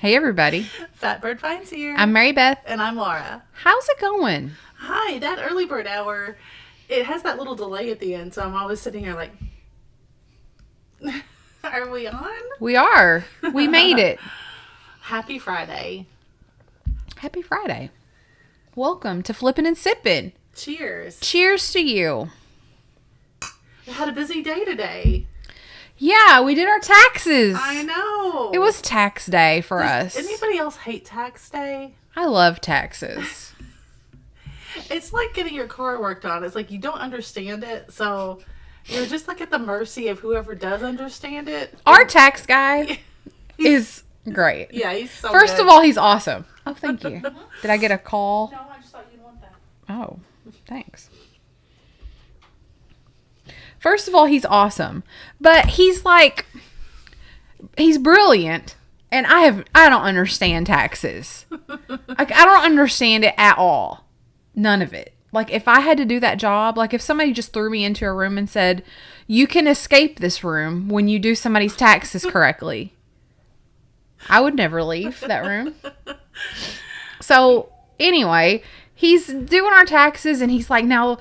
Hey, everybody. Fatbirdfinds here. I'm Mary Beth. And I'm Laura. How's it going? Hi, that early bird hour, it has that little delay at the end, so I'm always sitting here like, are we on? We are. We made it. Happy Friday. Happy Friday. Welcome to Flippin and Sippin. Cheers. Cheers to you. We had a busy day today. Yeah, we did our taxes. I know. It was tax day for us. Does anybody else hate tax day? I love taxes. It's like getting your car worked on. It's like you don't understand it, so you're just like at the mercy of whoever does understand it. Our tax guy is great. Yeah, he's so First good. of all, he's awesome. Oh, thank you. Did I get a call? No, I just thought you'd want that. Oh, thanks. First of all, he's awesome. But he's brilliant. And I don't understand taxes. Like, I don't understand it at all. None of it. Like, if I had to do that job, like if somebody just threw me into a room and said, you can escape this room when you do somebody's taxes correctly, I would never leave that room. So, anyway, he's doing our taxes and he's like, now...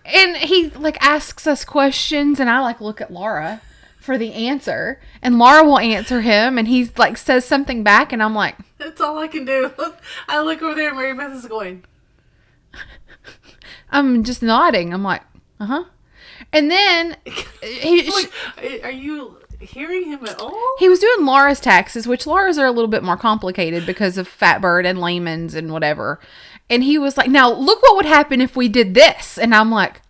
And he, like, asks us questions, and I, like, look at Laura for the answer. And Laura will answer him, and he's, like, says something back, and I'm like... That's all I can do. I look over there, and Mary Beth is going... I'm just nodding. I'm like, uh-huh. And then... Are you hearing him at all? He was doing Laura's taxes, which Laura's are a little bit more complicated because of Fatbird and Layman's and whatever. And he was like, now, look what would happen if we did this. And I'm like...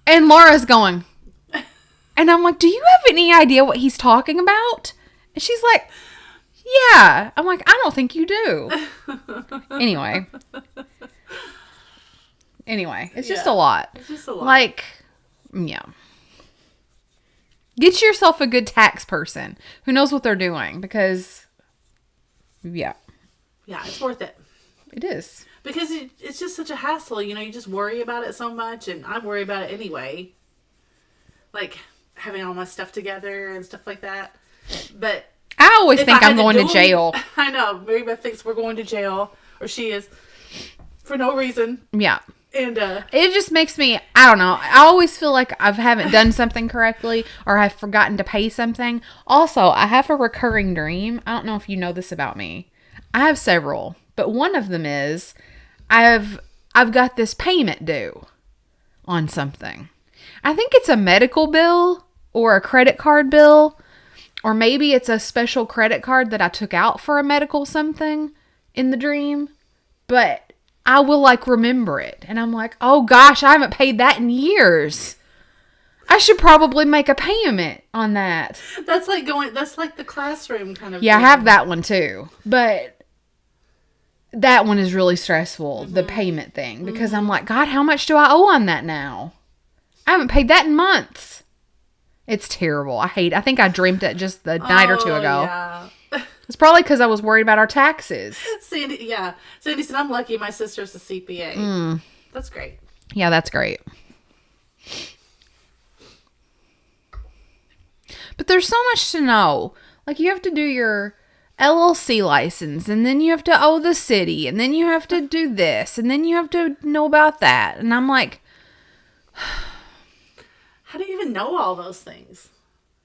And Laura's going... And I'm like, do you have any idea what he's talking about? And she's like, yeah. I'm like, I don't think you do. Anyway, it's just a lot. It's just a lot. Like, yeah. Get yourself a good tax person who knows what they're doing because, yeah. Yeah, it's worth it. It is. Because it's just such a hassle. You know, you just worry about it so much, and I worry about it anyway. Like, having all my stuff together and stuff like that. But I always think I'm going to jail. I know. Mary Beth thinks we're going to jail, or she is, for no reason. Yeah. And it just makes me, I don't know. I always feel like I haven't done something correctly or I've forgotten to pay something. Also, I have a recurring dream. I don't know if you know this about me. I have several, but one of them is I've got this payment due on something. I think it's a medical bill or a credit card bill, or maybe it's a special credit card that I took out for a medical something in the dream, but I will like remember it. And I'm like, oh gosh, I haven't paid that in years. I should probably make a payment on that. that's like the classroom kind of Yeah, thing. I have that one too. But that one is really stressful, the payment thing. Because I'm like, God, how much do I owe on that now? I haven't paid that in months. It's terrible. I think I dreamt it just the night or two ago. Yeah. It's probably because I was worried about our taxes. Sandy said, I'm lucky my sister's a CPA. That's great. Yeah, that's great. But there's so much to know. Like, you have to do your LLC license, and then you have to owe the city, and then you have to do this, and then you have to know about that. And I'm like... How do you even know all those things?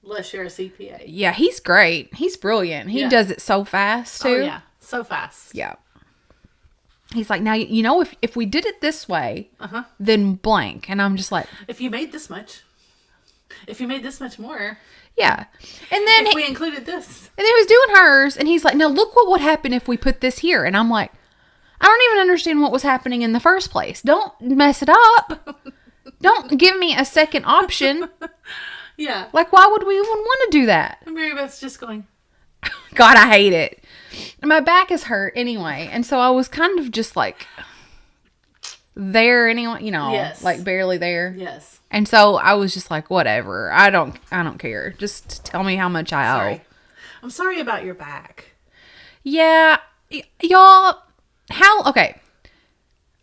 Unless you're a CPA. Yeah, he's great. He's brilliant. He does it so fast, too. Oh, yeah. So fast. Yeah. He's like, now, you know, if we did it this way, then blank. And I'm just like... If you made this much more. Yeah. And then... If we included this. And then he was doing hers, and he's like, now look what would happen if we put this here. And I'm like, I don't even understand what was happening in the first place. Don't mess it up. Don't give me a second option. Yeah. Like, why would we even want to do that? And Mary Beth's just going... God, I hate it. And my back is hurt anyway. And so I was kind of just like... there anyway, you know, Yes. like barely there. Yes. And so I was just like, whatever. I don't care. Just tell me how much I owe. Sorry. I'm sorry about your back. Yeah. Y'all, okay.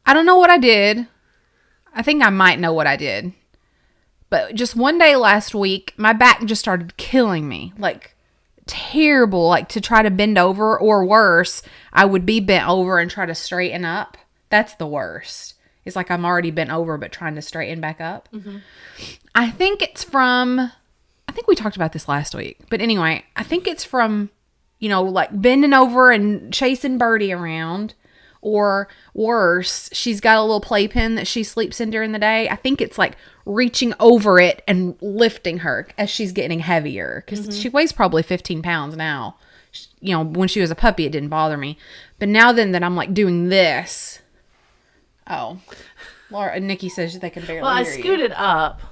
I don't know what I did. I think I might know what I did. But just one day last week, my back just started killing me. Like, terrible, like to try to bend over, or worse, I would be bent over and try to straighten up. That's the worst. It's like I'm already bent over but trying to straighten back up. Mm-hmm. I think we talked about this last week, but anyway, I think it's from, like bending over and chasing Birdie around, or worse, she's got a little playpen that she sleeps in during the day. I think it's like reaching over it and lifting her as she's getting heavier, because she weighs probably 15 pounds now. When she was a puppy, it didn't bother me, but now then that I'm like doing this. Oh, Laura, Nikki says they can barely hear you. I scooted up.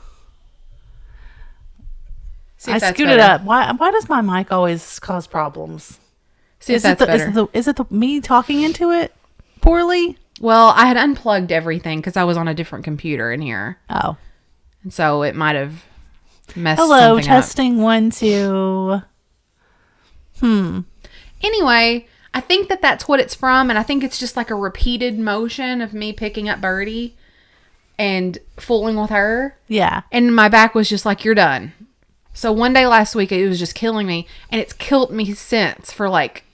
See if I scooted up. Why does my mic always cause problems? See if that's better. Is it me talking into it poorly? Well, I had unplugged everything because I was on a different computer in here. Oh. And so it might have messed Hello, something testing up. 1, 2. Anyway, I think that's what it's from, and I think it's just like a repeated motion of me picking up Birdie and fooling with her. Yeah. And my back was just like, you're done. So one day last week, it was just killing me, and it's killed me since for like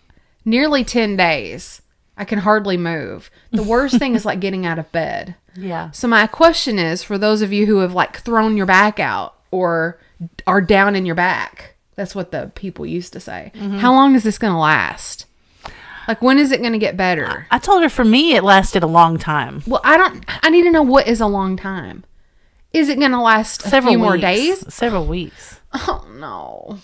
nearly 10 days. I can hardly move. The worst thing is like getting out of bed. Yeah. So my question is, for those of you who have like thrown your back out or are down in your back, that's what the people used to say. Mm-hmm. How long is this going to last? Like, when is it going to get better? I told her for me, it lasted a long time. Well, I need to know, what is a long time? Is it going to last Several few weeks. more days? Several weeks. Oh, no.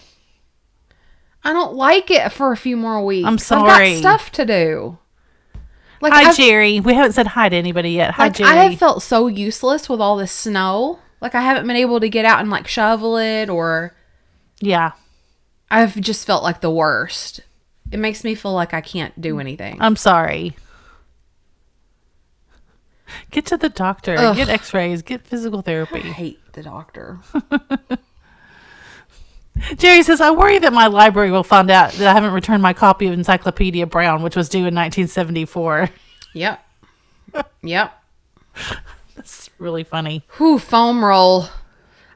I don't like it for a few more weeks. I'm sorry. I've got stuff to do. Like, hi, Jerry. We haven't said hi to anybody yet. Hi, Jerry. I have felt so useless with all this snow. Like, I haven't been able to get out and like shovel it, or... Yeah. I've just felt like the worst. It makes me feel like I can't do anything. I'm sorry. Get to the doctor. Ugh. Get x-rays. Get physical therapy. I hate the doctor. Jerry says, I worry that my library will find out that I haven't returned my copy of Encyclopedia Brown, which was due in 1974. Yep. Yep. That's really funny. Whew, foam roll.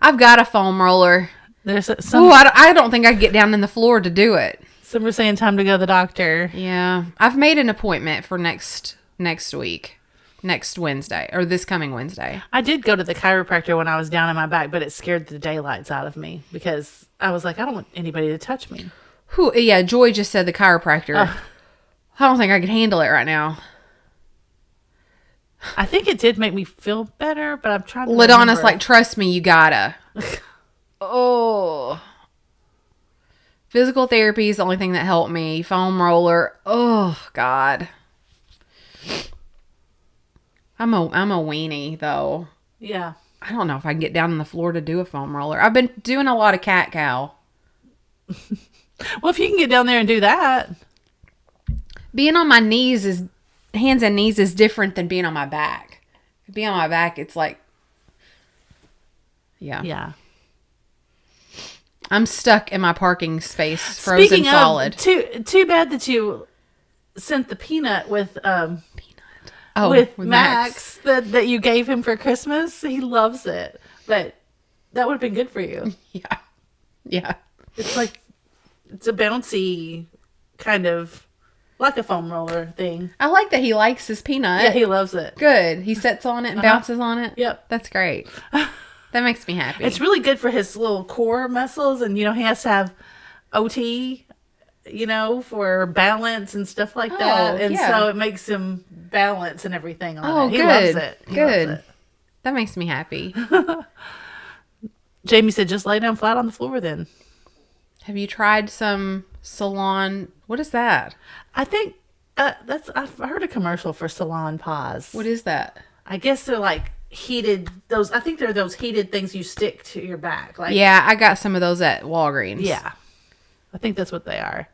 I've got a foam roller. There's some. Ooh, I don't think I can get down in the floor to do it. Some are saying time to go to the doctor. Yeah. I've made an appointment for next week. Next Wednesday, or this coming Wednesday. I did go to the chiropractor when I was down in my back, but it scared the daylights out of me because I was like, I don't want anybody to touch me. Yeah, Joy just said the chiropractor. I don't think I can handle it right now. I think it did make me feel better, but I'm trying to LaDonna's like, trust me, you gotta. Oh. Physical therapy is the only thing that helped me. Foam roller. Oh, God. I'm a weenie, though. Yeah. I don't know if I can get down on the floor to do a foam roller. I've been doing a lot of cat-cow. Well, if you can get down there and do that. Being on my hands and knees is different than being on my back. Being on my back, it's like, yeah. Yeah. I'm stuck in my parking space, frozen Speaking solid. Too bad that you sent the peanut with with Max that you gave him for Christmas. He loves it, but that would have been good for you. Yeah. It's a bouncy kind of, like a foam roller thing. I like that he likes his peanut. Yeah, he loves it. Good. He sits on it and bounces on it. Yep. That's great. That makes me happy. It's really good for his little core muscles, and he has to have OT, for balance and stuff like that. And so it makes him balance and everything on it. He loves it. Good. Loves it. That makes me happy. Jamie said, just lay down flat on the floor then. Have you tried some salon? What is that? I think I've heard a commercial for Salon Paws. What is that? I guess they're like heated, I think they're those heated things you stick to your back. Yeah, I got some of those at Walgreens. Yeah. I think that's what they are.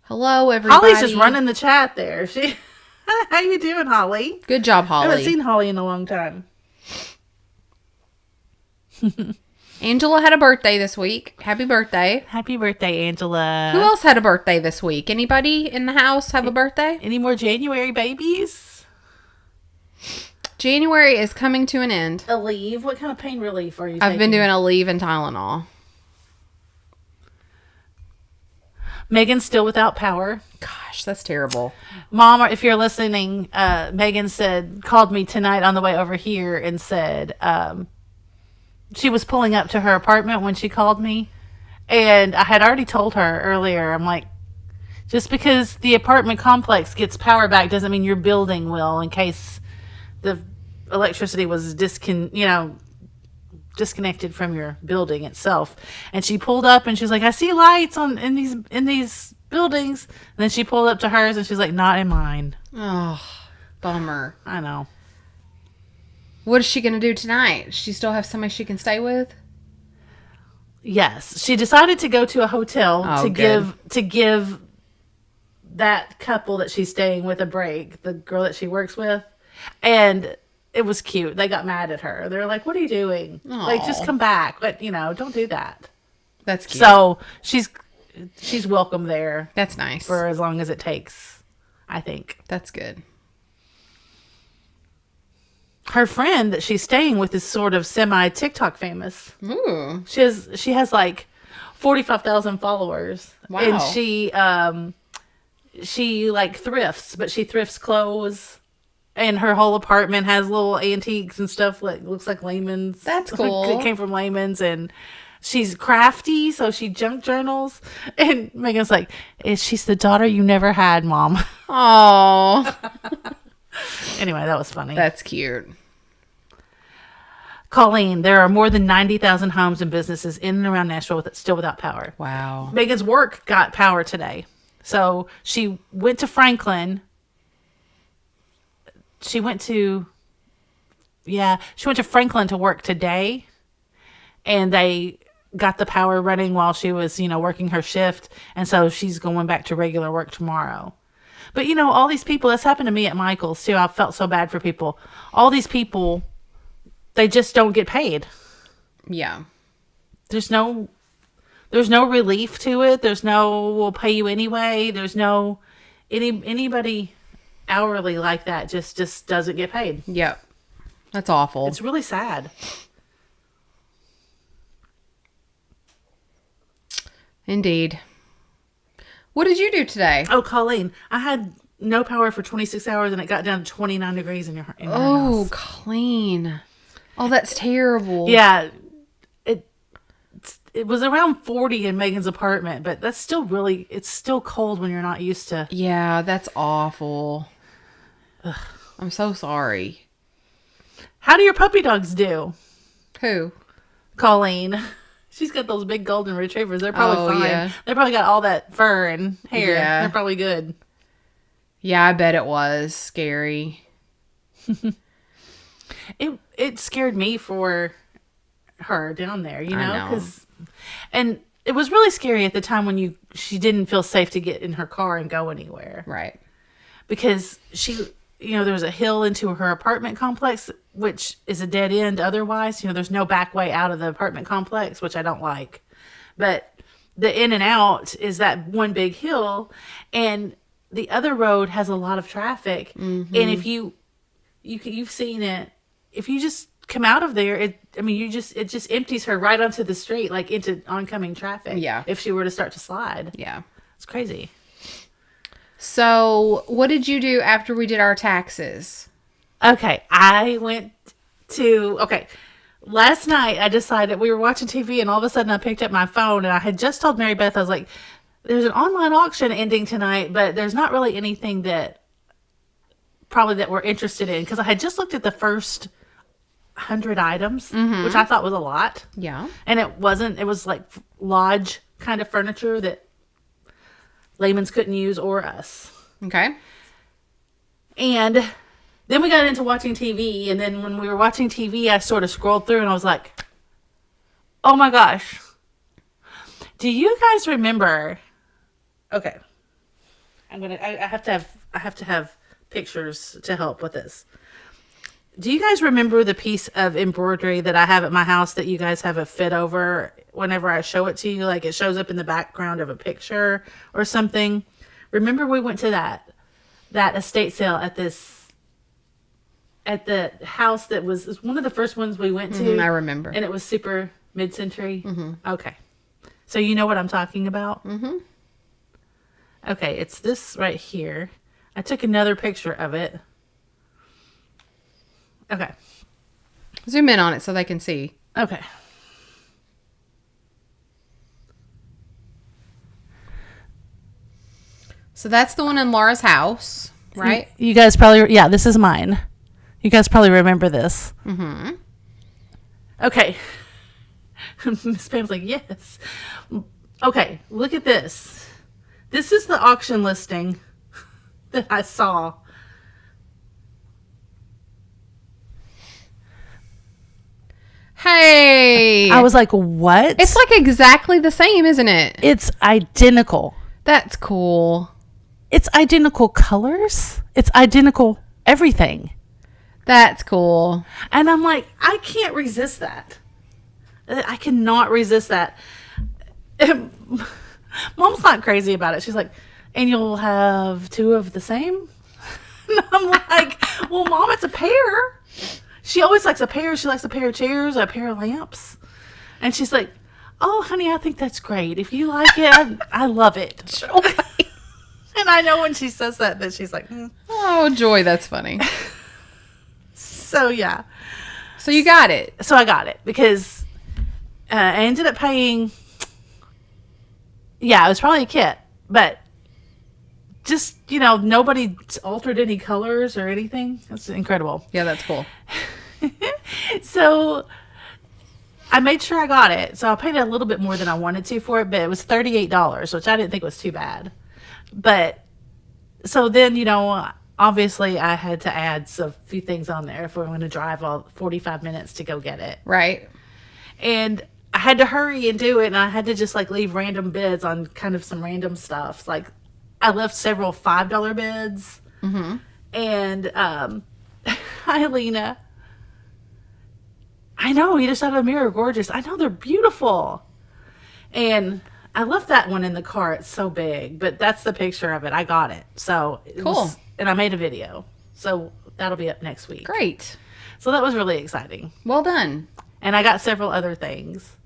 Hello, everybody. Holly's just running the chat there. How you doing, Holly? Good job, Holly. I haven't seen Holly in a long time. Angela had a birthday this week. Happy birthday. Happy birthday, Angela. Who else had a birthday this week? Anybody in the house have a birthday? Any more January babies? January is coming to an end. Aleve? What kind of pain relief are you taking? I've been doing Aleve and Tylenol. Megan's still without power. Gosh, that's terrible. Mom, if you're listening, Megan called me tonight on the way over here and said she was pulling up to her apartment when she called me. And I had already told her earlier, I'm like, just because the apartment complex gets power back doesn't mean your building will, in case the electricity was disconnected from your building itself. And she pulled up and she's like, I see lights in these buildings. And then she pulled up to hers and she's like, not in mine. Oh, bummer. I know. What is she going to do tonight? Does she still have somebody she can stay with? Yes. She decided to go to a hotel to give that couple that she's staying with a break, the girl that she works with. And it was cute. They got mad at her. They're like, what are you doing? Aww. Like, just come back. But, don't do that. That's cute. So she's welcome there. That's nice. For as long as it takes, I think. That's good. Her friend that she's staying with is sort of semi-TikTok famous. Ooh. She has like 45,000 followers. Wow. And she like thrifts, but she thrifts clothes. And her whole apartment has little antiques and stuff like looks like Lehman's. That's cool. It came from Lehman's. And she's crafty, so she junk journals. And Megan's like, she's the daughter you never had, Mom. Oh. Anyway, that was funny. That's cute. Colleen, there are more than 90,000 homes and businesses in and around Nashville still without power. Wow. Megan's work got power today. So she went to Franklin. She went to Franklin to work today. And they got the power running while she was, working her shift. And so she's going back to regular work tomorrow. But, all these people, that's happened to me at Michael's, too. I felt so bad for people. All these people, they just don't get paid. Yeah. There's no relief to it. There's no, we'll pay you anyway. There's no, anybody hourly like that just doesn't get paid. Yep. That's awful. It's really sad. Indeed. What did you do today? Oh, Colleen, I had no power for 26 hours and it got down to 29 degrees in your house. Oh, Colleen. Oh, that's terrible. Yeah. It was around 40 in Megan's apartment, but that's still it's still cold when you're not used to. Yeah, that's awful. Ugh. I'm so sorry. How do your puppy dogs do? Who? Colleen. She's got those big golden retrievers. They're probably fine. Yeah. They probably got all that fur and hair. Yeah. They're probably good. Yeah, I bet it was scary. It scared me for her down there, I know. And it was really scary at the time when she didn't feel safe to get in her car and go anywhere. Right. Because there was a hill into her apartment complex, which is a dead end otherwise. There's no back way out of the apartment complex, which I don't like. But the in and out is that one big hill, and the other road has a lot of traffic. Mm-hmm. And if you've seen it, if you just come out of there, it just empties her right onto the street, like into oncoming traffic. Yeah. If she were to start to slide. Yeah. It's crazy. So, what did you do after we did our taxes? Okay. Last night I decided we were watching TV and all of a sudden I picked up my phone and I had just told Mary Beth, I was like, there's an online auction ending tonight, but there's not really anything that we're interested in. Because I had just looked at the first 100 items, mm-hmm. which I thought was a lot. Yeah. And it was like lodge kind of furniture that Lehman's couldn't use or us. Okay. And then we got into watching TV. And then when we were watching TV, I sort of scrolled through and I was like, oh my gosh. Do you guys remember? Okay. I have to have pictures to help with this. Do you guys remember the piece of embroidery that I have at my house that you guys have a fit over whenever I show it to you? Like it shows up in the background of a picture or something. Remember we went to that estate sale at the house that was one of the first ones we went to. I remember. And it was super mid-century. Mm-hmm. Okay. So you know what I'm talking about? Mm-hmm. Okay, it's this right here. I took another picture of it. Okay. Zoom in on it so they can see. Okay. So that's the one in Laura's house, right? You guys probably, yeah, this is mine. You guys probably remember this. Mm-hmm. Okay. Miss Pam's like, yes. Okay, look at this. This is the auction listing that I saw. Hey! I was like, what? It's like exactly the same, isn't it? It's identical. That's cool. It's identical colors. It's identical everything. That's cool. And I'm like, I can't resist that. I cannot resist that. Mom's not crazy about it. She's like, and you'll have two of the same? And I'm like, well, Mom, it's a pair. She always likes a pair. She likes a pair of chairs, a pair of lamps. And she's like, oh, honey, I think that's great. If you like it, I love it. And I know when she says that she's like, Oh, Joy, that's funny. So, yeah. So you got it. So I got it because I ended up paying, yeah, it was probably a kit, but just, nobody altered any colors or anything. That's incredible. Yeah, that's cool. So I made sure I got it. So I paid a little bit more than I wanted to for it, but it was $38, which I didn't think was too bad. But so then, obviously I had to add a few things on there if we're going to drive all 45 minutes to go get it. Right. And I had to hurry and do it. And I had to just leave random bids on kind of some random stuff. Like I left several $5 bids. Mm-hmm. And, hi, Lena. I know, you just out of the mirror, gorgeous. I know, they're beautiful. And I left that one in the car. It's so big, but that's the picture of it. I got it. So cool. And I made a video. So that'll be up next week. Great. So that was really exciting. Well done. And I got several other things.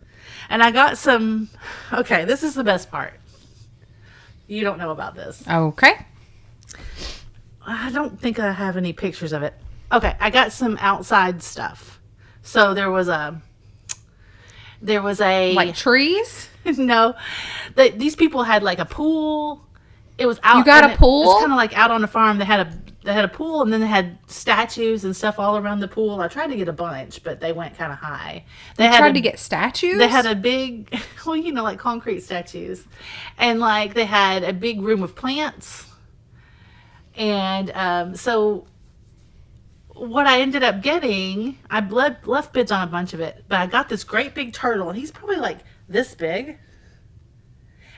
And I got some, okay, this is the best part. You don't know about this. Okay. I don't think I have any pictures of it. Okay, I got some outside stuff. So there was a like trees? No, these people had a pool. It was out. You got a pool? It was kind of out on the farm. They had a pool, and then they had statues and stuff all around the pool. I tried to get a bunch, but they went kind of high. They tried to get statues? They had a big, well, concrete statues, and they had a big room of plants, and so. What I ended up getting, I left bids on a bunch of it, but I got this great big turtle, and he's probably this big,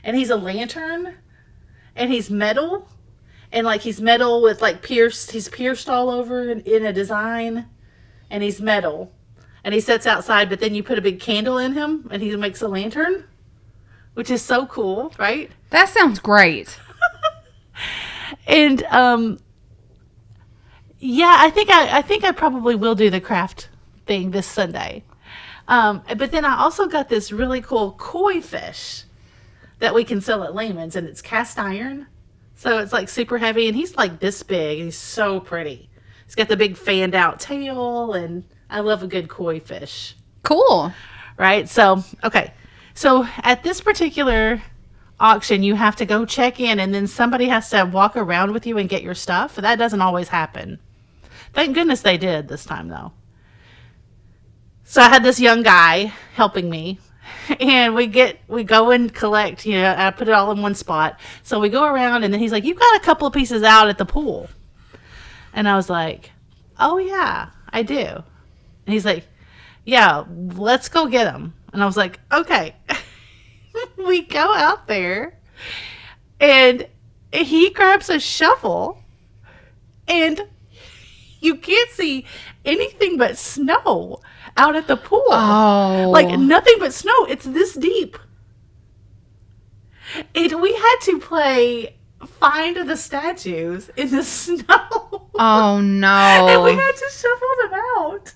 and he's a lantern, and he's metal, and he's metal with he's pierced all over in a design, and he's metal, and he sits outside, but then you put a big candle in him, and he makes a lantern, which is so cool, right? That sounds great. And yeah, I think I probably will do the craft thing this Sunday. But then I also got this really cool koi fish that we can sell at Lehman's, and it's cast iron. So it's super heavy, and he's this big, and he's so pretty. He's got the big fanned out tail, and I love a good koi fish. Cool. Right? So, okay. So at this particular auction, you have to go check in, and then somebody has to walk around with you and get your stuff. That doesn't always happen. Thank goodness they did this time, though. So I had this young guy helping me, and we go and collect, I put it all in one spot. So we go around, and then he's like, you've got a couple of pieces out at the pool. And I was like, oh yeah, I do. And he's like, yeah, let's go get them. And I was like, okay. We go out there, and he grabs a shovel, and you can't see anything but snow out at the pool. Oh. Nothing but snow. It's this deep. And we had to play find the statues in the snow. Oh, no. And we had to shovel them out.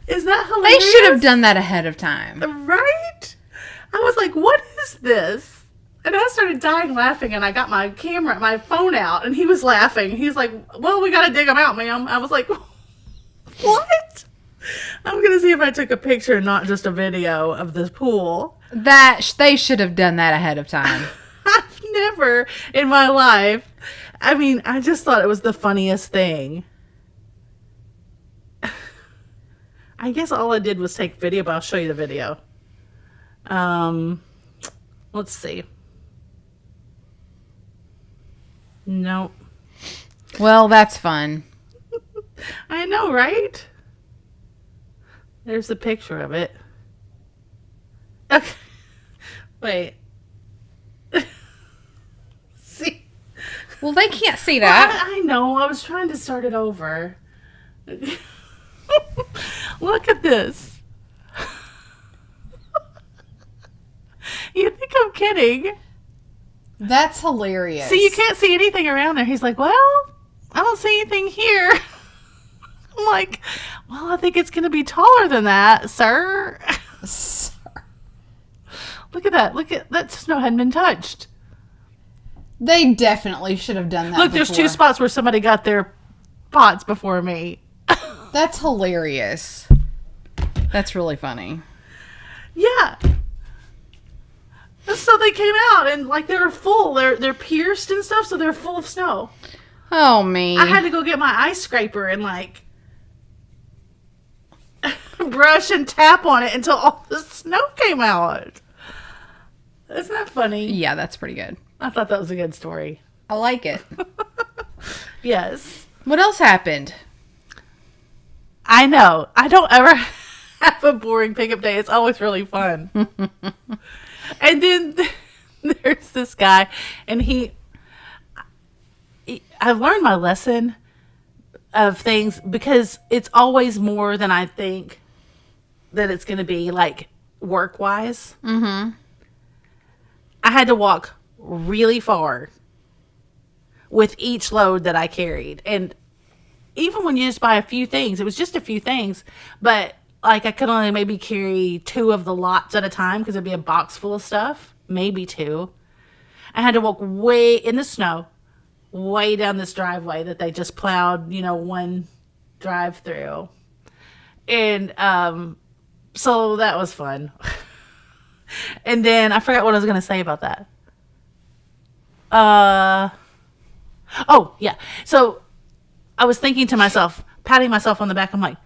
Is that hilarious? They should have done that ahead of time. Right? I was like, what is this? And I started dying laughing, and I got my phone out, and he was laughing. He's like, well, we got to dig them out, ma'am. I was like, what? I'm going to see if I took a picture, not just a video of this pool. They should have done that ahead of time. I've never in my life. I mean, I just thought it was the funniest thing. I guess all I did was take video, but I'll show you the video. Let's see. Nope. Well, that's fun. I know, right? There's a picture of it. Okay. Wait. See? Well, they can't see that. Well, I know. I was trying to start it over. Look at this. You think I'm kidding? That's hilarious. See, you can't see anything around there. He's like, well, I don't see anything here. I'm like, well, I think it's going to be taller than that, sir. Look at that. Look at that. Snow hadn't been touched. They definitely should have done that. Look, there's 2 spots where somebody got their pots before me. That's hilarious. That's really funny. Yeah. So they came out and like they were full. They're pierced and stuff, so they're full of snow. Oh, me. I had to go get my ice scraper and like brush and tap on it until all the snow came out. Isn't that funny? Yeah, that's pretty good. I thought that was a good story. I like it. Yes. What else happened? I know. I don't ever have a boring pickup day. It's always really fun. And then there's this guy, and I've learned my lesson of things because it's always more than I think that it's going to be, like, work-wise. Mm-hmm. I had to walk really far with each load that I carried. And even when you just buy a few things, it was just a few things, but like I could only maybe carry 2 of the lots at a time because it'd be a box full of stuff, maybe 2. I had to walk way in the snow, way down this driveway that they just plowed, one drive through. And so that was fun. And then I forgot what I was going to say about that. Oh, yeah. So I was thinking to myself, patting myself on the back, I'm like,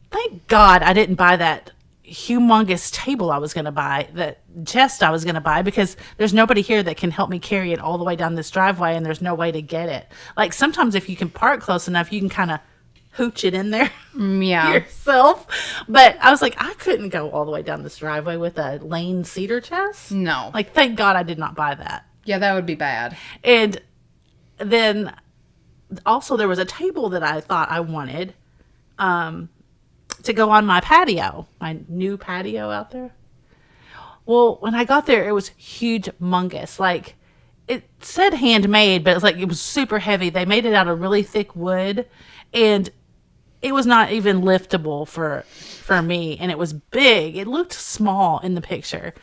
thank God I didn't buy that humongous table I was going to buy, that chest I was going to buy, because there's nobody here that can help me carry it all the way down this driveway, and there's no way to get it. Like, sometimes if you can park close enough, you can kind of hooch it in there yourself. But I was like, I couldn't go all the way down this driveway with a lane cedar chest. No. Like, thank God I did not buy that. Yeah, that would be bad. And then also there was a table that I thought I wanted to go on my patio, my new patio out there. Well, when I got there, it was humongous. Like, it said handmade, but it's like it was super heavy. They made it out of really thick wood, and it was not even liftable for me, and it was big. It looked small in the picture.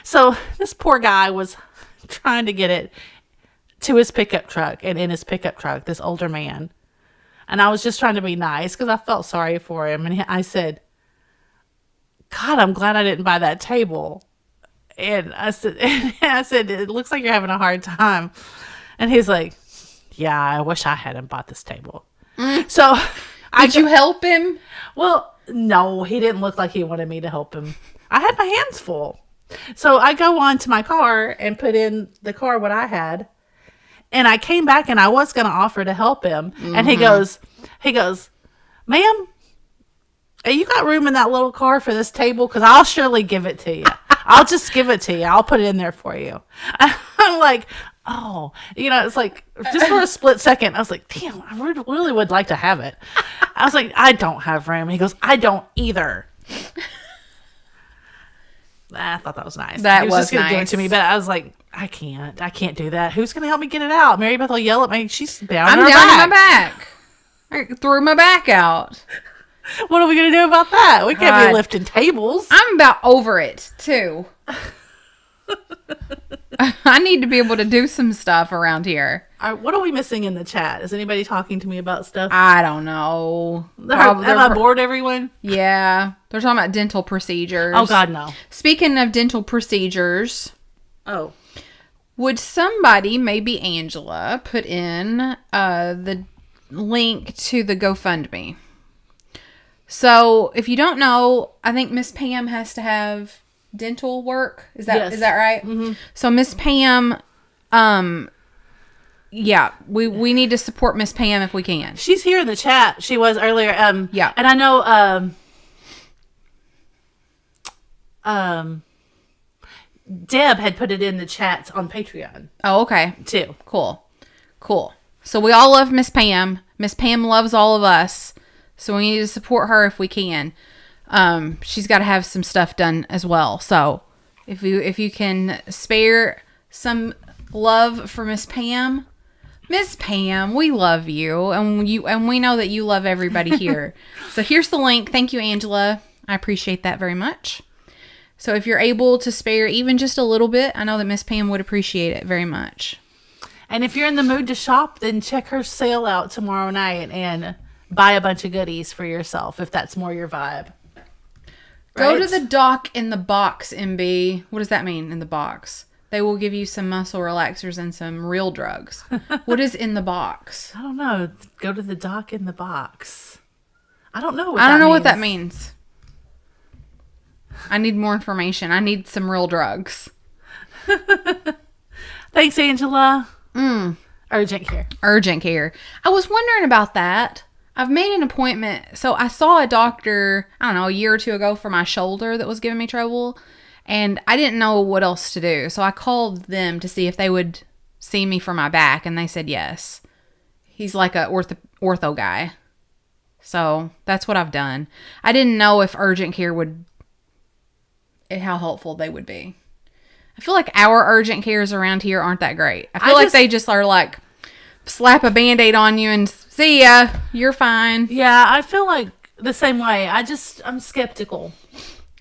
So this poor guy was trying to get it to his pickup truck, and in his pickup truck, this older man. And I was just trying to be nice because I felt sorry for him. And I said, God, I'm glad I didn't buy that table. And I said, it looks like you're having a hard time. And he's like, yeah, I wish I hadn't bought this table. So Did you help him? Well, no, he didn't look like he wanted me to help him. I had my hands full. So I go on to my car and put in the car what I had. And I came back and I was going to offer to help him. Mm-hmm. And he goes, ma'am, you got room in that little car for this table? Because I'll surely give it to you. I'll just give it to you. I'll put it in there for you. I'm like, oh, it's like just for a split second, I was like, damn, I really would like to have it. I was like, I don't have room. He goes, I don't either. I thought that was nice. That he was just gonna nice. give it to me, but I was like, I can't do that. Who's gonna help me get it out? Mary Beth will yell at me. She's down. I'm down on my back. I threw my back out. What are we gonna do about that? We can't be lifting tables. I'm about over it too. I need to be able to do some stuff around here. What are we missing in the chat? Is anybody talking to me about stuff? I don't know. Have I bored everyone? Yeah. They're talking about dental procedures. Oh, God, no. Speaking of dental procedures. Oh. Would somebody, maybe Angela, put in the link to the GoFundMe? So, if you don't know, I think Miss Pam has to have dental work. Is that right? Mm-hmm. So, Miss Pam, yeah, we need to support Miss Pam if we can. She's here in the chat. She was earlier. Yeah. And I know Deb had put it in the chats on Patreon. Oh, okay. Too. Cool. So we all love Miss Pam. Miss Pam loves all of us. So we need to support her if we can. She's got to have some stuff done as well. So if you can spare some love for Miss Pam, we love you, and we know that you love everybody here. So here's the link. Thank you, Angela. I appreciate that very much. So if you're able to spare even just a little bit, I know that Miss Pam would appreciate it very much. And if you're in the mood to shop, then check her sale out tomorrow night and buy a bunch of goodies for yourself if that's more your vibe. Go to the doc in the box, MB. What does that mean, in the box? They will give you some muscle relaxers and some real drugs. What is in the box? I don't know. Go to the doc in the box. I don't know what that means. I need more information. I need some real drugs. Thanks, Angela. Urgent care. I was wondering about that. I've made an appointment. So I saw a doctor, I don't know, a year or two ago for my shoulder that was giving me trouble. And I didn't know what else to do. So I called them to see if they would see me for my back. And they said yes. He's like a ortho guy. So that's what I've done. I didn't know if urgent care how helpful they would be. I feel like our urgent cares around here aren't that great. I feel like they just are like, slap a Band-Aid on you and see ya. You're fine. Yeah, I feel like the same way. I'm skeptical.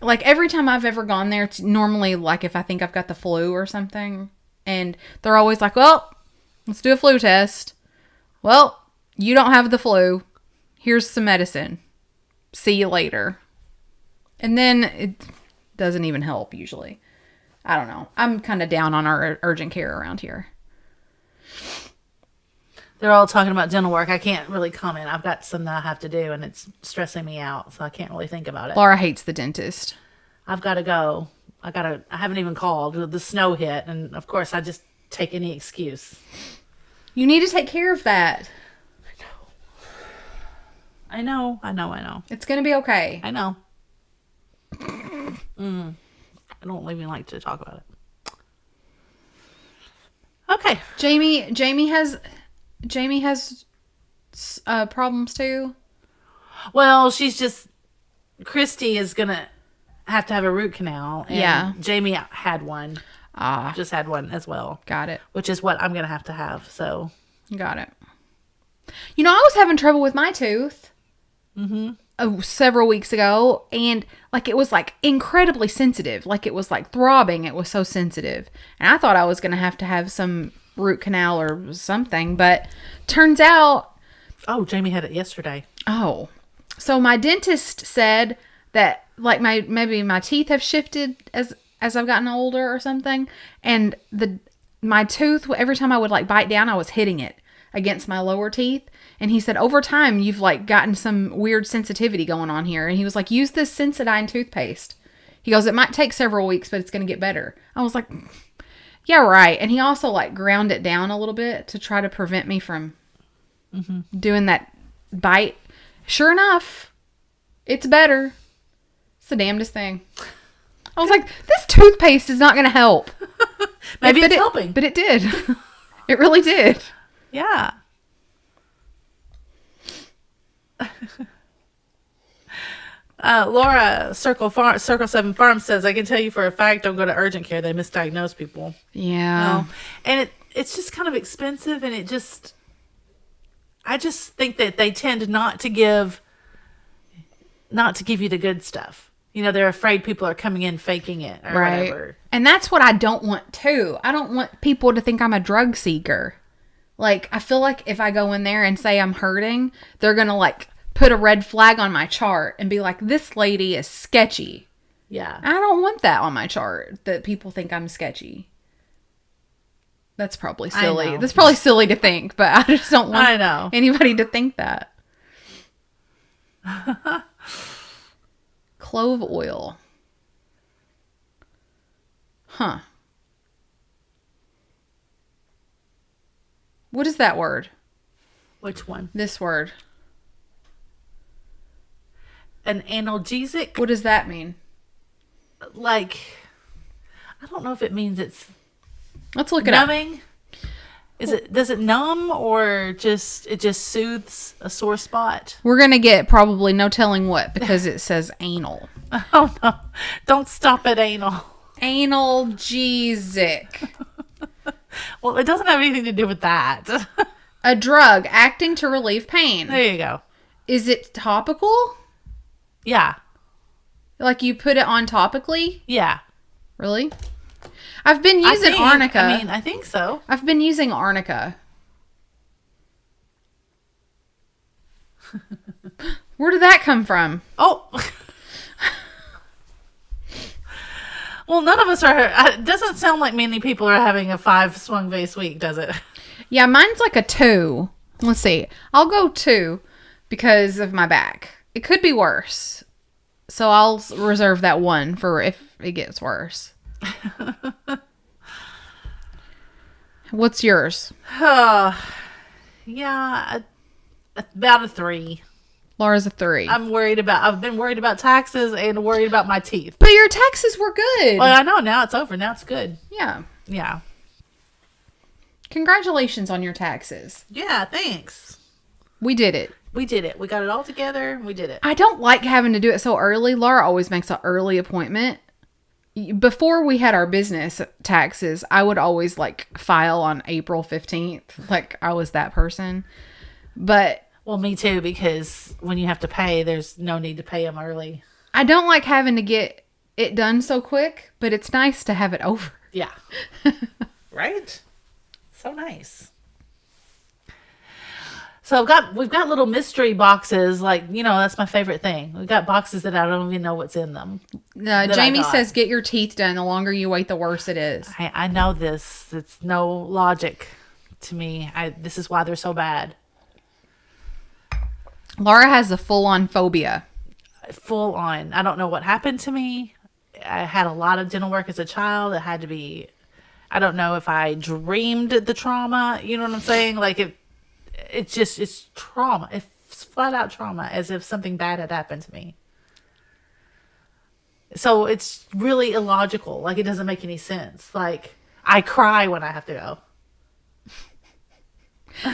Like every time I've ever gone there, it's normally like if I think I've got the flu or something. And they're always like, well, let's do a flu test. Well, you don't have the flu. Here's some medicine. See you later. And then it doesn't even help usually. I don't know. I'm kind of down on our urgent care around here. They're all talking about dental work. I can't really comment. I've got some that I have to do, and it's stressing me out, so I can't really think about it. Laura hates the dentist. I've got to go. I haven't even called. The snow hit, and of course, I just take any excuse. You need to take care of that. I know. It's going to be okay. I know. I don't even like to talk about it. Okay. Jamie has problems too. Well, Christy is going to have a root canal. And yeah. Jamie had one. Just had one as well. Got it. Which is what I'm going to have. So. Got it. You know, I was having trouble with my tooth. Several weeks ago, and like it was like incredibly sensitive, like it was like throbbing. It was so sensitive, and I thought I was gonna have to have some root canal or something, but turns out, Jamie had it yesterday. So my dentist said that like maybe my teeth have shifted as I've gotten older or something, and my tooth, every time I would like bite down, I was hitting it against my lower teeth. And he said, over time, you've like gotten some weird sensitivity going on here. And he was like, use this Sensodyne toothpaste. He goes, it might take several weeks, but it's going to get better. I was like, yeah, right. And he also like ground it down a little bit to try to prevent me from doing that bite. Sure enough, it's better. It's the damnedest thing. I was like, this toothpaste is not going to help. Maybe it's helping. But it did. It really did. Yeah. Laura, Circle 7 Farm says, I can tell you for a fact, don't go to urgent care. They misdiagnose people. Yeah. And it's just kind of expensive, and I just think that they tend not to give you the good stuff. You know, they're afraid people are coming in faking it or whatever. And that's what I don't want too. I don't want people to think I'm a drug seeker. Like, I feel like if I go in there and say I'm hurting, they're going to like put a red flag on my chart and be like, this lady is sketchy. Yeah. I don't want that on my chart, that people think I'm sketchy. That's probably silly. That's probably silly to think, but I just don't want anybody to think that. Clove oil. Huh. What is that word? Which one? This word. An analgesic? What does that mean? Like, I don't know if it means it's Let's look it numbing. Does it numb or it just soothes a sore spot? We're going to get probably no telling what because it says anal. Oh no. Don't stop at anal. Analgesic. Well, it doesn't have anything to do with that. A drug acting to relieve pain. There you go. Is it topical? Yeah. Like you put it on topically? Yeah. Really? I've been using arnica. I think so. I've been using arnica. Where did that come from? Oh. Well, none of us are. It doesn't sound like many people are having a 5 swung vase week, does it? Yeah, mine's like a 2. Let's see. I'll go 2 because of my back. It could be worse. So I'll reserve that 1 for if it gets worse. What's yours? Yeah, about a 3. Laura's a 3. I've been worried about taxes and worried about my teeth. But your taxes were good. Well, I know. Now it's over. Now it's good. Yeah. Yeah. Congratulations on your taxes. Yeah, thanks. We did it. We did it. We got it all together. We did it. I don't like having to do it so early. Laura always makes an early appointment. Before we had our business taxes, I would always like file on April 15th. Like I was that person. But well, me too, because when you have to pay, there's no need to pay them early. I don't like having to get it done so quick, but it's nice to have it over. Yeah. Right? So nice. So we've got little mystery boxes, like, that's my favorite thing. We've got boxes that I don't even know what's in them. Jamie says get your teeth done. The longer you wait, the worse it is. I know this. It's no logic to me. This is why they're so bad. Laura has a full-on phobia. Full on. I don't know what happened to me. I had a lot of dental work as a child. It had to be, I don't know if I dreamed the trauma. You know what I'm saying? Like it's trauma. It's flat out trauma, as if something bad had happened to me. So it's really illogical. Like it doesn't make any sense. Like I cry when I have to go.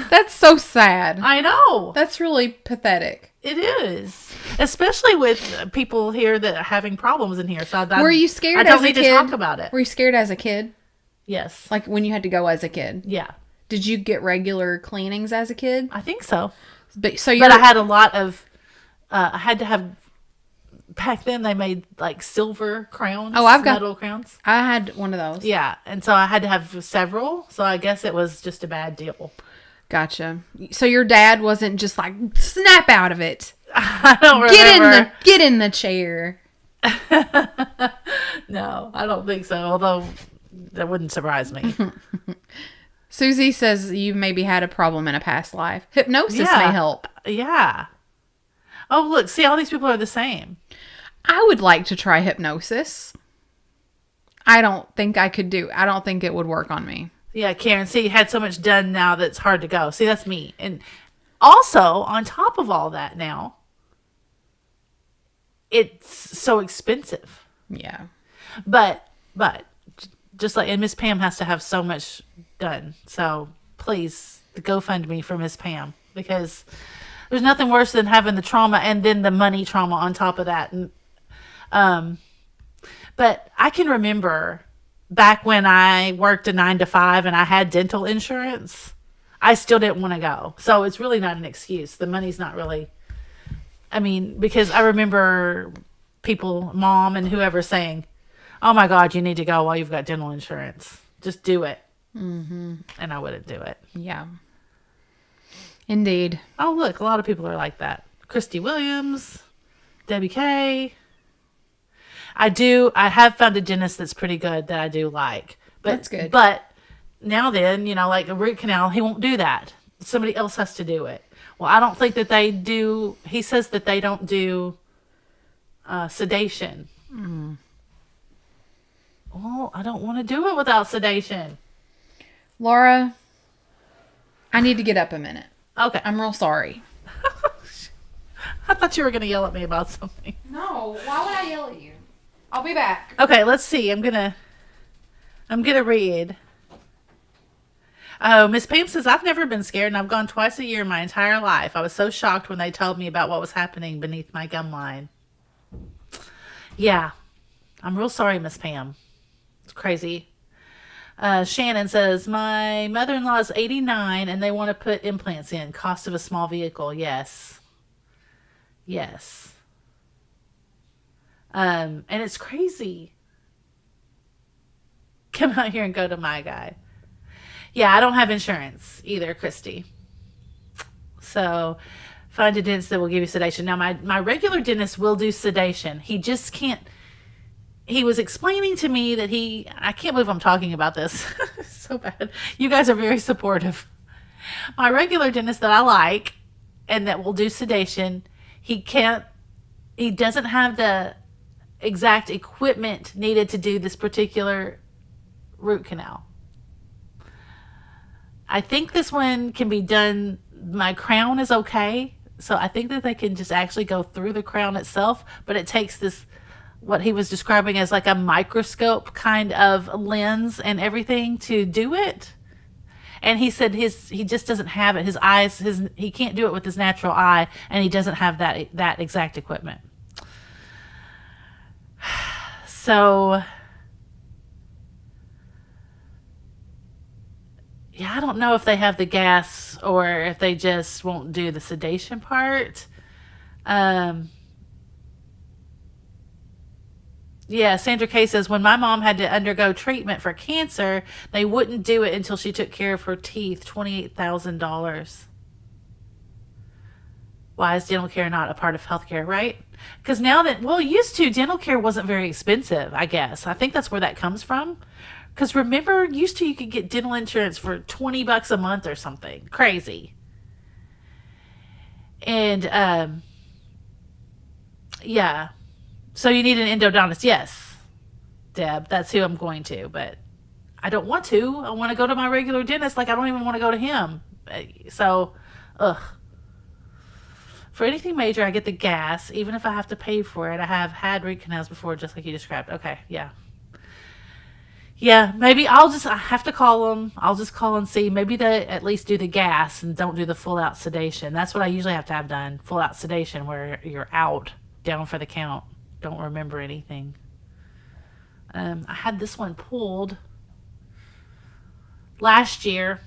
That's so sad. I know. That's really pathetic. It is. Especially with people here that are having problems in here. So were you scared as a kid? I don't need to talk about it. Were you scared as a kid? Yes. Like when you had to go as a kid? Yeah. Did you get regular cleanings as a kid? I think so. But I had a lot of, I had to have, back then they made like silver crowns. Oh, I've got metal crowns. I had one of those. Yeah. And so I had to have several. So I guess it was just a bad deal. Gotcha. So your dad wasn't just like, snap out of it. I don't remember. Get in the chair. No, I don't think so. Although that wouldn't surprise me. Susie says you maybe had a problem in a past life. Hypnosis may help. Yeah. Oh, look. See, all these people are the same. I would like to try hypnosis. I don't think it would work on me. Yeah, Karen, see, you had so much done now that it's hard to go. See, that's me. And also, on top of all that now, it's so expensive. Yeah. But, just like, and Miss Pam has to have so much done. So, please, the GoFundMe for Miss Pam. Because there's nothing worse than having the trauma and then the money trauma on top of that. And, but I can remember back when I worked a 9 to 5 and I had dental insurance, I still didn't want to go. So it's really not an excuse. The money's not really, because I remember people, mom and whoever saying, oh my God, you need to go while you've got dental insurance. Just do it. Mm-hmm. And I wouldn't do it. Yeah. Indeed. Oh, look, a lot of people are like that. Christy Williams, Debbie K. I have found a dentist that's pretty good that I do like. But, that's good. But now then, like a root canal, he won't do that. Somebody else has to do it. Well, I don't think that they do. He says that they don't do sedation. Mm. Well, I don't want to do it without sedation. Laura, I need to get up a minute. Okay. I'm real sorry. I thought you were going to yell at me about something. No, why would I yell at you? I'll be back. Okay, let's see. I'm gonna read. Oh, Miss Pam says, I've never been scared and I've gone twice a year my entire life. I was so shocked when they told me about what was happening beneath my gum line. Yeah. I'm real sorry, Miss Pam. It's crazy. Shannon says, my mother-in-law is 89 and they want to put implants in. Cost of a small vehicle. Yes. Yes. And it's crazy. Come out here and go to my guy. Yeah, I don't have insurance either, Christy. So find a dentist that will give you sedation. Now, my regular dentist will do sedation. He just can't. He was explaining to me that I can't believe I'm talking about this. So bad. You guys are very supportive. My regular dentist that I like and that will do sedation, he doesn't have the exact equipment needed to do this particular root canal. I think this one can be done. My crown is okay. So I think that they can just actually go through the crown itself, but it takes this, what he was describing as like a microscope kind of lens and everything to do it. And he said he just doesn't have it. His eyes, he can't do it with his natural eye, and he doesn't have that exact equipment. So, yeah, I don't know if they have the gas or if they just won't do the sedation part. Yeah, Sandra Kay says, when my mom had to undergo treatment for cancer, they wouldn't do it until she took care of her teeth. $28,000. Why is dental care not a part of healthcare, right? Because now that, used to, dental care wasn't very expensive, I guess. I think that's where that comes from. Because remember, used to you could get dental insurance for $20 a month or something. Crazy. And, yeah. So you need an endodontist. Yes, Deb, that's who I'm going to. But I don't want to. I want to go to my regular dentist. Like, I don't even want to go to him. So, ugh. For anything major, I get the gas, even if I have to pay for it. I have had root canals before, just like you described. Okay, yeah. Yeah, maybe I have to call them. I'll just call and see. Maybe they at least do the gas and don't do the full-out sedation. That's what I usually have to have done, full-out sedation, where you're out, down for the count. Don't remember anything. I had this one pulled last year.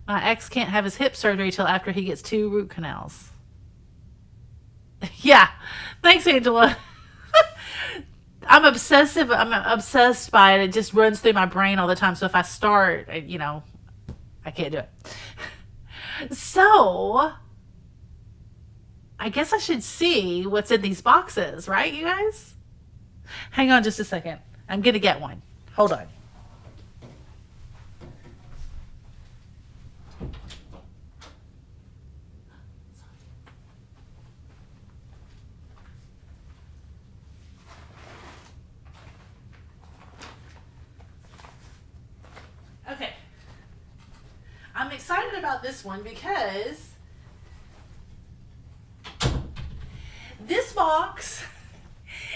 My ex can't have his hip surgery till after he gets 2 root canals. Yeah. Thanks, Angela. I'm obsessive. I'm obsessed by it. It just runs through my brain all the time. So if I start, I can't do it. So I guess I should see what's in these boxes, right, you guys? Hang on just a second. I'm going to get one. Hold on. Okay. I'm excited about this one because this box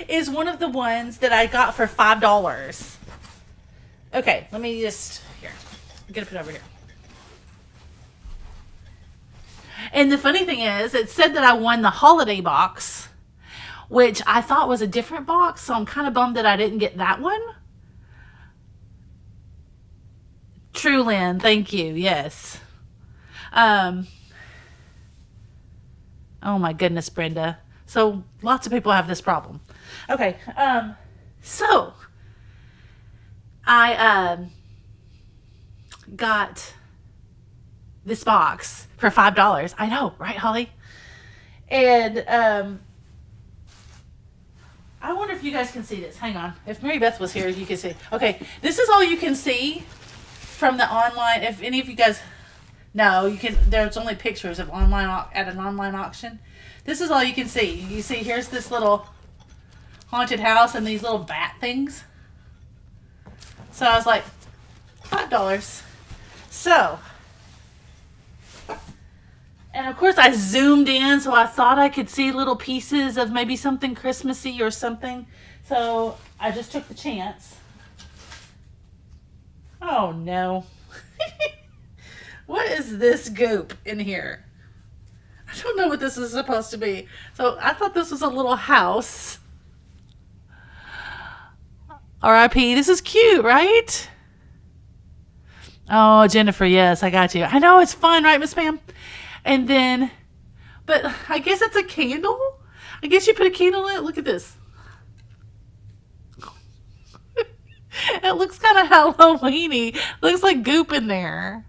is one of the ones that I got for $5. Okay, let me just, here, I'm gonna put it over here. And the funny thing is, it said that I won the holiday box, which I thought was a different box, so I'm kind of bummed that I didn't get that one. True, Lynn, thank you, yes. Oh my goodness, Brenda. So lots of people have this problem. Okay. So I got this box for $5. I know, right, Holly? And I wonder if you guys can see this. Hang on. If Mary Beth was here, you can see. Okay, this is all you can see from the online. If any of you guys know, you can. There's only pictures of online at an online auction. This is all you can see. You see, here's this little haunted house and these little bat things. So I was like, $5. So, and of course I zoomed in, so I thought I could see little pieces of maybe something Christmassy or something. So I just took the chance. Oh no. What is this goop in here? I don't know what this is supposed to be. So I thought this was a little house. R.I.P. This is cute, right? Oh, Jennifer, yes, I got you. I know, it's fun, right, Miss Pam? And then, but I guess it's a candle? I guess you put a candle in it. Look at this. It looks kind of Halloween-y. Looks like goop in there.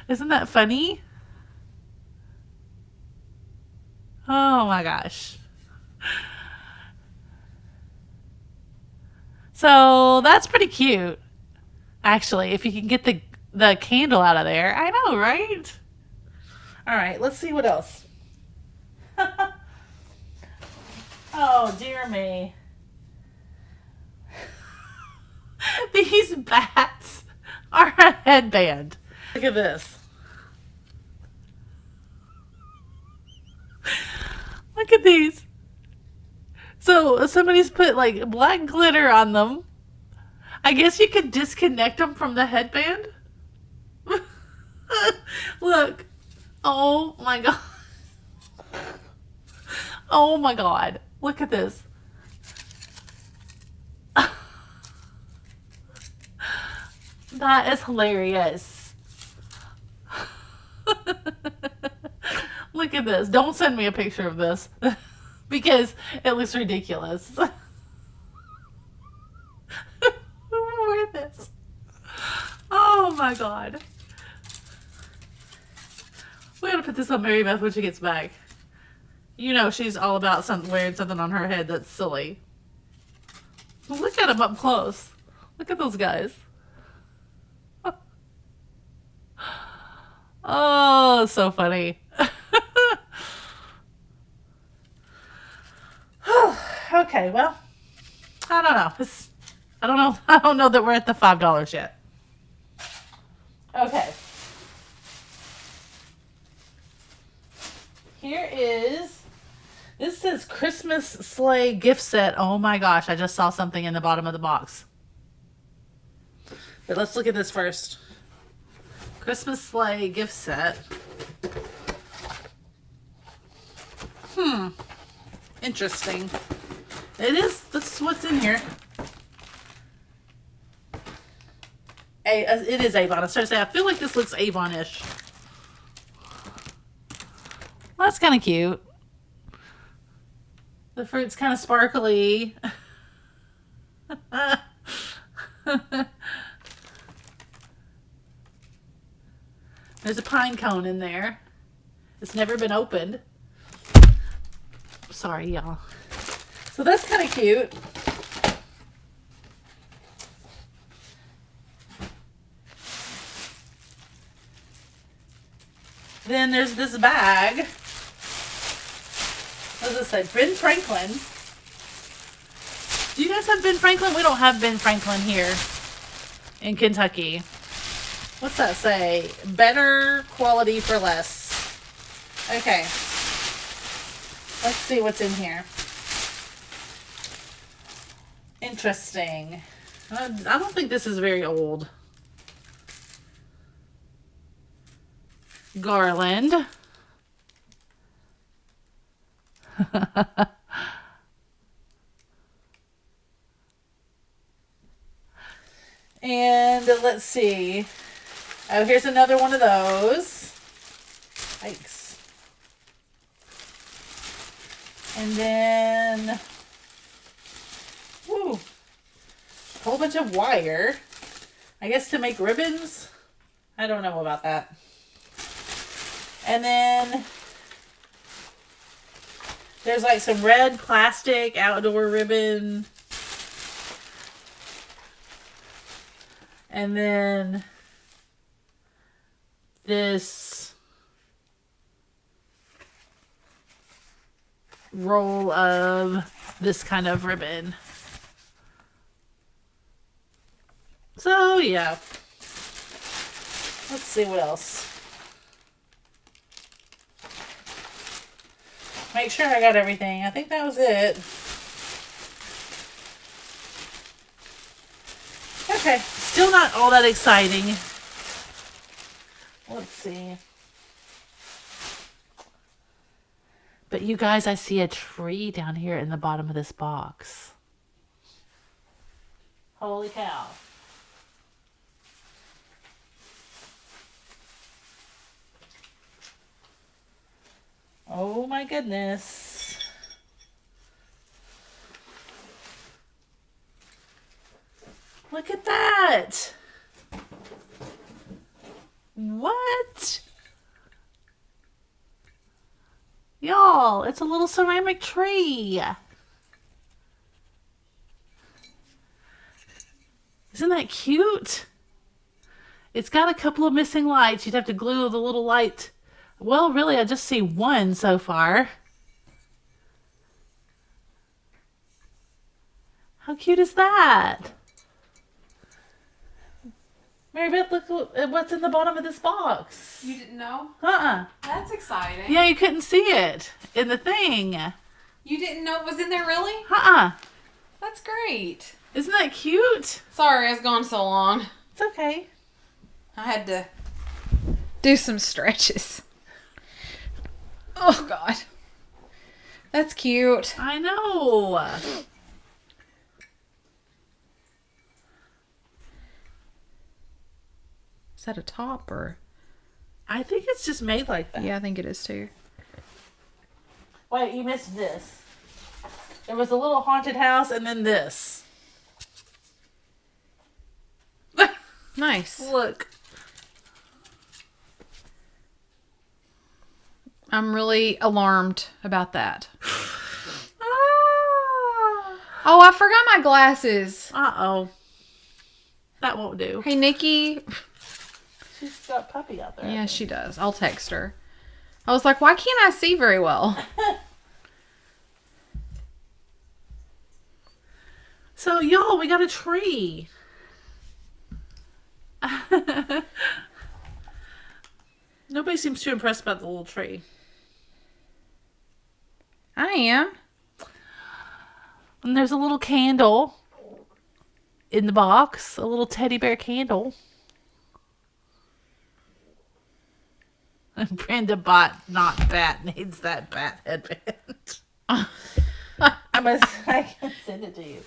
Isn't that funny? Oh my gosh. So that's pretty cute. Actually, if you can get the candle out of there. I know, right? All right, let's see what else. Oh, dear me. These bats are a headband. Look at this. Look at these. So somebody's put like black glitter on them. I guess you could disconnect them from the headband. Look. Oh my god. Oh my god. Look at this. That is hilarious. Look at this. Don't send me a picture of this because it looks ridiculous. Who will wear this? Oh my god. We gotta put this on Mary Beth when she gets back. You know she's all about wearing something on her head that's silly. Look at them up close. Look at those guys. Oh, so funny. Okay, well, I don't know. I don't know that we're at the $5 yet. Okay. Here is, this says Christmas sleigh gift set. Oh my gosh, I just saw something in the bottom of the box. But let's look at this first. Christmas sleigh gift set. Interesting. That's what's in here. It is Avon. I started to say, I feel like this looks Avon-ish. Well, that's kind of cute. The fruit's kind of sparkly. There's a pine cone in there. It's never been opened. Sorry, y'all. So that's kind of cute. Then there's this bag. What does it say? Ben Franklin. Do you guys have Ben Franklin? We don't have Ben Franklin here in Kentucky. What's that say? Better quality for less. Okay. Let's see what's in here. Interesting. I don't think this is very old. Garland. And let's see. Oh, here's another one of those. Yikes. And then, woo, a whole bunch of wire. I guess to make ribbons. I don't know about that. And then there's like some red plastic outdoor ribbon. And then this roll of this kind of ribbon. So yeah. Let's see what else. Make sure I got everything. I think that was it. Okay, still not all that exciting. Let's see. But you guys, I see a tree down here in the bottom of this box. Holy cow. Oh my goodness. Look at that. What? Y'all, it's a little ceramic tree. Isn't that cute? It's got a couple of missing lights. You'd have to glue the little light. Well, really, I just see one so far. How cute is that? Mary Beth, look what's in the bottom of this box. You didn't know? Uh-uh. That's exciting. Yeah, you couldn't see it in the thing. You didn't know it was in there, really? Uh-uh. That's great. Isn't that cute? Sorry, I was gone so long. It's okay. I had to do some stretches. Oh, God. That's cute. I know. Is that a top or? I think it's just made like that. Yeah, I think it is too. Wait, you missed this. There was a little haunted house and then this. Nice. Look. I'm really alarmed about that. Ah. Oh, I forgot my glasses. Uh-oh. That won't do. Hey, Nikki. She's got puppy out there. Yeah, she does. I'll text her. I was like, why can't I see very well? So, y'all, we got a tree. Nobody seems too impressed about the little tree. I am. And there's a little candle in the box. A little teddy bear candle. And Brenda bought not bat needs that bat headband. I can send it to you.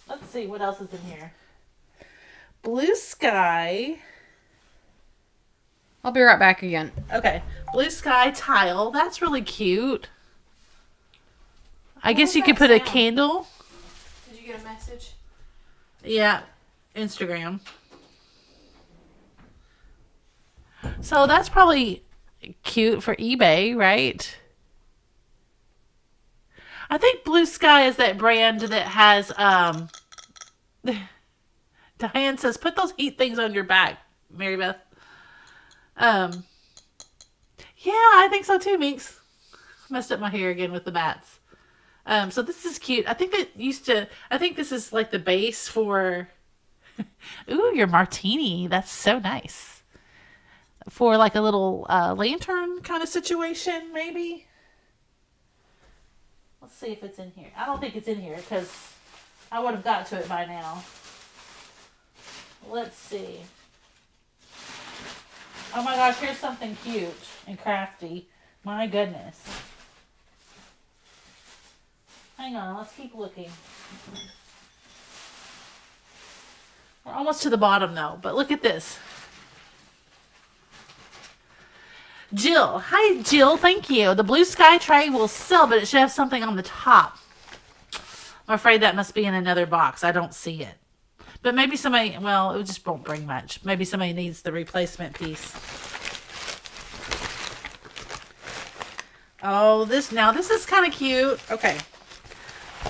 Let's see what else is in here. Blue sky. I'll be right back again. Okay. Blue sky tile. That's really cute. I guess you could put a candle. Did you get a message? Yeah. Instagram. So that's probably cute for eBay, right? I think Blue Sky is that brand that has Diane says put those heat things on your back, Mary Beth. Yeah, I think so too, Meeks. Messed up my hair again with the bats. So this is cute. I think this is like the base for ooh, your martini. That's so nice. For like a little lantern kind of situation, maybe. Let's see if it's in here. I don't think it's in here because I would have got to it by now. Let's see. Oh my gosh, here's something cute and crafty. My goodness. Hang on, let's keep looking. We're almost to the bottom though, but look at this. Jill. Hi, Jill. Thank you. The blue sky tray will sell, but it should have something on the top. I'm afraid that must be in another box. I don't see it. But maybe somebody, well, it just won't bring much. Maybe somebody needs the replacement piece. Oh, this is kind of cute. Okay.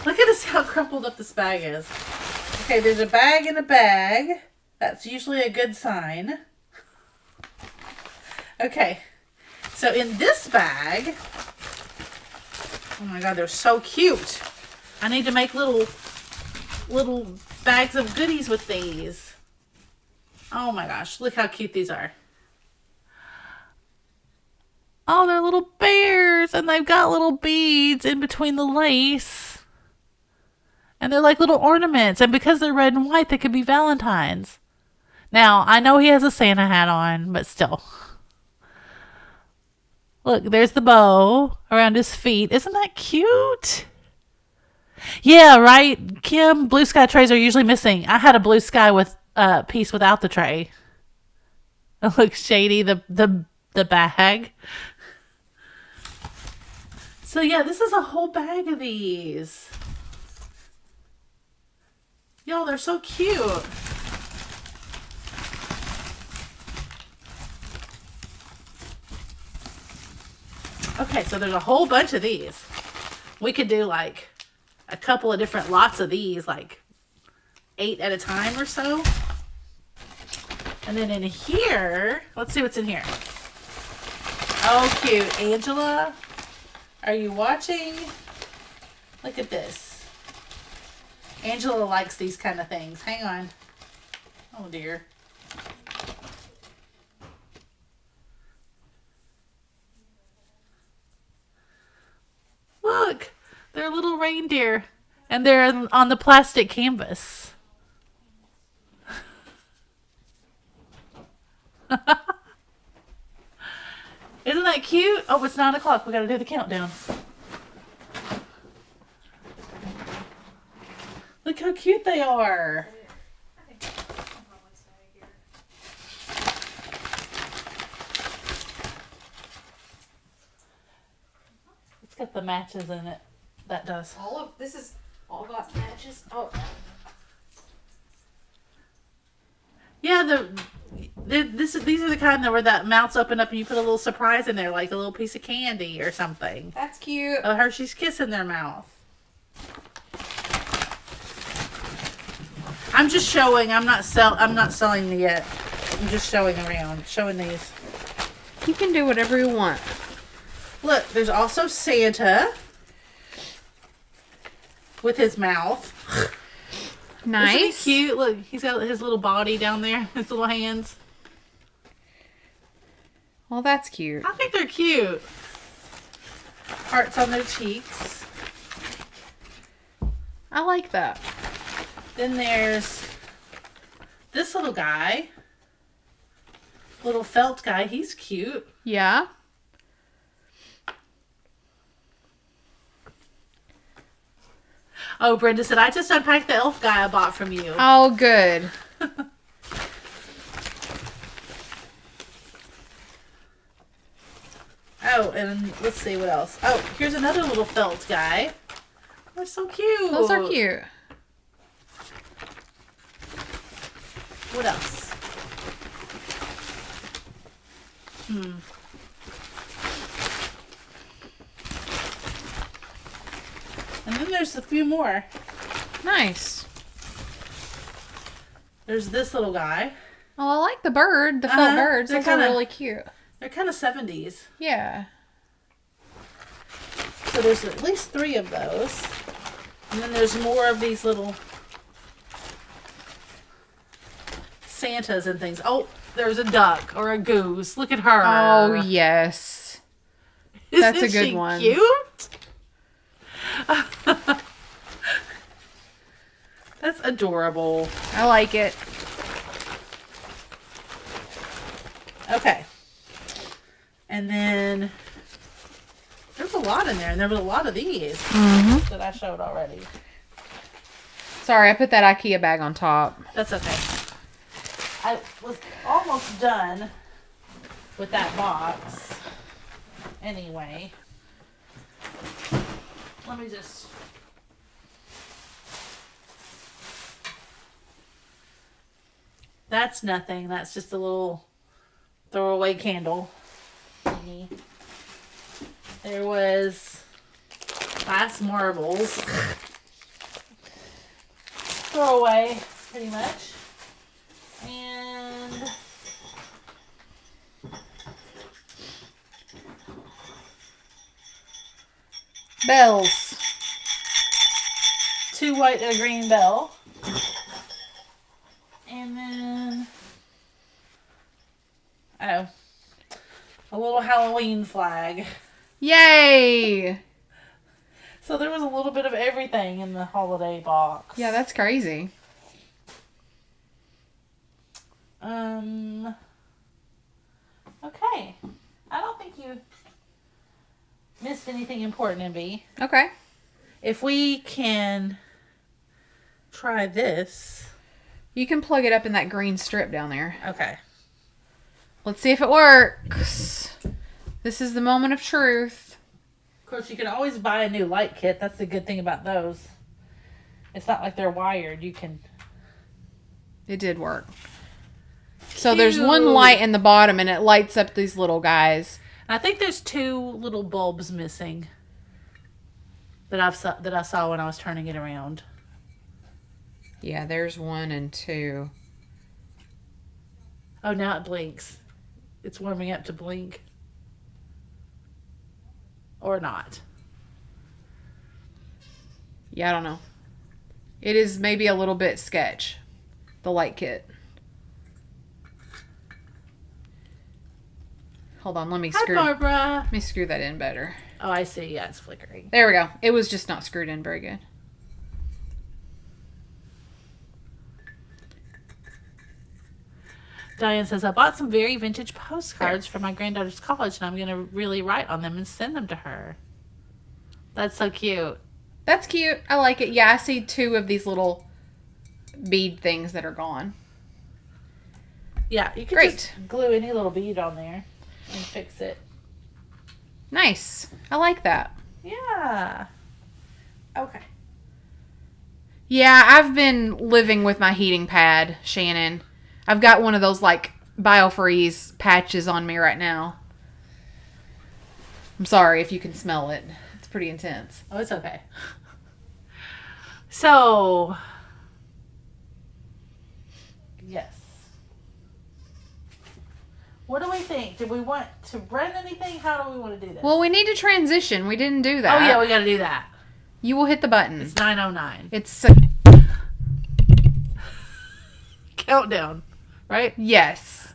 Look at this, how crumpled up this bag is. Okay, there's a bag in a bag. That's usually a good sign. Okay. So in this bag, oh my God, they're so cute. I need to make little bags of goodies with these. Oh my gosh, look how cute these are. Oh, they're little bears, and they've got little beads in between the lace. And they're like little ornaments, and because they're red and white, they could be Valentine's. Now, I know he has a Santa hat on, but still. Look, there's the bow around his feet. Isn't that cute? Yeah, right, Kim. Blue sky trays are usually missing. I had a blue sky with piece without the tray. It looks shady. The bag. So yeah, this is a whole bag of these. Y'all, they're so cute. Okay, so there's a whole bunch of these. We could do like a couple of different lots of these, like 8 at a time or so. And then in here, let's see what's in here. Oh, cute. Angela, are you watching? Look at this. Angela likes these kind of things. Hang on. Oh, dear. Look, they're little reindeer, and they're on the plastic canvas. Isn't that cute? Oh, it's 9 o'clock. We got to do the countdown. Look how cute they are. It's got the matches in it. That does. All of this is all got matches. Oh. Yeah, these are the kind that where that mouth's open up and you put a little surprise in there, like a little piece of candy or something. That's cute. A Hershey's Kiss in their mouth. I'm just showing. I'm not selling yet. I'm just showing around, showing these. You can do whatever you want. Look, there's also Santa with his mouth. Nice. Isn't he cute? Look, he's got his little body down there, his little hands. Well, that's cute. I think they're cute. Hearts on their cheeks. I like that. Then there's this little guy. Little felt guy. He's cute. Yeah. Oh, Brenda said, I just unpacked the elf guy I bought from you. Oh, good. Oh, and let's see what else. Oh, here's another little felt guy. They're so cute. Those are cute. What else? And then there's a few more. Nice. There's this little guy. Oh, I like the bird. The felt birds. They're Those are really cute. They're kind of 70s. Yeah. So there's at least 3 of those. And then there's more of these little Santas and things. Oh, there's a duck or a goose. Look at her. Oh, yes. That's a good one. Cute? That's adorable. I like it. Okay. And then there's a lot in there, and there was a lot of these that I showed already. Sorry, I put that IKEA bag on top. That's okay. I was almost done with that box. anyway. Let me just... That's nothing. That's just a little throwaway candle. There was glass marbles. Throwaway, pretty much. And bells. 2 white and a green bell. And then, a little Halloween flag. Yay! So there was a little bit of everything in the holiday box. Yeah, that's crazy. Okay. I don't think you missed anything important, MB. Okay. If we can try this. You can plug it up in that green strip down there. Okay. Let's see if it works. This is the moment of truth. Of course, you can always buy a new light kit. That's the good thing about those. It's not like they're wired. You can... It did work. So there's one light in the bottom, and it lights up these little guys. I think there's 2 little bulbs missing that I saw when I was turning it around. Yeah, there's 1 and 2. Oh, now it blinks. It's warming up to blink. Or not. Yeah, I don't know. It is maybe a little bit sketch, the light kit. Hold on, let me Hi, Barbara. Let me screw that in better. Oh, I see. Yeah, it's flickering. There we go. It was just not screwed in very good. Diane says, I bought some very vintage postcards for my granddaughter's college, and I'm going to really write on them and send them to her. That's so cute. That's cute. I like it. Yeah, I see 2 of these little bead things that are gone. Yeah, you can just glue any little bead on there and fix it. Nice. I like that. Yeah. Okay. Yeah, I've been living with my heating pad, Shannon. I've got one of those, like, biofreeze patches on me right now. I'm sorry if you can smell it. It's pretty intense. Oh, it's okay. So, yes. What do we think? Do we want to run anything? How do we want to do this? Well, we need to transition. We didn't do that. Oh, yeah, we got to do that. You will hit the button. It's 9:09. It's... Countdown, right? Yes.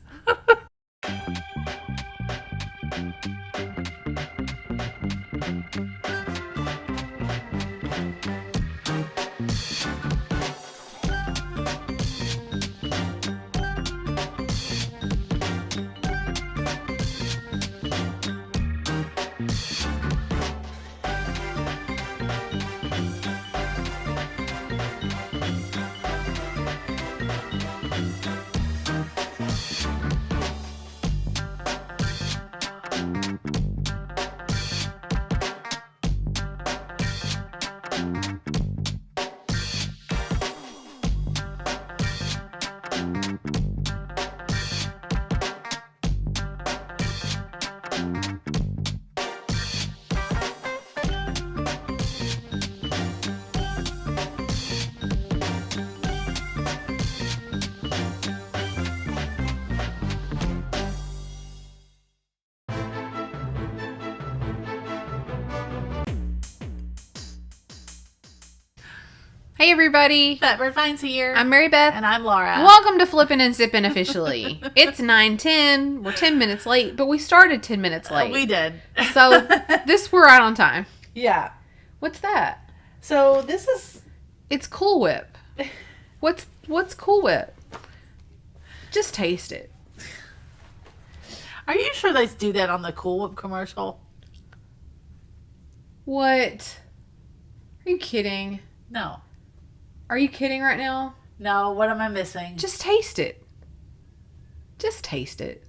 Hey everybody. fatbirdfinds here. I'm Mary Beth. And I'm Laura. Welcome to Flippin and Sippin officially. It's 9:10. We're 10 minutes late, but we started 10 minutes late. We did. So we're right on time. Yeah. What's that? So this is... It's Cool Whip. What's Cool Whip? Just taste it. Are you sure they do that on the Cool Whip commercial? What? Are you kidding? No. Are you kidding right now? No, what am I missing? Just taste it. Just taste it.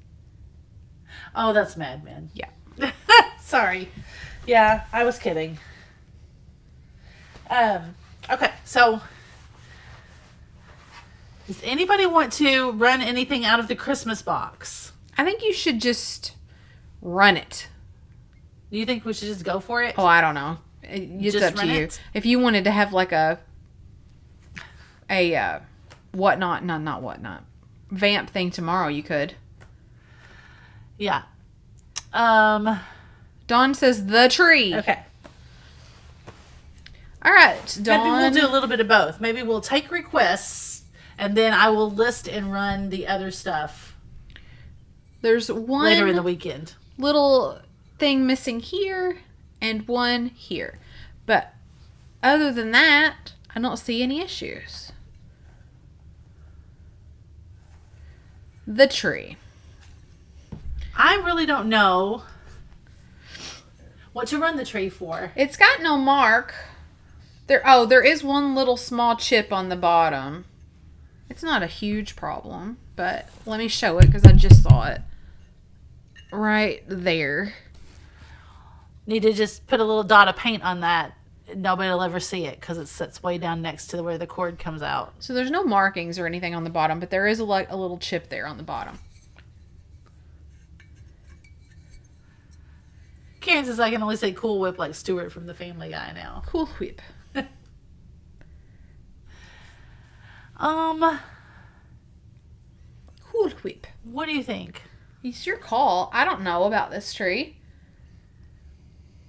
Oh, that's Mad Men. Yeah. Sorry. Yeah, I was kidding. Okay, so does anybody want to run anything out of the Christmas box? I think you should just run it. Do you think we should just go for it? Oh, I don't know. It's Just up to run you. it? If you wanted to have like a whatnot, not whatnot, vamp thing tomorrow, you could. Yeah. Dawn says the tree. Okay. All right, Dawn. Maybe we'll do a little bit of both. Maybe we'll take requests, and then I will list and run the other stuff There's one later in the weekend. little thing missing here and one here. But other than that, I don't see any issues. The tree. I really don't know what to run the tree for. It's got no mark. There is one little small chip on the bottom. It's not a huge problem, but let me show it because I just saw it. Right there. Need to just put a little dot of paint on that. Nobody will ever see it because it sits way down next to where the cord comes out. So there's no markings or anything on the bottom, but there is a little chip there on the bottom. Karen says I can only say Cool Whip like Stuart from the Family Guy now. Cool Whip. Cool Whip. What do you think? It's your call. I don't know about this tree.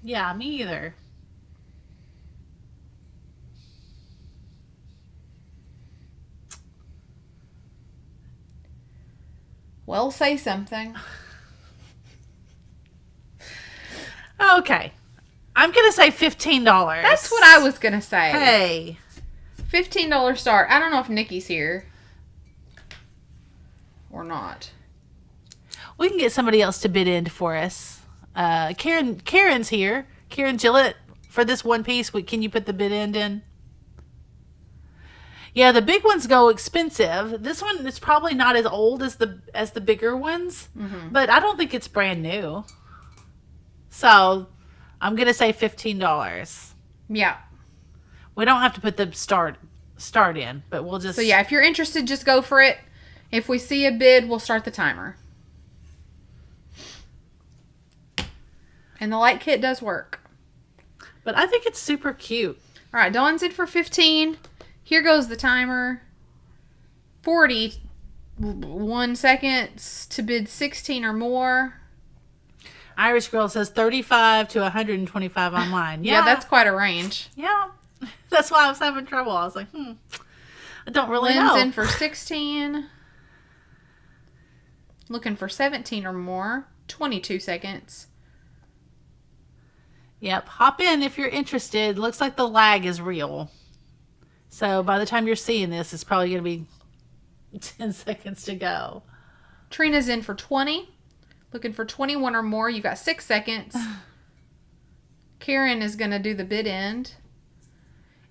Yeah, me either. Well, say something. Okay. I'm going to say $15. That's what I was going to say. Hey. $15 start. I don't know if Nikki's here or not. We can get somebody else to bid in for us. Karen's here. Karen Gillett, for this one piece, can you put the bid end in? Yeah, the big ones go expensive. This one is probably not as old as the bigger ones, but I don't think it's brand new. So I'm gonna say $15. Yeah. We don't have to put the start in, but we'll just. So yeah, if you're interested, just go for it. If we see a bid, we'll start the timer. And the light kit does work. But I think it's super cute. All right, Dawn's in for 15. Here goes the timer. 41 seconds to bid 16 or more. Irish Girl says 35 to 125 online. Yeah, that's quite a range. Yeah. That's why I was having trouble. I was like, I don't really Lynn's know. in for 16. Looking for 17 or more. 22 seconds. Yep. Hop in if you're interested. Looks like the lag is real. So by the time you're seeing this, it's probably going to be 10 seconds to go. Trina's in for 20. Looking for 21 or more. You got 6 seconds. Karen is going to do the bid end.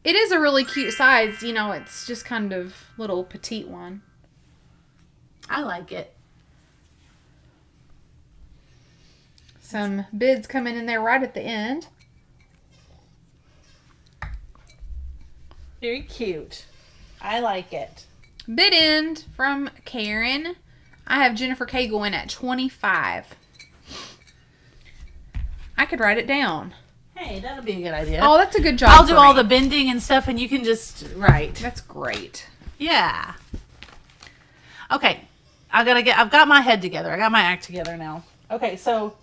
It is a really cute size. You know, it's just kind of little petite one. I like it. Some bids coming in there right at the end. Very cute. I like it. Bid end from Karen. I have Jennifer Cagle in at 25. I could write it down. Hey, that'll be a good idea. Oh, that's a good job. I'll do all the bending and stuff, and you can just write. That's great. Yeah. Okay. I've got my head together. I got my act together now. Okay, so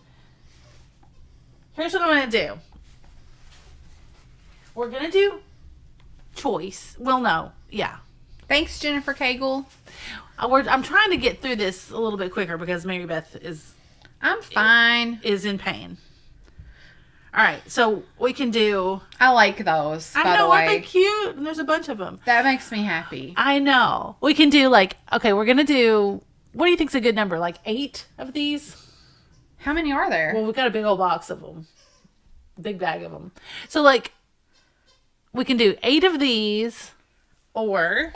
here's what I'm going to do. We're going to do choice. Well, no. Yeah. Thanks, Jennifer Cagle. I'm trying to get through this a little bit quicker because Mary Beth I'm fine. is in pain. All right, so we can do. I like those. I by know, the way. aren't they cute? And there's a bunch of them. That makes me happy. I know. We can do okay, we're gonna do. What do you think's a good number? Like 8 of these? How many are there? Well, we've got a big old box of them, big bag of them. So we can do 8 of these, or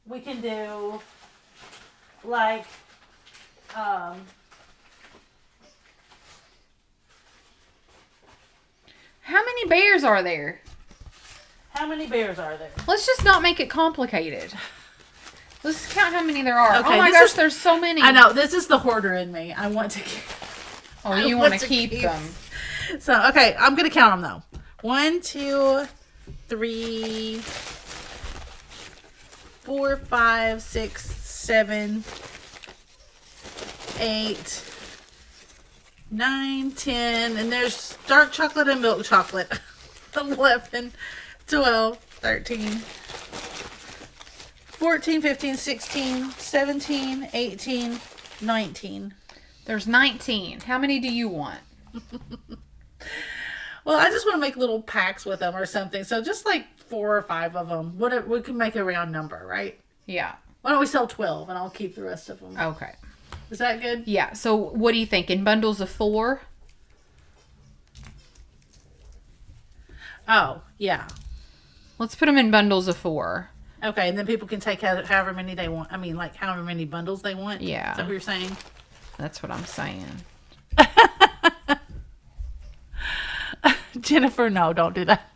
we can do How many bears are there? How many bears are there? Let's just not make it complicated. Let's count how many there are. Okay, oh my gosh, there's so many. I know. This is the hoarder in me. I want to keep. Oh, you want to keep them. So, okay, I'm going to count them, though. 1, 2, 3, 4, 5, 6, 7, 8, 9, 10. And there's dark chocolate and milk chocolate. 11, 12, 13, 14, 15, 16, 17, 18, 19. There's 19. How many do you want? Well, I just want to make little packs with them or something. So just like 4 or 5 of them. We can make a round number, right? Yeah. Why don't we sell 12 and I'll keep the rest of them? Okay. Is that good? Yeah. So what do you think? In bundles of 4? Oh, yeah. Let's put them in bundles of 4. Okay, and then people can take however many they want. I mean, like however many bundles they want. Yeah. Is that what you're saying? That's what I'm saying. Jennifer, no, don't do that.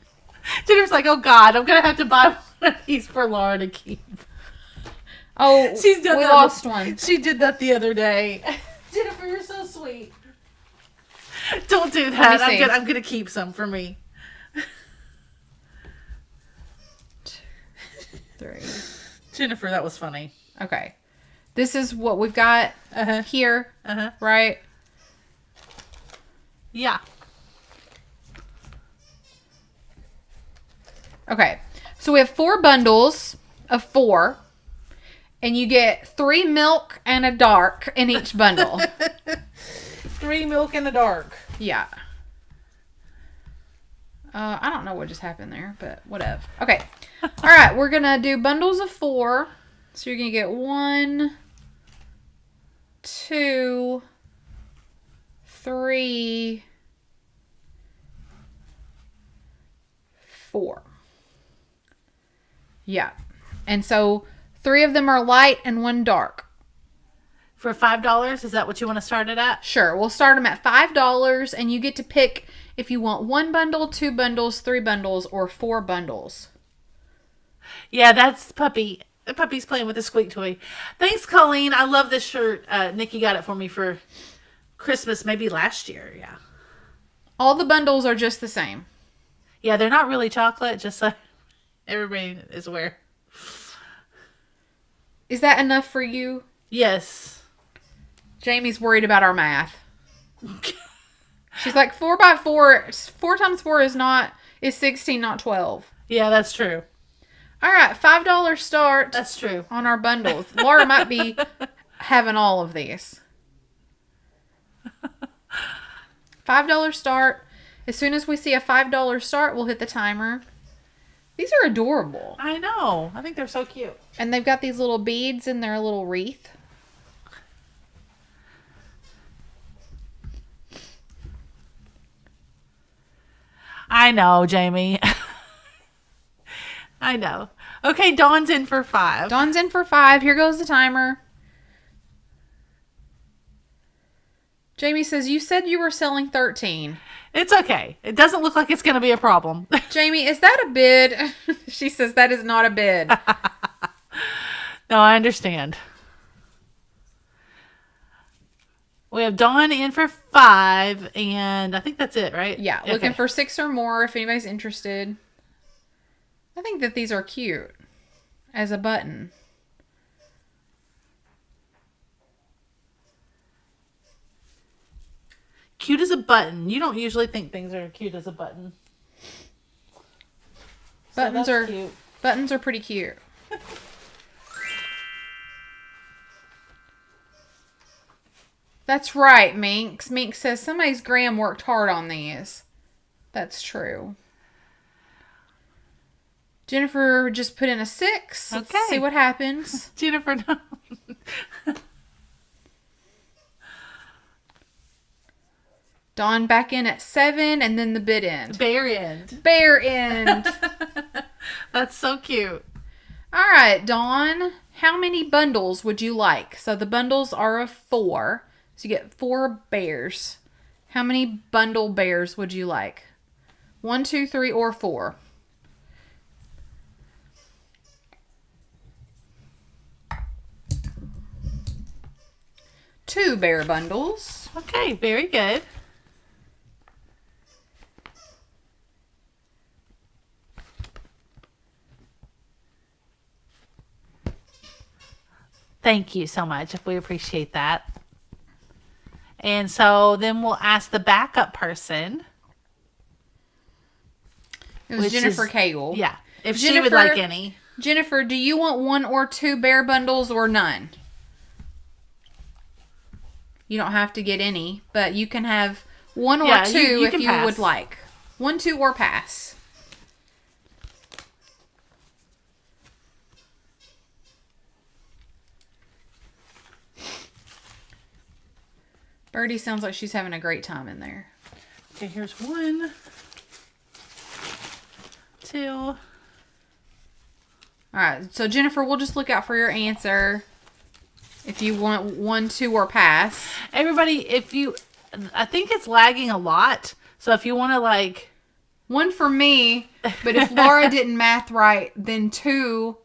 Jennifer's like, oh God, I'm going to have to buy one of these for Laura to keep. Oh, we lost one. She did that the other day. Jennifer, you're so sweet. Don't do that. I'm going to keep some for me. 2, 3. Jennifer, that was funny. Okay. This is what we've got here, right? Yeah. Okay. So we have 4 bundles of 4. And you get 3 milk and a dark in each bundle. 3 milk in the dark. Yeah. I don't know what just happened there, but whatever. Okay. All right. We're going to do bundles of 4. So you're going to get 1, 2, 3, 4. Yeah. And so 3 of them are light and 1 dark. For $5? Is that what you want to start it at? Sure. We'll start them at $5 and you get to pick if you want 1 bundle, 2 bundles, 3 bundles, or 4 bundles. Yeah, that's Puppy. The puppy's playing with the squeak toy. Thanks, Colleen. I love this shirt. Nikki got it for me for Christmas, maybe last year. Yeah. All the bundles are just the same. Yeah, they're not really chocolate, just so everybody is aware. Is that enough for you? Yes. Jamie's worried about our math. She's like, 4 by 4, 4 times 4 is 16, not 12. Yeah, that's true. All right, $5 start. That's true. On our bundles. Laura might be having all of these. $5 start. As soon as we see a $5 start, we'll hit the timer. These are adorable. I know. I think they're so cute. And they've got these little beads in their little wreath. I know, Jamie. I know. Okay, Dawn's in for 5. Dawn's in for 5. Here goes the timer. Jamie says, you said you were selling 13. It's okay. It doesn't look like it's going to be a problem. Jamie, is that a bid? She says that is not a bid. No, I understand. We have Dawn in for 5, and I think that's it, right? Yeah, okay. Looking for 6 or more if anybody's interested. I think that these are cute as a button. Cute as a button. You don't usually think things are cute as a button. Buttons are cute. Buttons are pretty cute. That's right, Minx. Minx says somebody's Graham worked hard on these. That's true. Jennifer just put in a 6. Let's see what happens. Jennifer, no. Dawn back in at 7 and then the bid end. Bear end. Bear end. That's so cute. All right, Dawn. How many bundles would you like? So the bundles are of 4. So you get 4 bears. How many bundle bears would you like? 1, 2, 3, or 4. Two bear bundles. Okay, very good. Thank you so much. We appreciate that. And so then we'll ask the backup person. It was Jennifer Cagle. Yeah. If Jennifer, she would like any. Jennifer, do you want 1 or 2 bear bundles or none? You don't have to get any, but you can have 1 or 2 if you would like. 1, 2, or pass. Birdie sounds like she's having a great time in there. Okay, here's 1, 2. All right, so Jennifer, we'll just look out for your answer. If you want 1, 2, or pass. Everybody, I think it's lagging a lot. So if you want to 1 for me, but if Laura didn't math right, then 2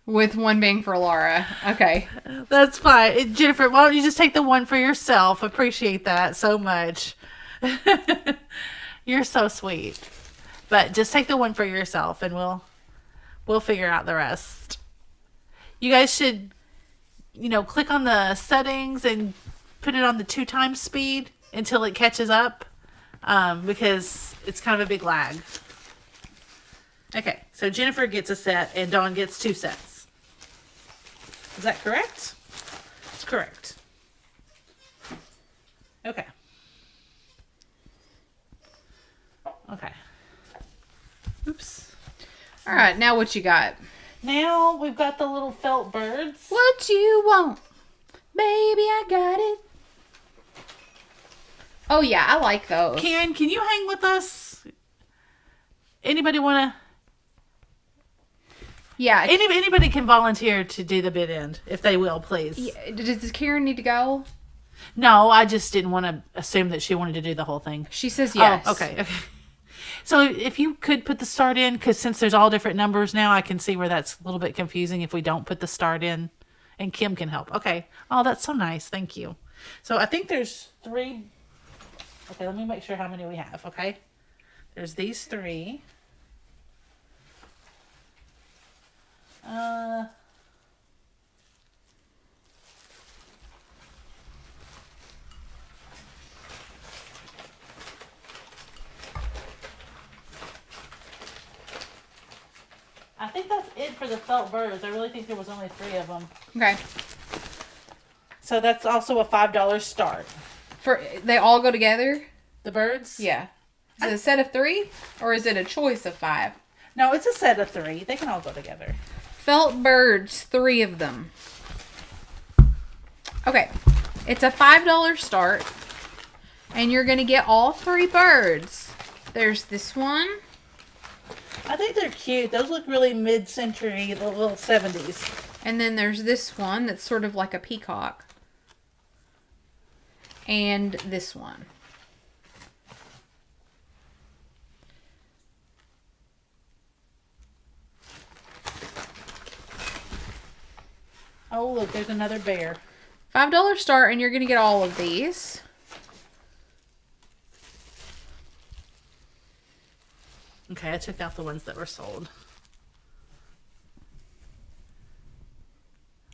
with 1 being for Laura. Okay. That's fine. Jennifer, why don't you just take the 1 for yourself? Appreciate that so much. You're so sweet. But just take the 1 for yourself and we'll figure out the rest. You guys should, click on the settings and put it on the 2 times speed until it catches up, because it's kind of a big lag. Okay, so Jennifer gets a set and Dawn gets 2 sets. Is that correct? It's correct. Okay. Okay. Oops. All right, now what you got? Now we've got the little felt birds. What you want? Baby, I got it. Oh, yeah, I like those. Karen, can you hang with us? Anybody want to? Yeah. Anybody can volunteer to do the bid end, if they will, please. Yeah, does Karen need to go? No, I just didn't want to assume that she wanted to do the whole thing. She says yes. Oh, okay. So if you could put the start in, because since there's all different numbers now, I can see where that's a little bit confusing if we don't put the start in. And Kim can help. Okay. Oh, that's so nice. Thank you. So I think there's 3. Okay, let me make sure how many we have, okay? There's these 3. I think that's it for the felt birds. I really think there was only 3 of them. Okay. So that's also a $5 start. They all go together? The birds? Yeah. Is it a set of 3? Or is it a choice of 5? No, it's a set of 3. They can all go together. Felt birds, 3 of them. Okay. It's a $5 start. And you're going to get all 3 birds. There's this one. I think they're cute. Those look really mid-century, the little 70s. And then there's this one that's sort of like a peacock. And this one. Oh, look, there's another bear. $5 start, and you're going to get all of these. Okay, I took out the ones that were sold.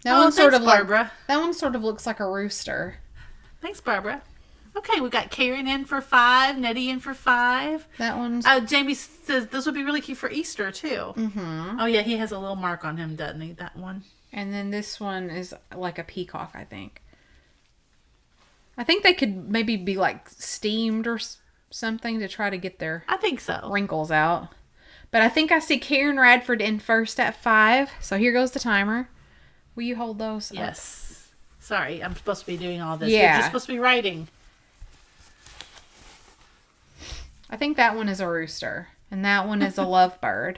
That one sort thanks, of Barbara. That one sort of looks like a rooster. Thanks, Barbara. Okay, we got Karen in for 5, Nettie in for 5. That one's... Jamie says this would be really cute for Easter, too. Mm-hmm. Oh, yeah, he has a little mark on him, doesn't he, that one? And then this one is like a peacock, I think. I think they could maybe be like steamed or something to try to get their I think so. wrinkles out. But I think I see Karen Radford in first at 5. So here goes the timer. Will you hold those? Yes. Sorry, I'm supposed to be doing all this. Yeah. You're just supposed to be writing. I think that one is a rooster. And that one is a lovebird.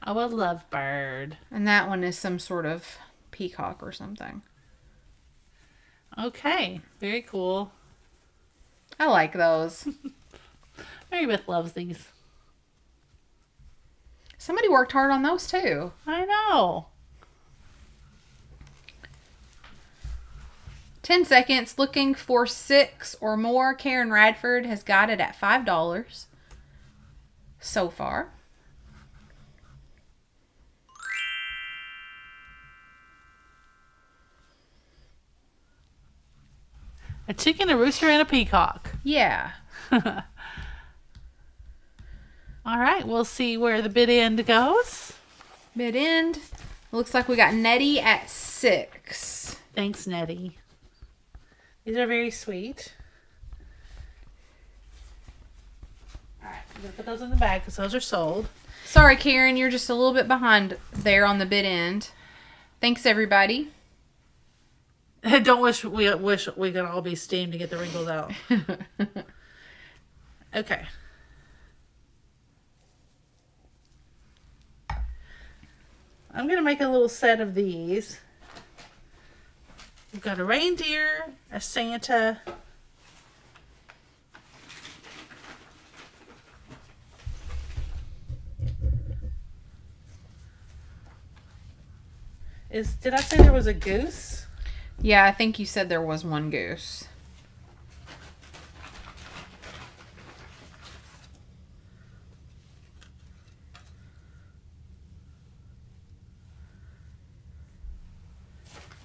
Oh, a lovebird. And that one is some sort of peacock or something. Okay. Very cool. I like those. Mary Beth loves these. Somebody worked hard on those too. I know. 10 seconds. Looking for 6 or more. Karen Radford has got it at $5 so far. A chicken, a rooster, and a peacock. Yeah. All right, we'll see where the bid end goes. Bid end. Looks like we got Nettie at 6. Thanks, Nettie. These are very sweet. All right, I'm going to put those in the bag because those are sold. Sorry, Karen, you're just a little bit behind there on the bid end. Thanks, everybody. Don't wish we could all be steamed to get the wrinkles out. Okay. I'm going to make a little set of these. We've got a reindeer, a Santa, did I say there was a goose? Yeah, I think you said there was one goose.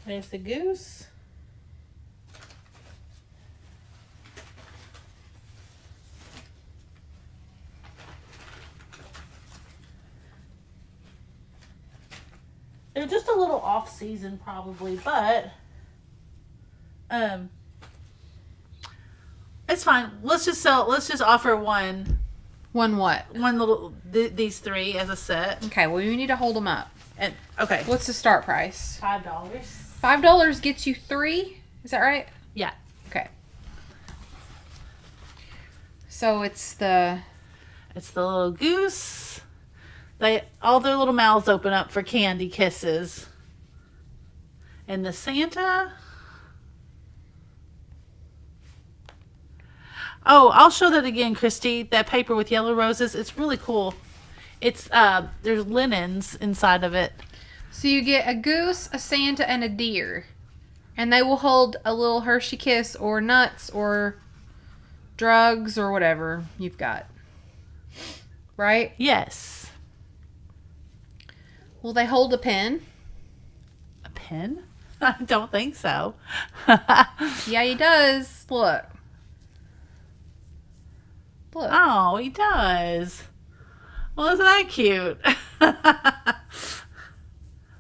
There's the goose. They're just a little off season probably, but it's fine. Let's just offer one. One what? One little these 3 as a set. Okay, well, you need to hold them up. And okay. What's the start price? $5. $5 gets you 3? Is that right? Yeah. Okay. So it's the little goose. All their little mouths open up for candy kisses. And the Santa. Oh, I'll show that again, Christy. That paper with yellow roses. It's really cool. It's there's linens inside of it. So you get a goose, a Santa, and a deer. And they will hold a little Hershey Kiss or nuts or drugs or whatever you've got. Right? Yes. Will they hold a pen? A pen? I don't think so. Yeah, he does. Look. Look. Oh, he does. Well, isn't that cute?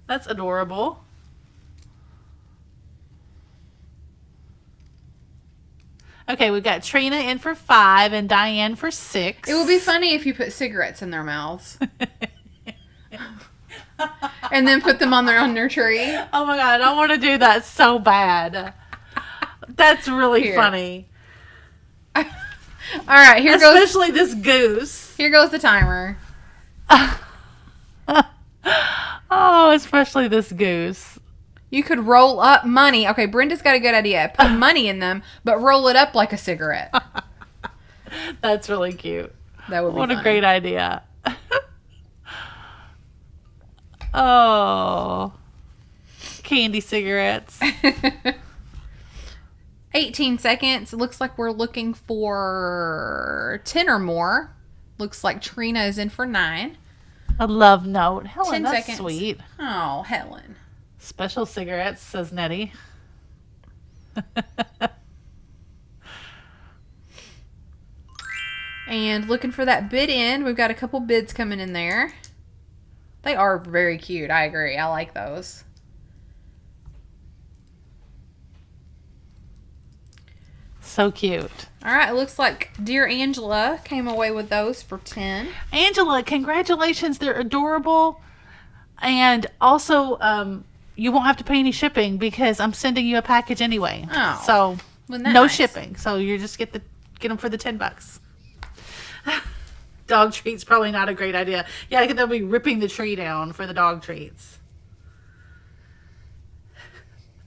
That's adorable. Okay, we've got Trina in for 5 and Diane for 6. It would be funny if you put cigarettes in their mouths. And then put them on their tree. Oh my god, I want to do that so bad. That's really funny. All right, here goes. Especially this goose. Here goes the timer. Oh, especially this goose. You could roll up money. Okay, Brenda's got a good idea. Put money in them, but roll it up like a cigarette. That's really cute. That would be What funny. a great idea. Oh. Candy cigarettes. 18 seconds. It looks like we're looking for 10 or more. Looks like Trina is in for 9. A love note. Helen, 10 that's seconds. sweet. Oh, Helen. Special cigarettes, says Nettie. And looking for that bid end. We've got a couple bids coming in there. They are very cute. I agree. I like those. So cute. All right. It looks like dear Angela came away with those for 10. Angela, congratulations. They're adorable. And also, you won't have to pay any shipping because I'm sending you a package anyway. Oh. So, Wasn't that no nice? shipping. So, you just get them for the $10. Dog treats probably not a great idea. Yeah, they'll be ripping the tree down for the dog treats.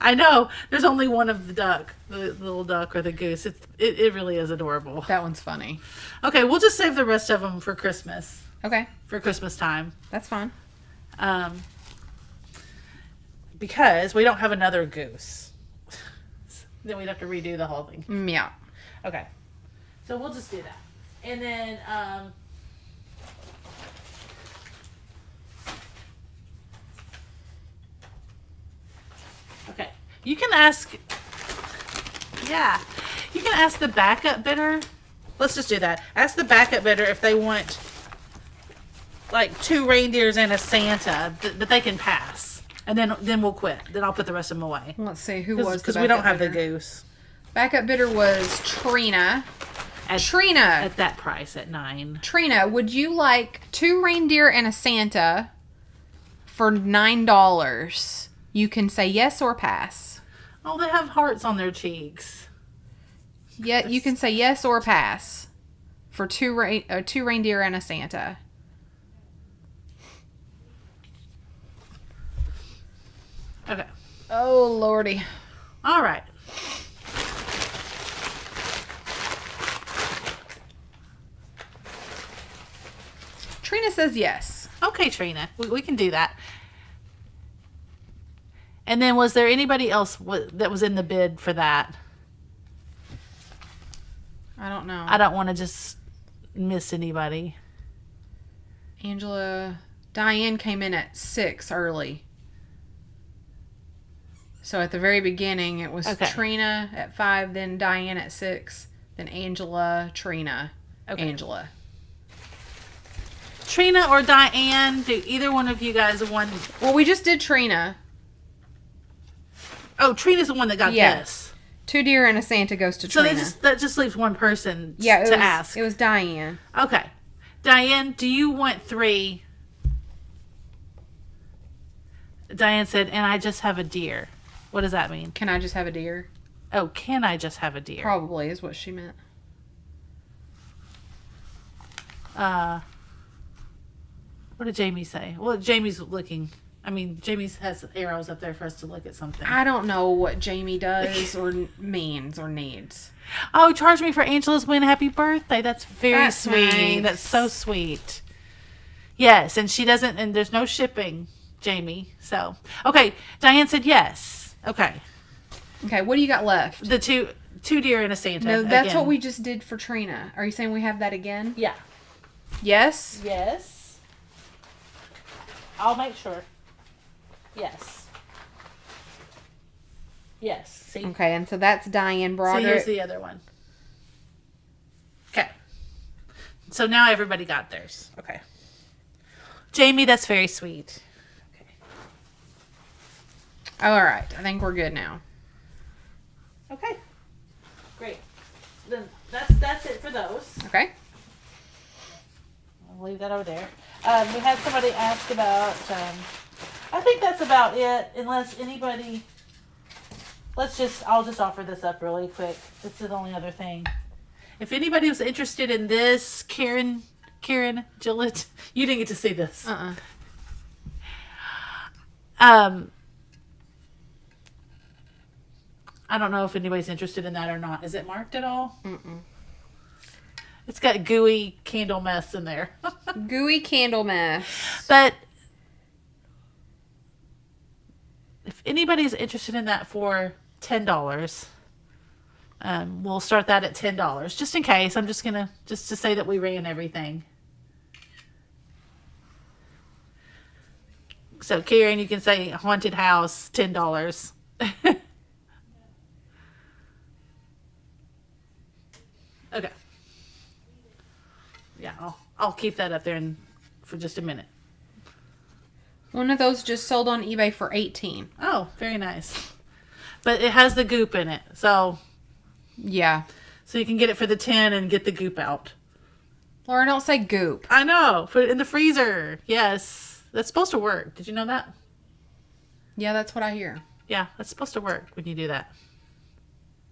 I know. There's only one of the duck, the little duck or the goose. It really is adorable. That one's funny. Okay, we'll just save the rest of them for Christmas. Okay. For Christmas time. That's fine. Because we don't have another goose. Then we'd have to redo the whole thing. Yeah. Okay. So we'll just do that. And then, okay. You can ask the backup bidder. Let's just do that. Ask the backup bidder if they want like 2 reindeers and a Santa that they can pass. And then we'll quit. Then I'll put the rest of them away. Let's see. Who was the Because we don't have bidder? the goose. Backup bidder was Trina. Trina. At that price, at $9. Trina, would you like 2 reindeer and a Santa for $9? You can say yes or pass. Oh, they have hearts on their cheeks. Yeah, you can say yes or pass for 2 reindeer and a Santa. Okay. Oh, Lordy. All right. Trina says yes. Okay, Trina. We can do that. And then was there anybody else that was in the bid for that? I don't know. I don't want to just miss anybody. Diane came in at 6 early. So at the very beginning, it was Trina at 5, then Diane at 6, then Angela, Trina, Angela. Trina or Diane, do either one of you guys want... Well, we just did Trina. Oh, Trina's the one that got this. 2 deer and a Santa goes to So Trina. that just leaves one person to ask. It was Diane. Okay. Diane, do you want 3? Diane said, and I just have a deer. What does that mean? Can I just have a deer? Oh, can I just have a deer? Probably is what she meant. What did Jamie say? Well, Jamie's looking. I mean, Jamie has arrows up there for us to look at something. I don't know what Jamie does or means or needs. Oh, charge me for Angela's win. Happy birthday. That's very sweet. Nice. That's so sweet. Yes, and she doesn't, and there's no shipping, Jamie. So, okay. Diane said yes. Okay. Okay, what do you got left? The two deer and a Santa. No, that's again. what we just did for Trina. Are you saying we have that again? Yeah. Yes? Yes. I'll make sure. Yes. Yes. See? Okay, and so that's Diane Broderick. So here's the other one. Okay. So now everybody got theirs. Okay. Jamie, that's very sweet. Okay. All right, I think we're good now. Okay. Great. Then that's it for those. Okay. I'll leave that over there. We had somebody ask about, I think that's about it, unless anybody, I'll just offer this up really quick. This is the only other thing. If anybody was interested in this, Karen Gillett, you didn't get to see this. I don't know if anybody's interested in that or not. Is it marked at all? Mm-mm. It's got gooey candle mess in there. Gooey candle mess. But if anybody's interested in that for $10, we'll start that at $10. Just in case. I'm just to say that we ran everything. So Karen, you can say haunted house, $10. Okay. Yeah, I'll keep that up there for just a minute. One of those just sold on eBay for $18. Oh, very nice. But it has the goop in it, so yeah. So you can get it for the 10 and get the goop out. Laura, don't say goop. I know. Put it in the freezer. Yes. That's supposed to work. Did you know that? Yeah, that's what I hear. Yeah, that's supposed to work when you do that.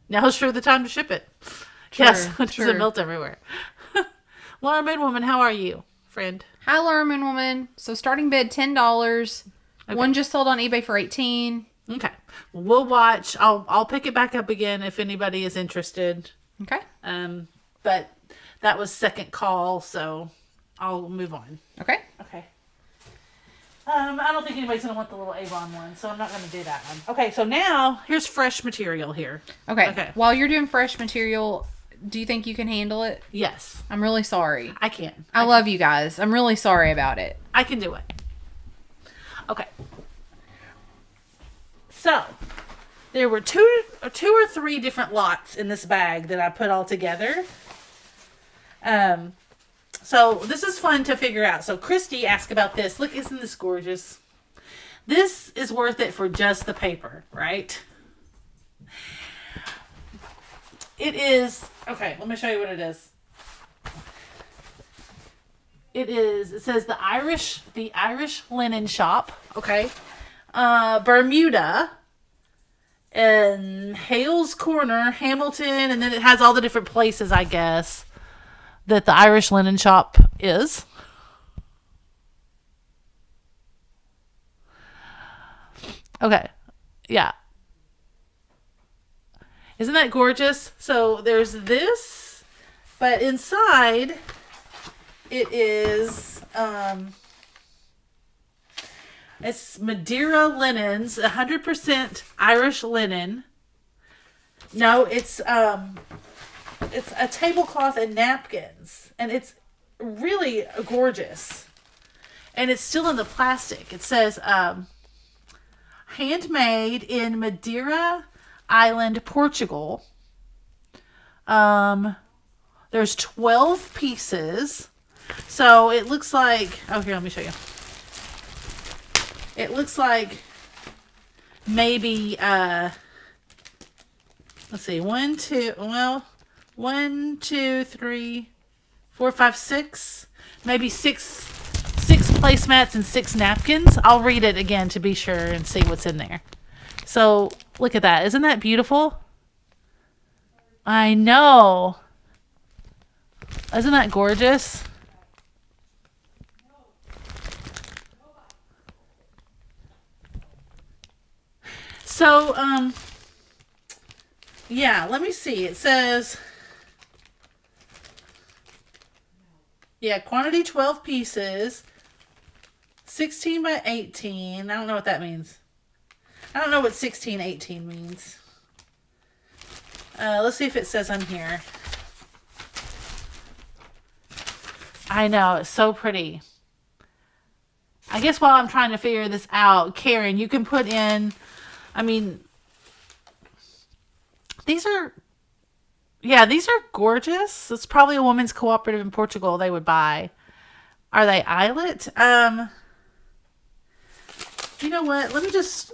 Now's sure the time to ship it. True, yes, which true. is a melt everywhere. Laura Midwoman, how are you, friend? Hi, Laura Woman. So starting bid $10. Okay. One just sold on eBay for $18. Okay. We'll watch. I'll pick it back up again if anybody is interested. Okay. But that was second call, so I'll move on. Okay. Okay. I don't think anybody's going to want the little Avon one, so I'm not going to do that one. Okay, so now here's fresh material here. Okay. While you're doing fresh material, do you think you can handle it? Yes. I'm really sorry. I can. I love you guys. I'm really sorry about it. I can do it. Okay. So, there were two or three different lots in this bag that I put all together. So this is fun to figure out. So Christy asked about this. Look, isn't this gorgeous? This is worth it for just the paper, right? It is. Okay, let me show you what it is. It says the Irish Linen Shop. Okay. Bermuda. And Hales Corner, Hamilton, and then it has all the different places, I guess, that the Irish Linen Shop is. Okay. Yeah. Isn't that gorgeous? So there's this, but inside it is it's Madeira linens, 100% Irish linen. No, it's a tablecloth and napkins, and it's really gorgeous. And it's still in the plastic. It says handmade in Madeira Island, Portugal. There's 12 pieces. So it looks like, oh, here, let me show you. It looks like maybe, let's see, 1, 2, 3, 4, 5, 6, maybe six placemats and 6 napkins. I'll read it again to be sure and see what's in there. So look at that. Isn't that beautiful? I know. Isn't that gorgeous? So, yeah, let me see. It says, yeah, quantity 12 pieces, 16 by 18. I don't know what that means. I don't know what 16/18 means. Let's see if it says on here. I know, it's so pretty. I guess while I'm trying to figure this out, Karen, you can put in, I mean, these are gorgeous. It's probably a women's cooperative in Portugal they would buy. Are they eyelet? You know what? Let me just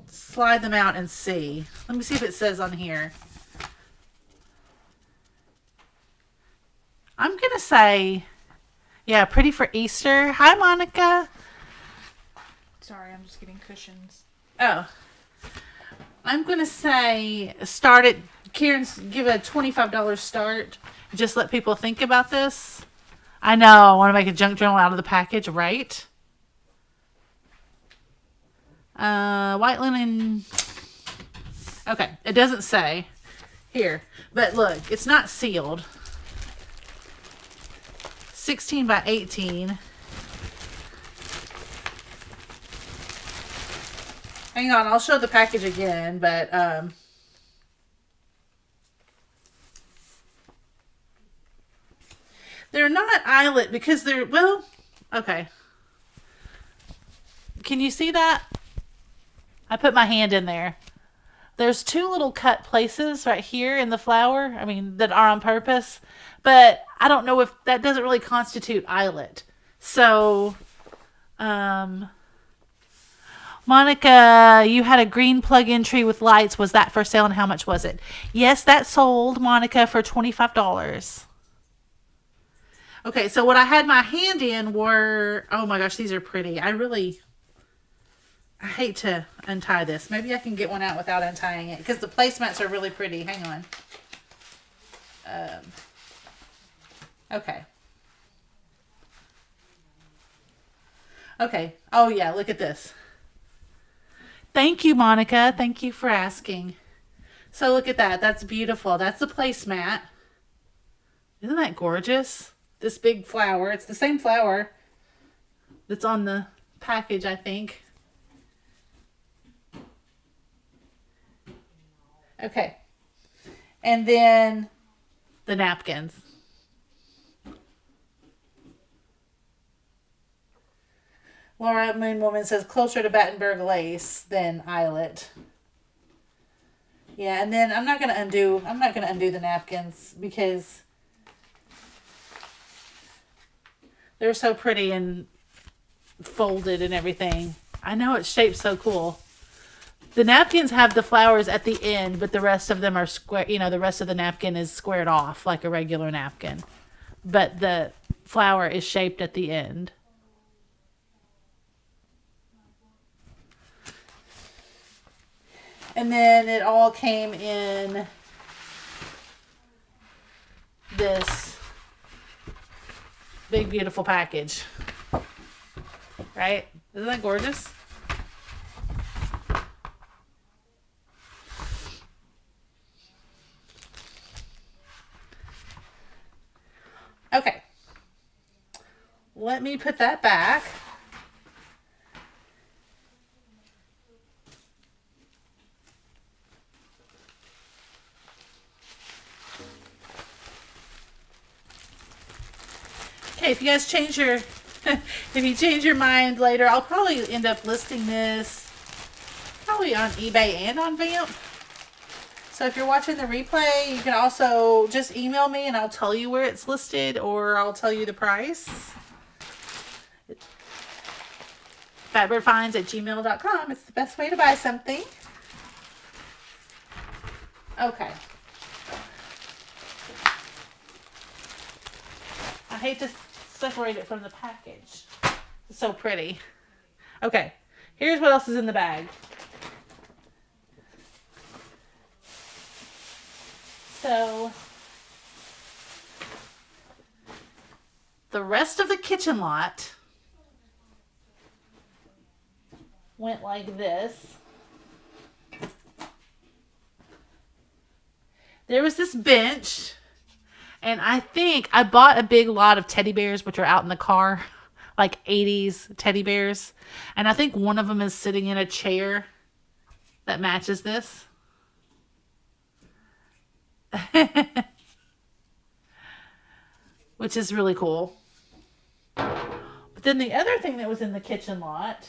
slide them out and see. Let me see if it says on here. I'm going to say, yeah, pretty for Easter. Hi, Monica. Sorry, I'm just getting cushions. Oh. I'm going to say start it. Karen's give a $25 start. Just let people think about this. I know. I want to make a junk journal out of the package, right? White linen. Okay. It doesn't say here. But look, it's not sealed. 16 by 18. Hang on, I'll show the package again, but they're not eyelet because they're, well, okay. Can you see that? I put my hand in there. There's 2 little cut places right here in the flower, I mean, that are on purpose, but I don't know if that doesn't really constitute eyelet. So, Monica, you had a green plug-in tree with lights. Was that for sale and how much was it? Yes, that sold, Monica, for $25. Okay, so what I had my hand in were, oh my gosh, these are pretty. I hate to untie this. Maybe I can get one out without untying it because the placemats are really pretty. Hang on. Okay. Okay. Oh yeah, look at this. Thank you, Monica. Thank you for asking. So look at that. That's beautiful. That's the placemat. Isn't that gorgeous? This big flower. It's the same flower that's on the package, I think. Okay. And then the napkins. Laura Moon Woman says closer to Battenberg lace than eyelet. Yeah, and then I'm not gonna undo the napkins because they're so pretty and folded and everything. I know it's shaped so cool. The napkins have the flowers at the end, but the rest of them are square. You know, the rest of the napkin is squared off like a regular napkin, but the flower is shaped at the end. And then it all came in this big, beautiful package. Right? Isn't that gorgeous? Okay. Let me put that back. Okay, if you guys change your if you change your mind later, I'll probably end up listing this probably on eBay and on Vamp. So if you're watching the replay, you can also just email me and I'll tell you where it's listed or I'll tell you the price. fatbirdfinds@gmail.com. It's the best way to buy something. Okay. I hate to separate it from the package. It's so pretty. Okay. Here's what else is in the bag. So, the rest of the kitchen lot went like this. There was this bench, and I think I bought a big lot of teddy bears, which are out in the car, like 80s teddy bears. And I think one of them is sitting in a chair that matches this. Which is really cool. But then the other thing that was in the kitchen lot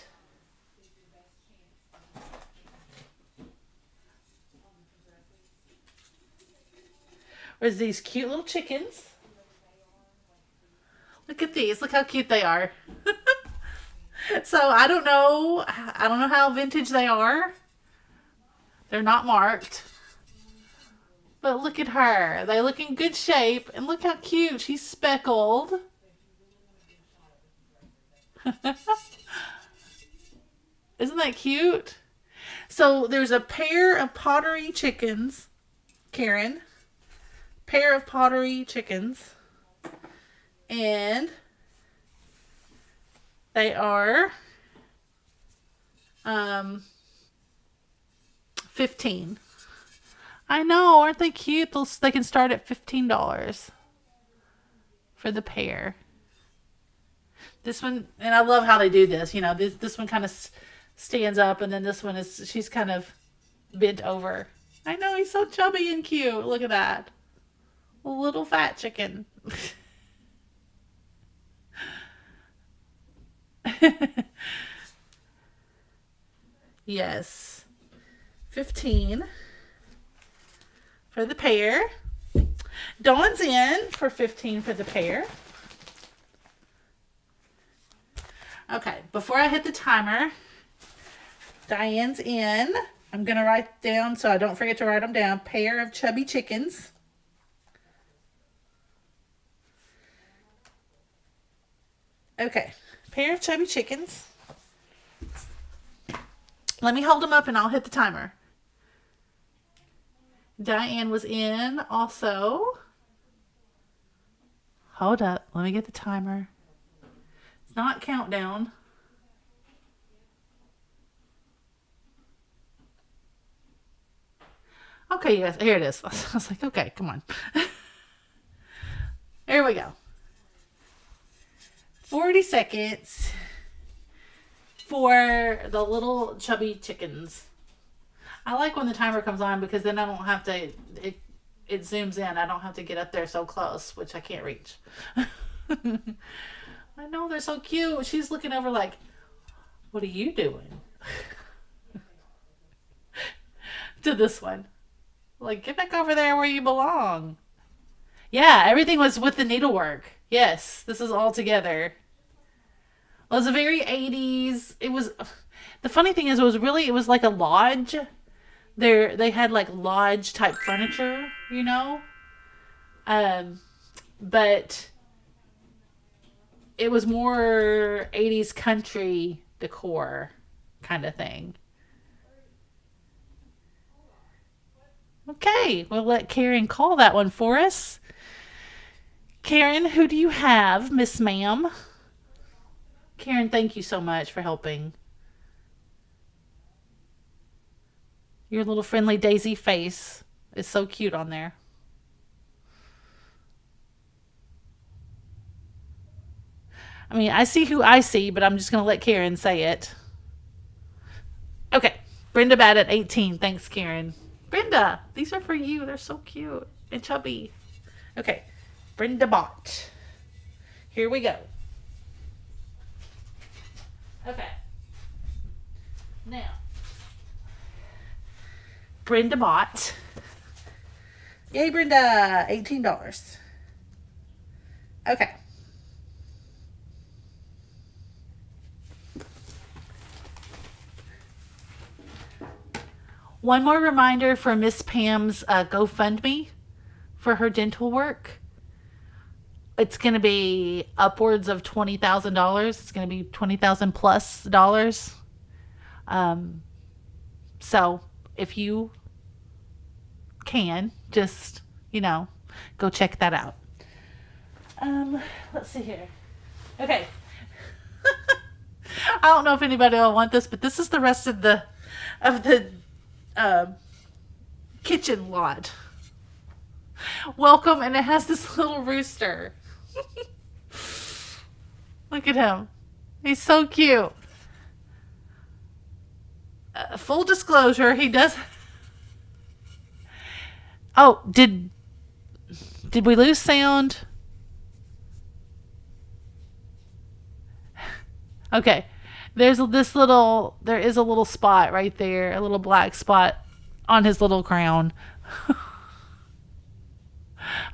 was these cute little chickens. Look at these. Look how cute they are. So I don't know how vintage they are. They're not marked. But look at her. They look in good shape. And look how cute. She's speckled. Isn't that cute? So there's a pair of pottery chickens. Karen. Pair of pottery chickens. And they are 15. I know, aren't they cute? They can start at $15 for the pair. This one, and I love how they do this. You know, this one kind of stands up, and then this one she's kind of bent over. I know, he's so chubby and cute. Look at that. A little fat chicken. Yes. 15 for the pair. Dawn's in for 15 for the pair. Okay, before I hit the timer, Diane's in. I'm going to write down, so I don't forget to write them down, pair of chubby chickens. Okay, pair of chubby chickens. Let me hold them up and I'll hit the timer. Diane was in also. Hold up. Let me get the timer. It's not countdown. yes, here it is. I was like, okay, come on. Here we go. 40 seconds for the little chubby chickens. I like when the timer comes on because then I don't have to, it zooms in. I don't have to get up there so close, which I can't reach. I know, they're so cute. She's looking over like, what are you doing? To this one. Like, get back over there where you belong. Yeah, everything was with the needlework. Yes, this is all together. Well, it was a very 80s. It was, the funny thing is, it was like a lodge. They had like lodge type furniture, you know? But it was more 80s country decor kind of thing. Okay, we'll let Karen call that one for us. Karen, who do you have, Miss Ma'am? Karen, thank you so much for helping. Your little friendly daisy face is so cute on there. I mean, I see who I see, but I'm just going to let Karen say it. Okay. Brenda Bad at 18. Thanks, Karen. Brenda, these are for you. They're so cute and chubby. Okay. Brenda Bot. Here we go. Okay. Now, Brenda Bot. Yay, Brenda. $18. Okay. One more reminder for Miss Pam's GoFundMe for her dental work. It's going to be upwards of $20,000. It's going to be $20,000 plus dollars. So if you can, just, go check that out. Let's see here. Okay. I don't know if anybody will want this, but this is the rest of the kitchen lot. Welcome, and it has this little rooster. Look at him. He's so cute. Full disclosure, he does. Oh, did we lose sound? Okay. There is a little spot right there, a little black spot on his little crown.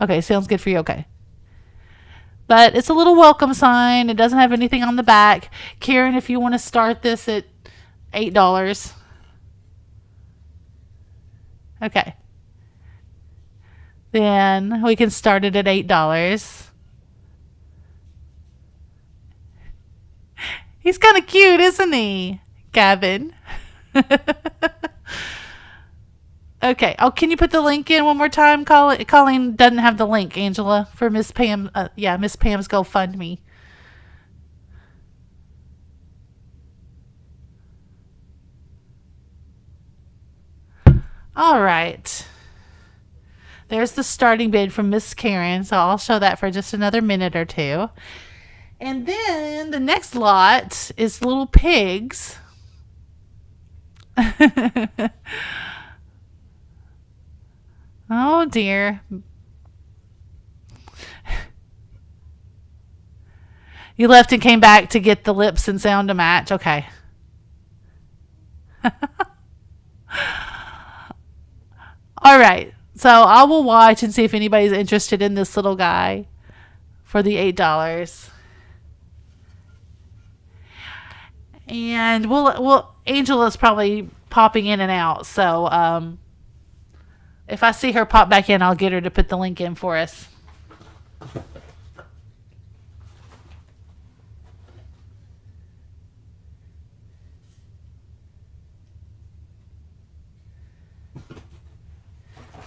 Okay, sounds good for you. Okay. But it's a little welcome sign. It doesn't have anything on the back. Karen, if you want to start this at $8. Okay. Then we can start it at $8. He's kind of cute, isn't he, Gavin? Okay. Oh, can you put the link in one more time? Colleen doesn't have the link, Angela, for Miss Pam. Miss Pam's GoFundMe. All right. There's the starting bid from Miss Karen, so I'll show that for just another minute or two. And then the next lot is little pigs. Oh, dear. You left and came back to get the lips and sound to match. Okay. All right. So I will watch and see if anybody's interested in this little guy for the $8. And Angela's probably popping in and out. So if I see her pop back in, I'll get her to put the link in for us.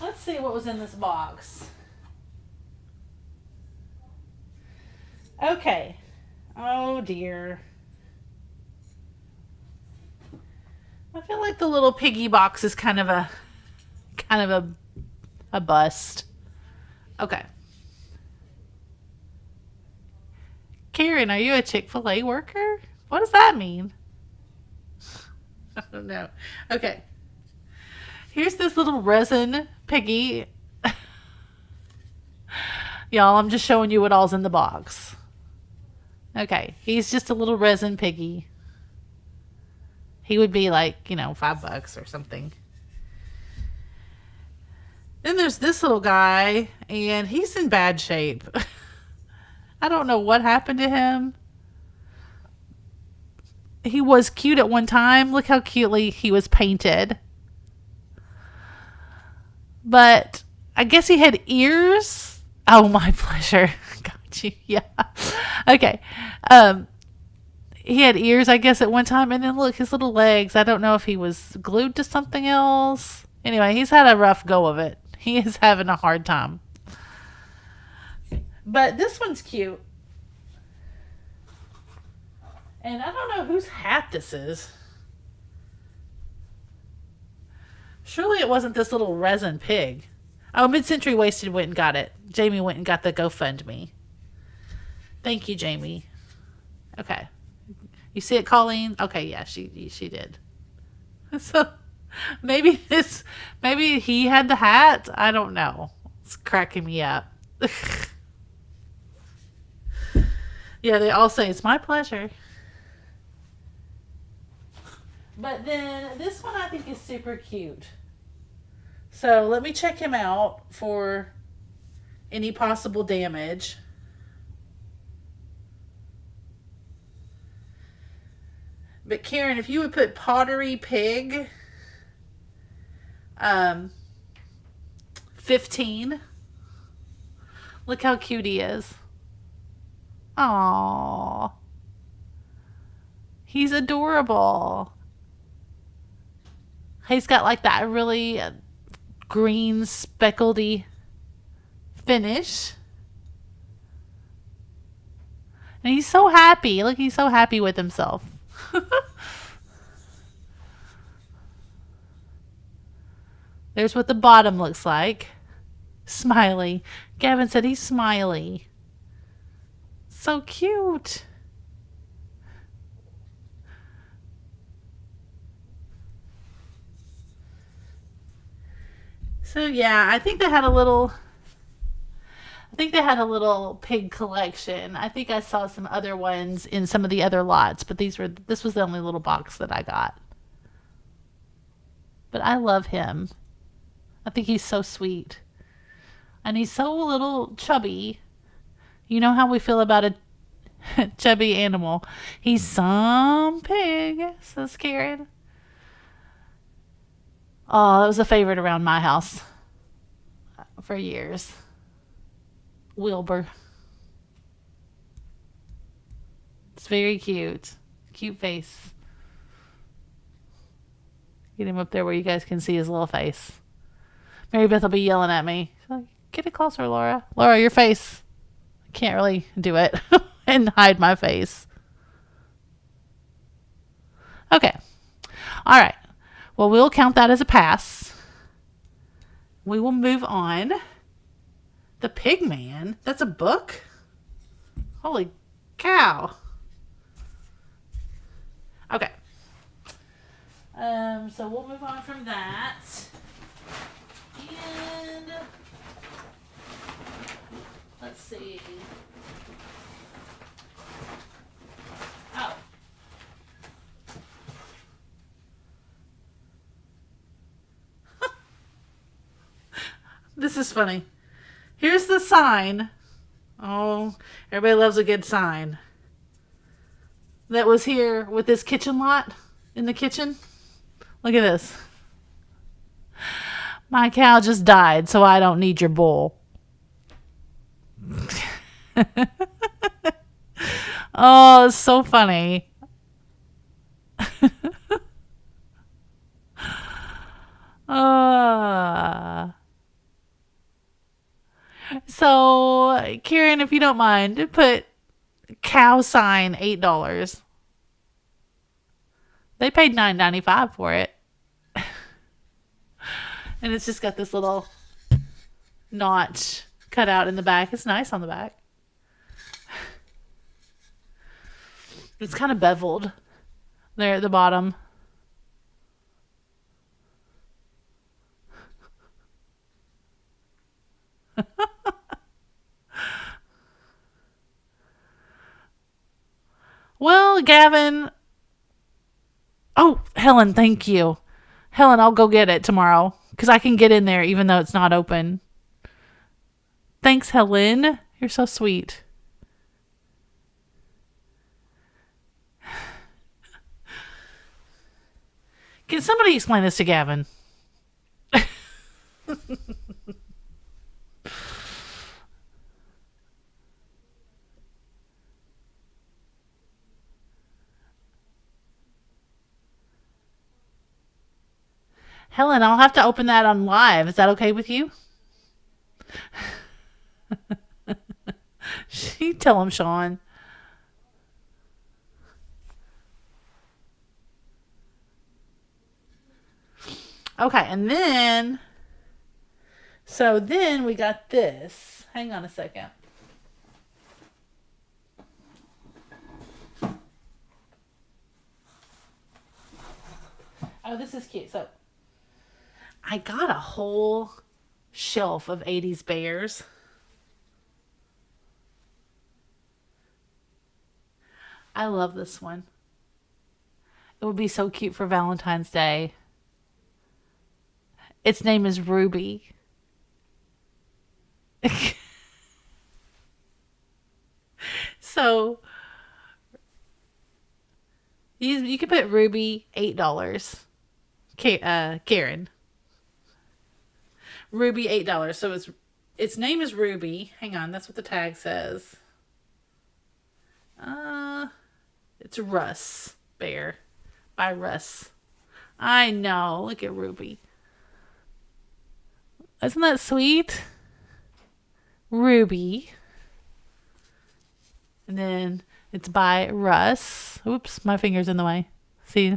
Let's see what was in this box. Okay. Oh dear. I feel like the little piggy box is kind of a A bust. Okay. Karen, are you a Chick-fil-A worker? What does that mean? I don't know. Okay. Here's this little resin piggy. Y'all, I'm just showing you what all's in the box. Okay. He's just a little resin piggy. He would be like, $5 or something. Then there's this little guy, and he's in bad shape. I don't know what happened to him. He was cute at one time. Look how cutely he was painted. But I guess he had ears. Oh, my pleasure. Got you. Yeah. Okay. He had ears, I guess, at one time. And then look, his little legs. I don't know if he was glued to something else. Anyway, he's had a rough go of it. He is having a hard time. But this one's cute. And I don't know whose hat this is. Surely it wasn't this little resin pig. Oh, Mid-Century Wasted went and got it. Jamie went and got the GoFundMe. Thank you, Jamie. Okay. You see it, Colleen? Okay, yeah, she did. So maybe he had the hat. I don't know. It's cracking me up. Yeah, they all say it's my pleasure. But then this one I think is super cute. So let me check him out for any possible damage. But Karen, if you would put pottery pig, 15. Look how cute he is. Aww. He's adorable. He's got like that really green speckledy finish. And he's so happy. Look, he's so happy with himself. There's what the bottom looks like. Smiley. Gavin said he's smiley. So cute. So yeah, I think they had a little pig collection. I think I saw some other ones in some of the other lots, but this was the only little box that I got. But I love him. I think he's so sweet. And he's so little chubby. You know how we feel about a chubby animal. He's some pig, says Karen. Oh, that was a favorite around my house for years. Wilbur. It's very cute. Cute face. Get him up there where you guys can see his little face. Mary Beth will be yelling at me. She's like, get it closer, Laura. Laura, your face. I can't really do it and hide my face. Okay. All right. Well, we'll count that as a pass. We will move on. The Pig Man? That's a book? Holy cow. Okay. So we'll move on from that. And let's see. Oh. This is funny. Here's the sign. Oh, everybody loves a good sign. That was here with this kitchen lot in the kitchen. Look at this. My cow just died, so I don't need your bull. Oh, it's so funny. So, Karen, if you don't mind, put cow sign $8. They paid $9.95 for it. And it's just got this little notch cut out in the back. It's nice on the back. It's kind of beveled there at the bottom. Well, Gavin. Oh, Helen, thank you. Helen, I'll go get it tomorrow because I can get in there even though it's not open. Thanks, Helen. You're so sweet. Can somebody explain this to Gavin? Helen, I'll have to open that on live. Is that okay with you? Tell him, Sean. Okay, and then... So then we got this. Hang on a second. Oh, this is cute. So I got a whole shelf of 80s bears. I love this one. It would be so cute for Valentine's Day. Its name is Ruby. So you can put Ruby $8. Karen. Ruby $8. So its name is Ruby. Hang on, that's what the tag says. It's Russ Bear by Russ. I know. Look at Ruby. Isn't that sweet? Ruby. And then it's by Russ. Oops, my finger's in the way. See?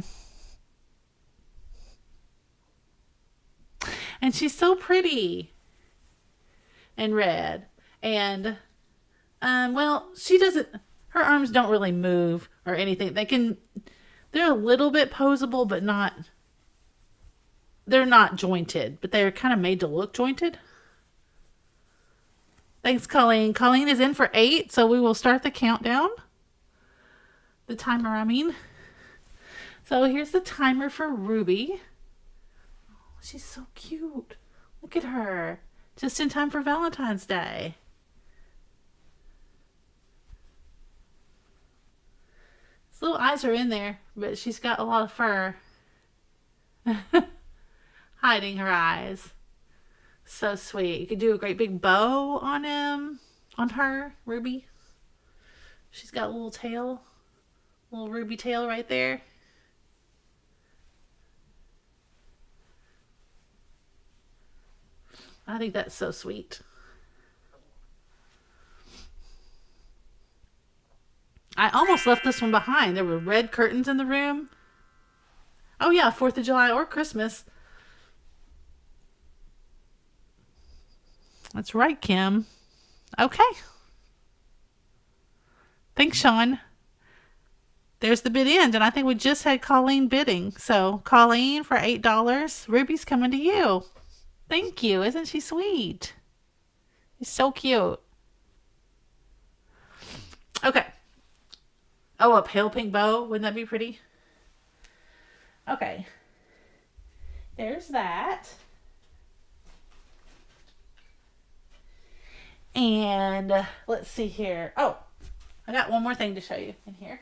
And she's so pretty. And red. And, well, she doesn't... Her arms don't really move or anything. They're a little bit posable, but not... They're not jointed, but they're kind of made to look jointed. Thanks, Colleen. Colleen is in for 8, so we will start the countdown. The timer, I mean. So here's the timer for Ruby. Oh, she's so cute. Look at her. Just in time for Valentine's Day. His little eyes are in there, but she's got a lot of fur. Hiding her eyes. So sweet. You could do a great big bow on him. On her, Ruby. She's got a little tail. Little ruby tail right there. I think that's so sweet. I almost left this one behind. There were red curtains in the room. Oh yeah, 4th of July or Christmas. That's right, Kim. Okay. Thanks, Sean. There's the bid end, and I think we just had Colleen bidding. So, Colleen for $8. Ruby's coming to you. Thank you. Isn't she sweet? She's so cute. Okay. Oh, a pale pink bow. Wouldn't that be pretty? Okay. There's that. And let's see here. Oh, I got one more thing to show you in here.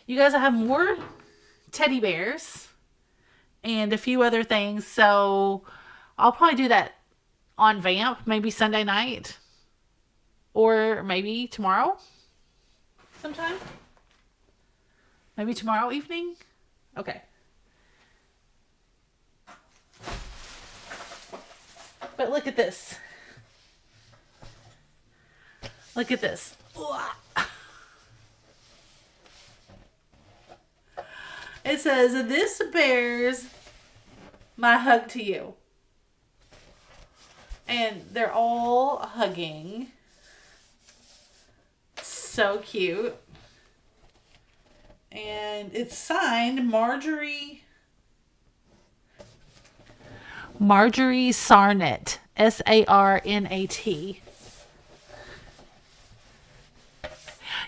You guys will have more teddy bears and a few other things. So I'll probably do that on Vamp, maybe Sunday night or maybe tomorrow sometime. Maybe tomorrow evening. Okay. But look at this. Look at this. It says, "This bears my hug to you." And they're all hugging. So cute. And it's signed Marjorie Sarnat. Sarnat.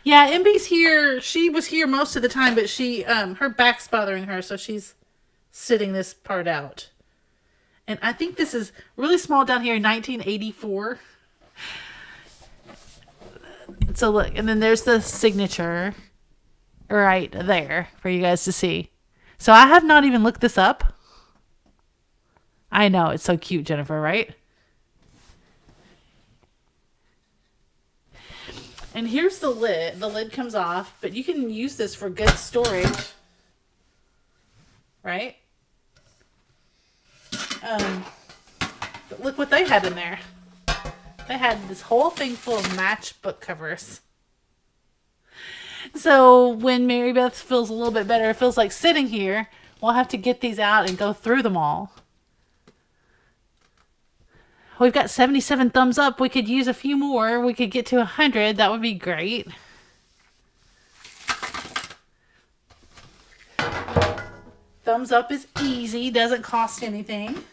Yeah, MB's here. She was here most of the time, but she her back's bothering her, so she's sitting this part out. And I think this is really small down here, 1984. So look, and then there's the signature right there for you guys to see. So I have not even looked this up. I know, it's so cute, Jennifer, right? And here's the lid. The lid comes off, but you can use this for good storage. Right? But look what they had in there. They had this whole thing full of match book covers. So when Mary Beth feels a little bit better, feels like sitting here, we'll have to get these out and go through them all. We've got 77 thumbs up. We could use a few more. We could get to 100. That would be great. Thumbs up is easy. Doesn't cost anything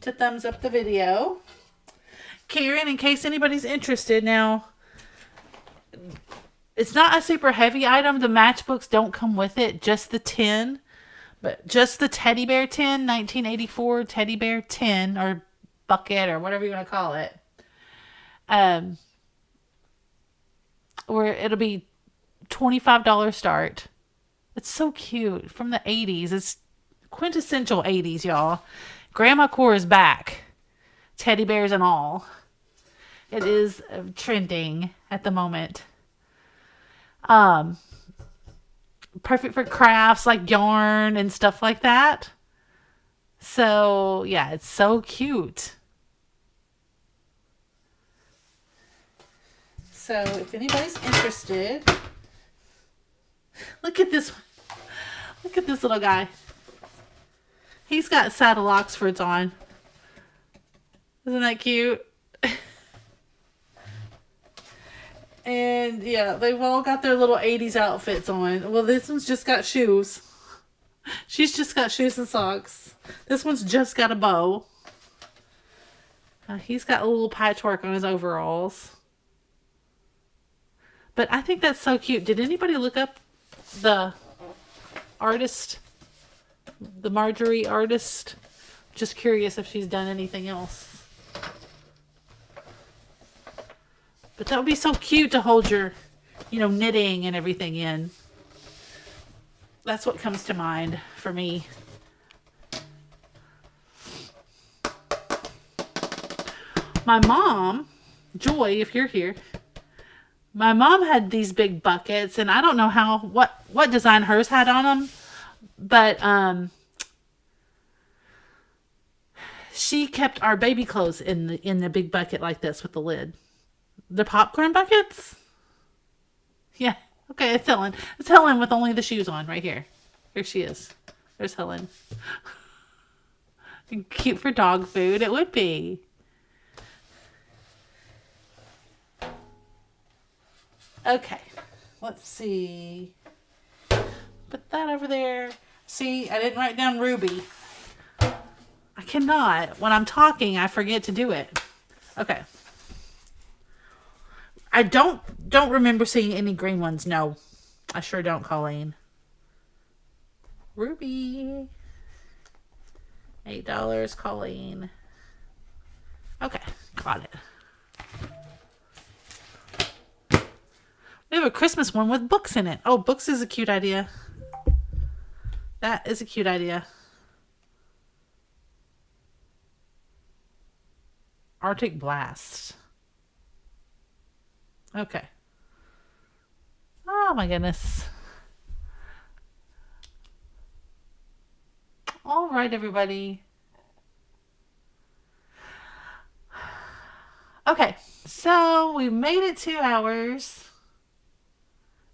to thumbs up the video. Karen, in case anybody's interested, now, it's not a super heavy item. The matchbooks don't come with it. Just the tin. But just the teddy bear tin. 1984 teddy bear tin. Or bucket, or whatever you want to call it, where it'll be $25 start. It's so cute, from the 80s. It's quintessential 80s, y'all. Grandma core is back, teddy bears and all. It is trending at the moment. Perfect for crafts like yarn and stuff like that. So yeah, it's so cute. So if anybody's interested, look at this. Look at this little guy. He's got saddle Oxfords on. Isn't that cute? And yeah, they've all got their little 80s outfits on. Well, this one's just got shoes. She's just got shoes and socks. This one's just got a bow. He's got a little patchwork on his overalls. But I think that's so cute. Did anybody look up the artist? The Marjorie artist? Just curious if she's done anything else. But that would be so cute to hold your, knitting and everything in. That's what comes to mind for me. My mom, Joy, if you're here, my mom had these big buckets, and I don't know what design hers had on them, but she kept our baby clothes in the big bucket like this with the lid. The popcorn buckets? Yeah. Okay, it's Helen. It's Helen with only the shoes on right here. Here she is. There's Helen. Cute for dog food. It would be. Okay. Let's see. Put that over there. See, I didn't write down Ruby. I cannot. When I'm talking, I forget to do it. Okay. I don't remember seeing any green ones. No, I sure don't, Colleen. Ruby. $8, Colleen. Okay, got it. We have a Christmas one with books in it. Oh, books is a cute idea. That is a cute idea. Arctic Blast. Okay. Oh my goodness. All right, everybody. Okay, so we made it 2 hours.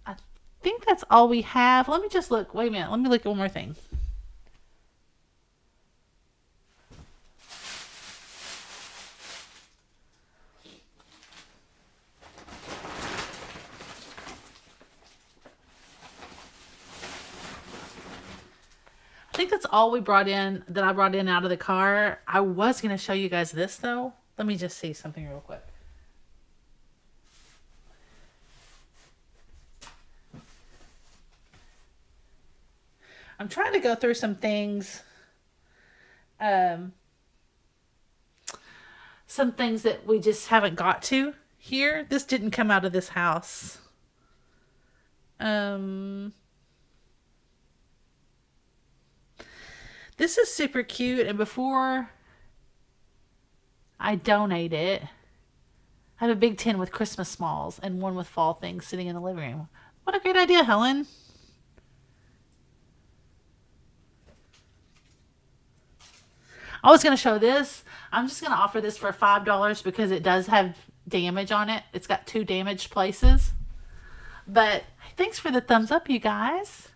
I think that's all we have. Let me just look. Wait a minute. Let me look at one more thing. think that's all we brought in, that I brought in out of the car. I was going to show you guys this, though. Let me just see something real quick. I'm trying to go through some things. Some things that we just haven't got to here. This didn't come out of this house. This is super cute, and before I donate it, I have a big tin with Christmas smalls and one with fall things sitting in the living room. What a great idea, Helen. I was going to show this. I'm just going to offer this for $5 because it does have damage on it. It's got 2 damaged places. But thanks for the thumbs up, you guys.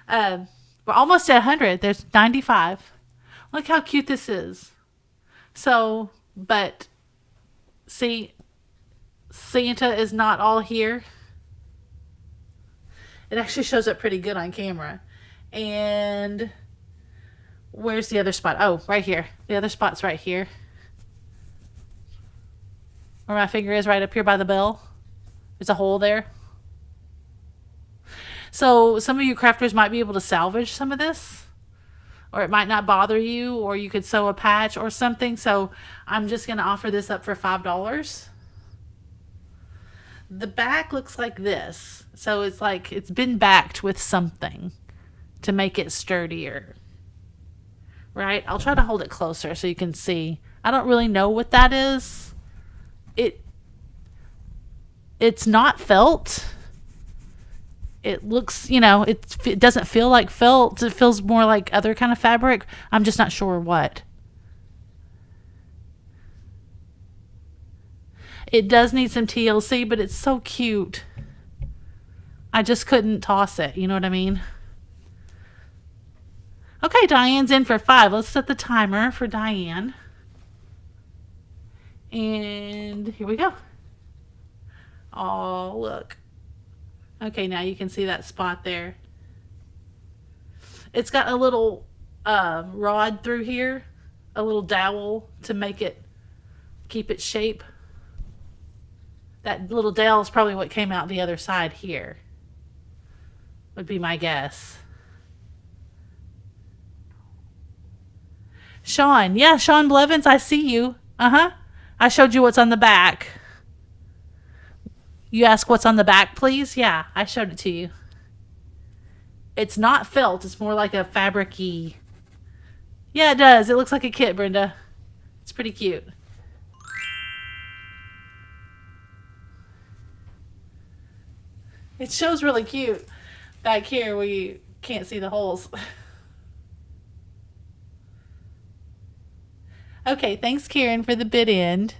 We're almost at 100. There's 95. Look how cute this is. So, but see, Santa is not all here. It actually shows up pretty good on camera. And where's the other spot? Oh, right here. The other spot's right here. Where my finger is, right up here by the bell. There's a hole there. So some of you crafters might be able to salvage some of this. Or it might not bother you. Or you could sew a patch or something. So I'm just going to offer this up for $5. The back looks like this. So it's like it's been backed with something to make it sturdier. Right? I'll try to hold it closer so you can see. I don't really know what that is. It's not felt. It looks, it doesn't feel like felt. It feels more like other kind of fabric. I'm just not sure what. It does need some TLC, but it's so cute. I just couldn't toss it. You know what I mean? Okay, Diane's in for 5. Let's set the timer for Diane. And here we go. Oh, look. Okay, now you can see that spot there. It's got a little rod through here. A little dowel to make it keep its shape. That little dowel is probably what came out the other side here. Would be my guess. Sean. Yeah, Sean Blevins, I see you. I showed you what's on the back. You ask what's on the back, please? Yeah, I showed it to you. It's not felt. It's more like a fabric-y. Yeah, it does. It looks like a kit, Brenda. It's pretty cute. It shows really cute back here where you can't see the holes. Okay, thanks, Karen, for the bid end.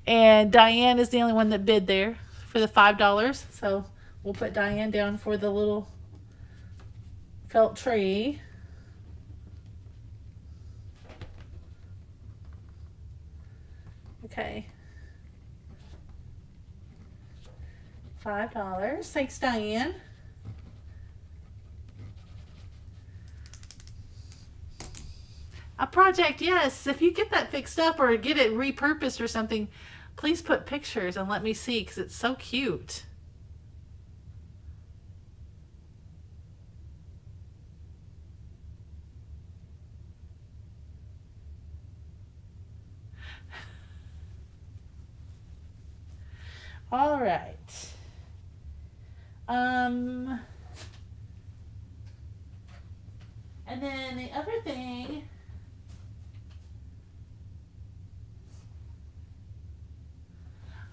And Diane is the only one that bid there for the $5. So we'll put Diane down for the little felt tree. Okay. $5. Thanks, Diane. A project, yes. If you get that fixed up or get it repurposed or something, please put pictures and let me see because it's so cute. All right. And then the other thing,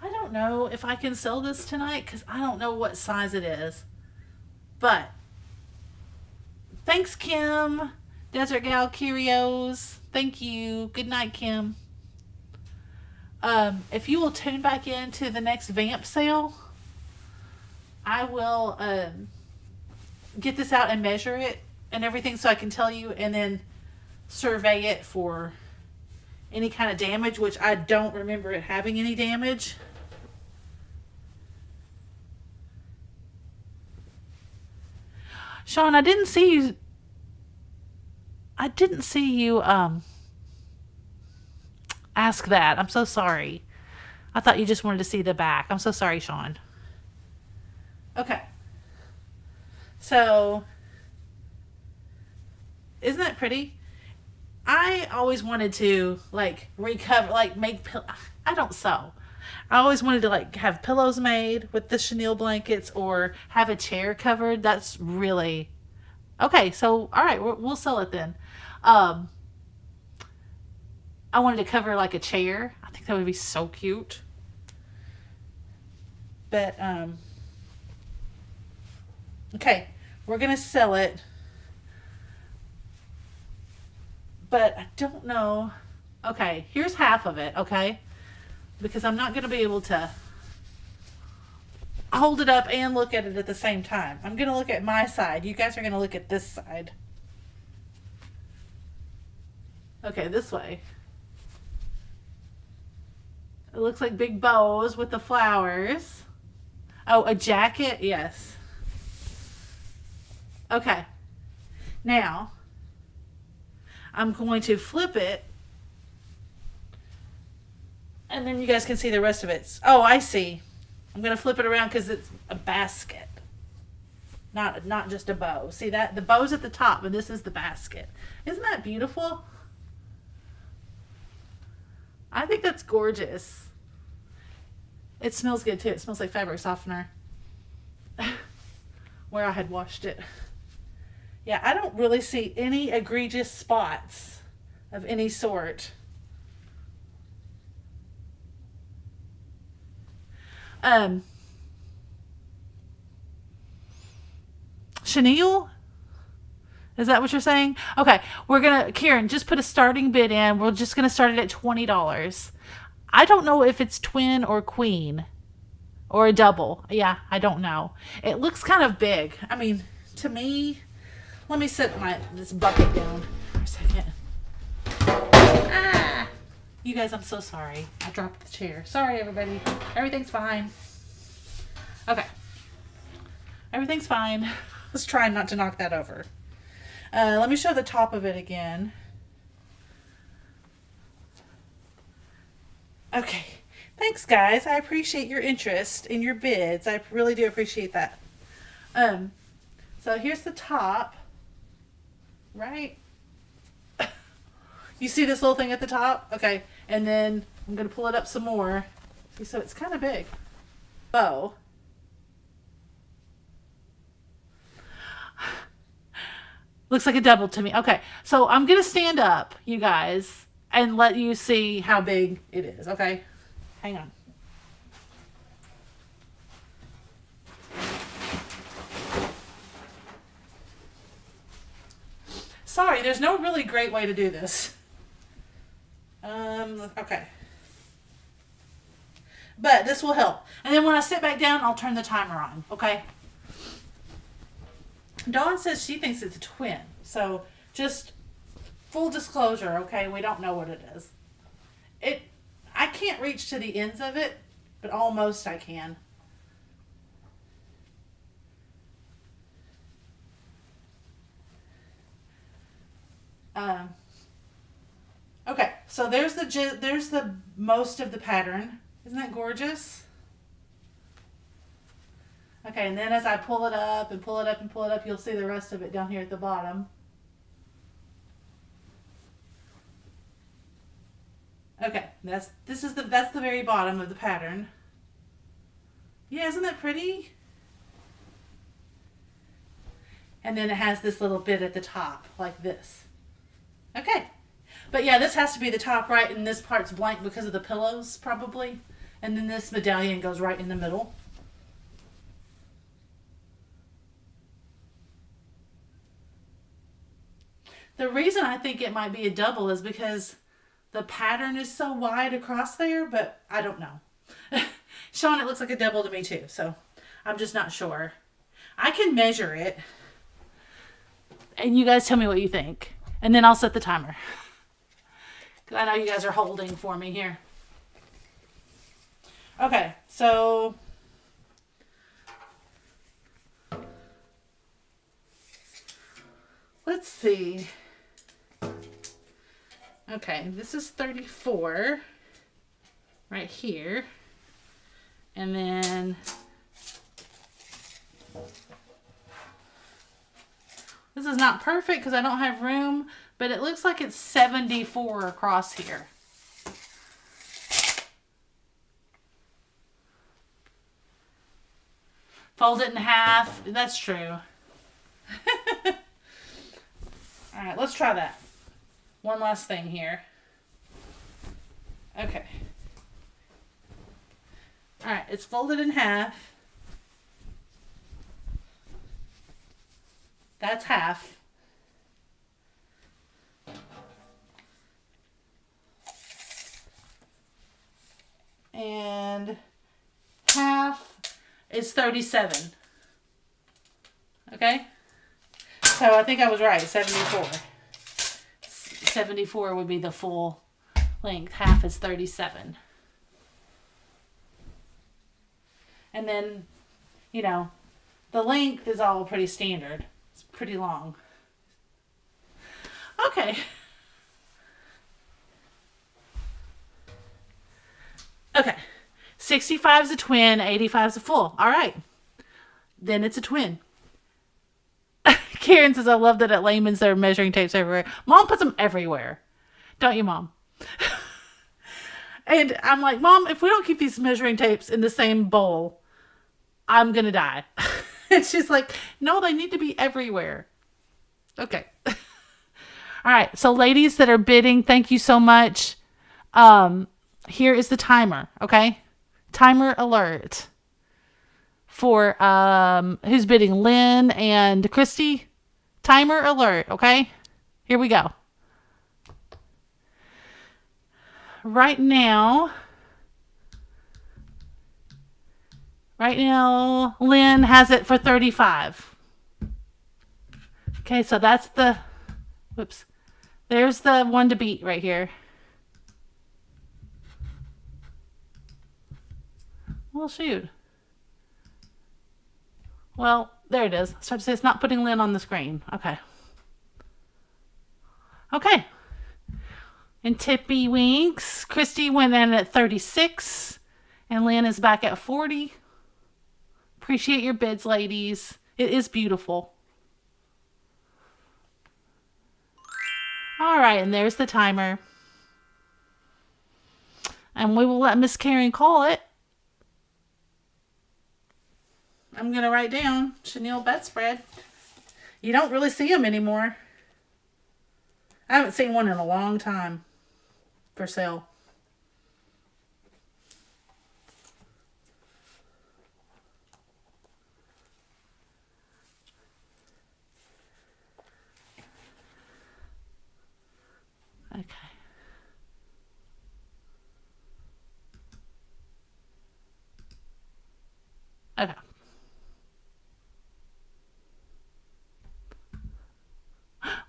I don't know if I can sell this tonight because I don't know what size it is. But thanks, Kim. Desert Gal Curios. Thank you. Good night, Kim. If you will tune back into the next Vamp sale, I will get this out and measure it and everything so I can tell you and then survey it for any kind of damage, which I don't remember it having any damage. Sean, I didn't see you. I didn't see you ask that. I'm so sorry. I thought you just wanted to see the back. I'm so sorry, Sean. Okay. So, isn't that pretty? I always wanted to like recover, like make I don't sew. I always wanted to like have pillows made with the chenille blankets or have a chair covered. That's really okay. So, all right, we'll sell it then. Um, I wanted to cover like a chair. I think that would be so cute. But okay, we're gonna sell it. But I don't know. Okay, here's half of it, okay? Because I'm not gonna be able to hold it up and look at it at the same time. I'm gonna look at my side. You guys are gonna look at this side. Okay, this way. It looks like big bows with the flowers. Oh, a jacket? Yes. Okay. Now, I'm going to flip it. And then you guys can see the rest of it. Oh, I see. I'm going to flip it around because it's a basket. Not just a bow. See that? The bow's at the top, and this is the basket. Isn't that beautiful? I think that's gorgeous. It smells good too. It smells like fabric softener. Where I had washed it. Yeah, I don't really see any egregious spots of any sort. Chenille? Is that what you're saying? Okay, Karen, just put a starting bid in. We're just gonna start it at $20. I don't know if it's twin or queen or a double. Yeah, I don't know. It looks kind of big. I mean, to me, let me set this bucket down for a second. Ah! You guys, I'm so sorry. I dropped the chair. Sorry, everybody. Everything's fine. Okay. Everything's fine. Let's try not to knock that over. Let me show the top of it again. Okay. Thanks, guys. I appreciate your interest in your bids. I really do appreciate that. So here's the top. Right? You see this little thing at the top? Okay. And then I'm going to pull it up some more. See, so it's kind of big. Bow. Looks like a double to me. Okay. So I'm going to stand up, you guys, and let you see how big it is. Okay. Hang on. Sorry, there's no really great way to do this. Okay. But this will help. And then when I sit back down, I'll turn the timer on. Okay? Dawn says she thinks it's a twin. So just full disclosure, okay? We don't know what it is. I can't reach to the ends of it, but almost I can. Okay, so there's the most of the pattern. Isn't that gorgeous? Okay, and then as I pull it up and pull it up and pull it up, you'll see the rest of it down here at the bottom. Okay, that's the very bottom of the pattern. Yeah, isn't that pretty? And then it has this little bit at the top, like this. Okay. But yeah, this has to be the top right, and this part's blank because of the pillows, probably. And then this medallion goes right in the middle. The reason I think it might be a double is because the pattern is so wide across there, but I don't know. Sean, it looks like a double to me too, so I'm just not sure. I can measure it, and you guys tell me what you think, and then I'll set the timer. Because I know you guys are holding for me here. Okay, so let's see. Okay, this is 34 right here. And then this is not perfect because I don't have room, but it looks like it's 74 across here. Fold it in half. That's true. All right, let's try that. One last thing here. Okay. All right, it's folded in half. That's half. And half is 37. Okay? So I think I was right, 74. 74 would be the full length. Half is 37. And then, you know, the length is all pretty standard. It's pretty long. Okay. Okay. 65 is a twin, 85 is a full. All right. Then it's a twin. Karen says, I love that at Layman's there are measuring tapes everywhere. Mom puts them everywhere. Don't you, Mom? And I'm like, Mom, if we don't keep these measuring tapes in the same bowl, I'm going to die. And she's like, no, they need to be everywhere. Okay. All right. So ladies that are bidding, thank you so much. Here is the timer. Okay. Timer alert for who's bidding, Lynn and Christy. Timer alert. Okay. Here we go. Right now, Lynn has it for 35. Okay, so that's the, whoops. There's the one to beat right here. Well, shoot. Well, there it is. I started to say it's not putting Lynn on the screen. Okay. Okay. And Tippy Winks. Christy went in at 36. And Lynn is back at 40. Appreciate your bids, ladies. It is beautiful. All right, and there's the timer. And we will let Miss Karen call it. I'm going to write down chenille bedspread. You don't really see them anymore. I haven't seen one in a long time for sale. Okay. Okay.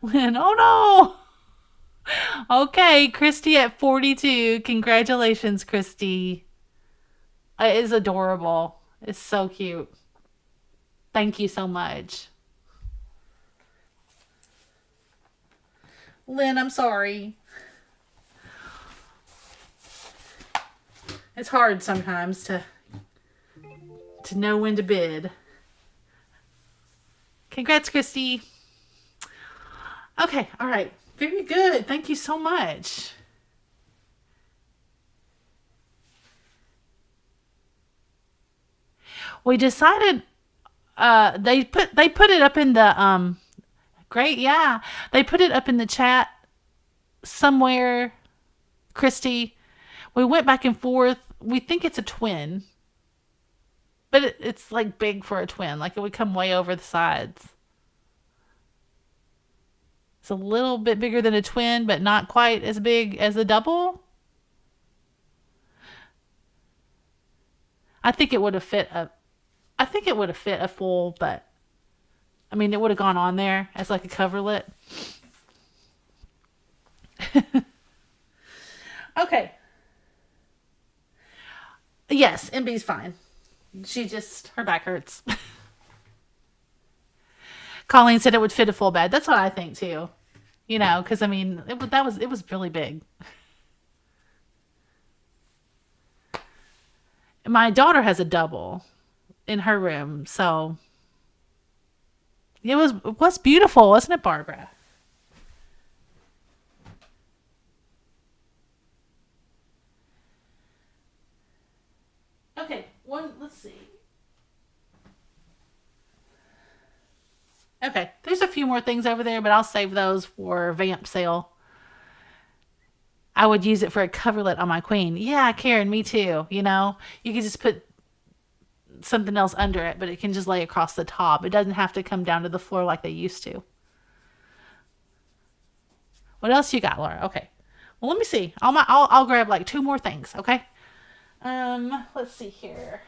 Lynn, oh no! Okay, Christy at 42. Congratulations, Christy. It is adorable. It's so cute. Thank you so much. Lynn, I'm sorry. It's hard sometimes to know when to bid. Congrats, Christy. Okay, all right. Very good. Thank you so much. We decided they put it up in the great, yeah. They put it up in the chat somewhere, Christy. We went back and forth. We think it's a twin. But it's like big for a twin. Like it would come way over the sides. It's a little bit bigger than a twin, but not quite as big as a double. I think it would have fit a full, but I mean, it would have gone on there as like a coverlet. Okay. Yes, MB's fine. Her back hurts. Colleen said it would fit a full bed. That's what I think too. You know, because I mean, it was really big. My daughter has a double in her room, so it was beautiful, wasn't it, Barbara? Okay, let's see. Okay, there's a few more things over there, but I'll save those for vamp sale. I would use it for a coverlet on my queen. Yeah, Karen, me too. You know, you can just put something else under it, but it can just lay across the top. It doesn't have to come down to the floor like they used to. What else you got, Laura? Okay. Well, let me see. I'll grab like 2 more things. Okay. Let's see here.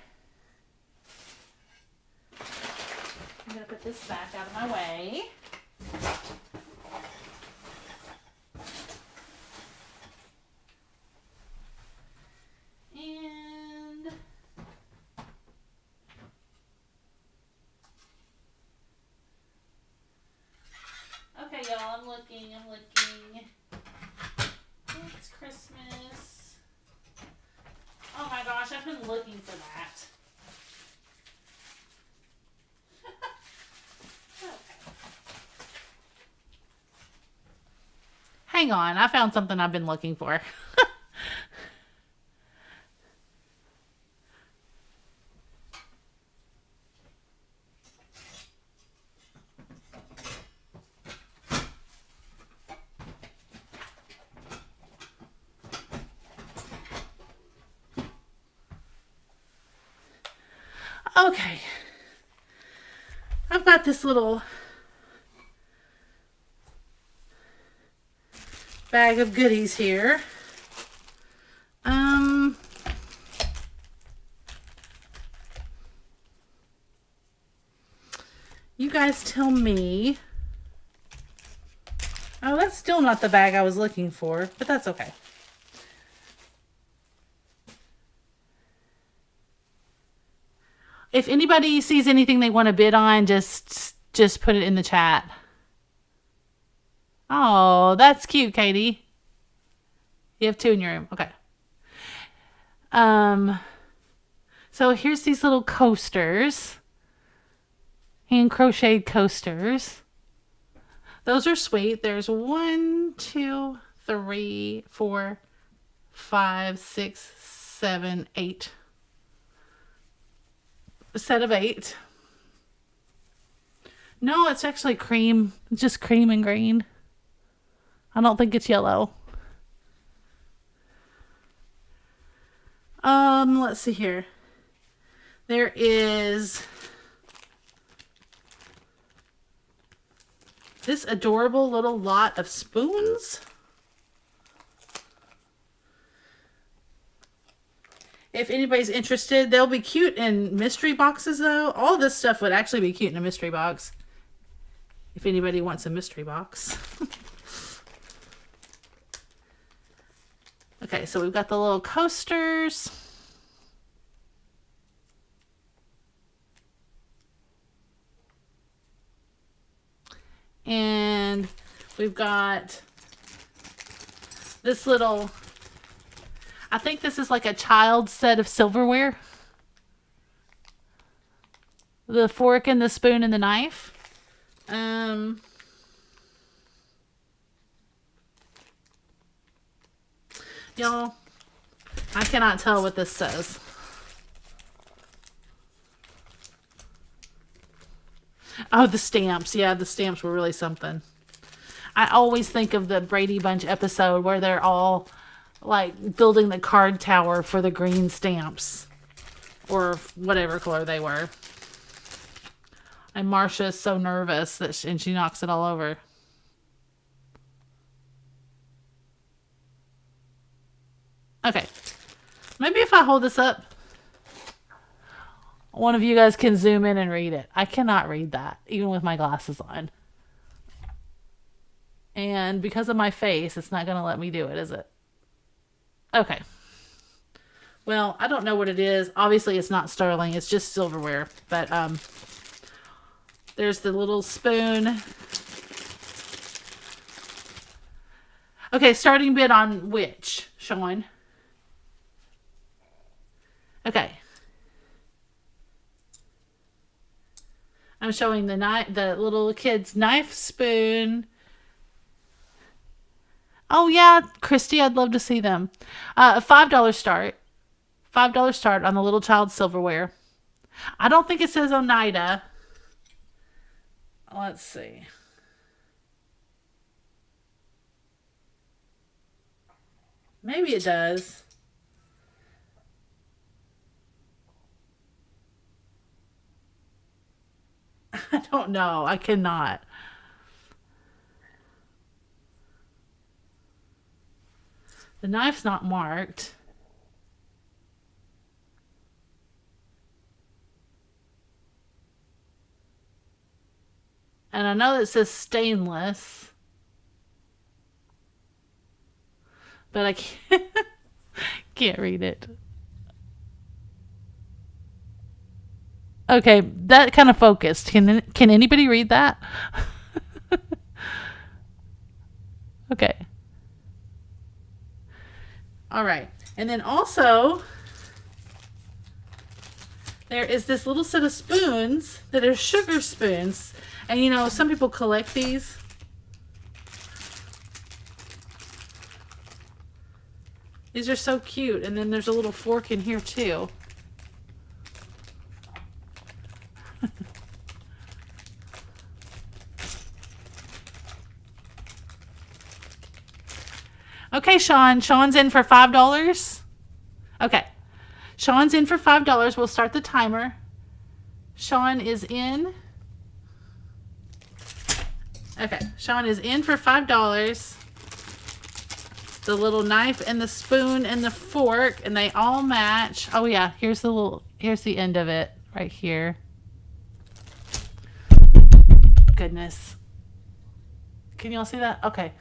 I'm gonna put this back out of my way. And okay, y'all, I'm looking. It's Christmas. Oh my gosh, I've been looking for that. Okay. Hang on, I found something I've been looking for. Okay. I've got this little bag of goodies here. You guys tell me. Oh, that's still not the bag I was looking for, but that's okay. If anybody sees anything they want to bid on, just put it in the chat. Oh, that's cute, Katie. You have 2 in your room. Okay. So here's these little coasters. Hand crocheted coasters. Those are sweet. There's 1, 2, 3, 4, 5, 6, 7, 8. A set of 8. No, it's actually cream. Just cream and green. I don't think it's yellow. Let's see here. There is this adorable little lot of spoons. If anybody's interested, they'll be cute in mystery boxes, though. All this stuff would actually be cute in a mystery box. If anybody wants a mystery box. Okay, so we've got the little coasters. And we've got this little, I think this is like a child's set of silverware. The fork and the spoon and the knife. Y'all, I cannot tell what this says. Oh, the stamps. Yeah, the stamps were really something. I always think of the Brady Bunch episode where they're all like building the card tower for the green stamps. Or whatever color they were. And Marcia is so nervous that she knocks it all over. Okay. Maybe if I hold this up, one of you guys can zoom in and read it. I cannot read that, even with my glasses on. And because of my face, it's not going to let me do it, is it? Okay. Well, I don't know what it is. Obviously, it's not sterling. It's just silverware. But There's the little spoon. Okay, starting bid on which, Sean? Okay. I'm showing the little kid's knife spoon. Oh yeah, Christy, I'd love to see them. A $5 start. $5 start on the little child's silverware. I don't think it says Oneida. Let's see. Maybe it does. I don't know. I cannot. The knife's not marked. And I know that it says stainless. But I can't read it. Okay, that kind of focused. Can anybody read that? Okay. All right. And then also, there is this little set of spoons that are sugar spoons. And you know, some people collect these. These are so cute. And then there's a little fork in here too. Okay, Sean. Sean's in for $5. Okay. Sean's in for $5. We'll start the timer. Sean is in. Okay. Sean is in for $5. The little knife and the spoon and the fork, and they all match. Oh yeah, here's the end of it right here. Goodness. Can y'all see that? Okay.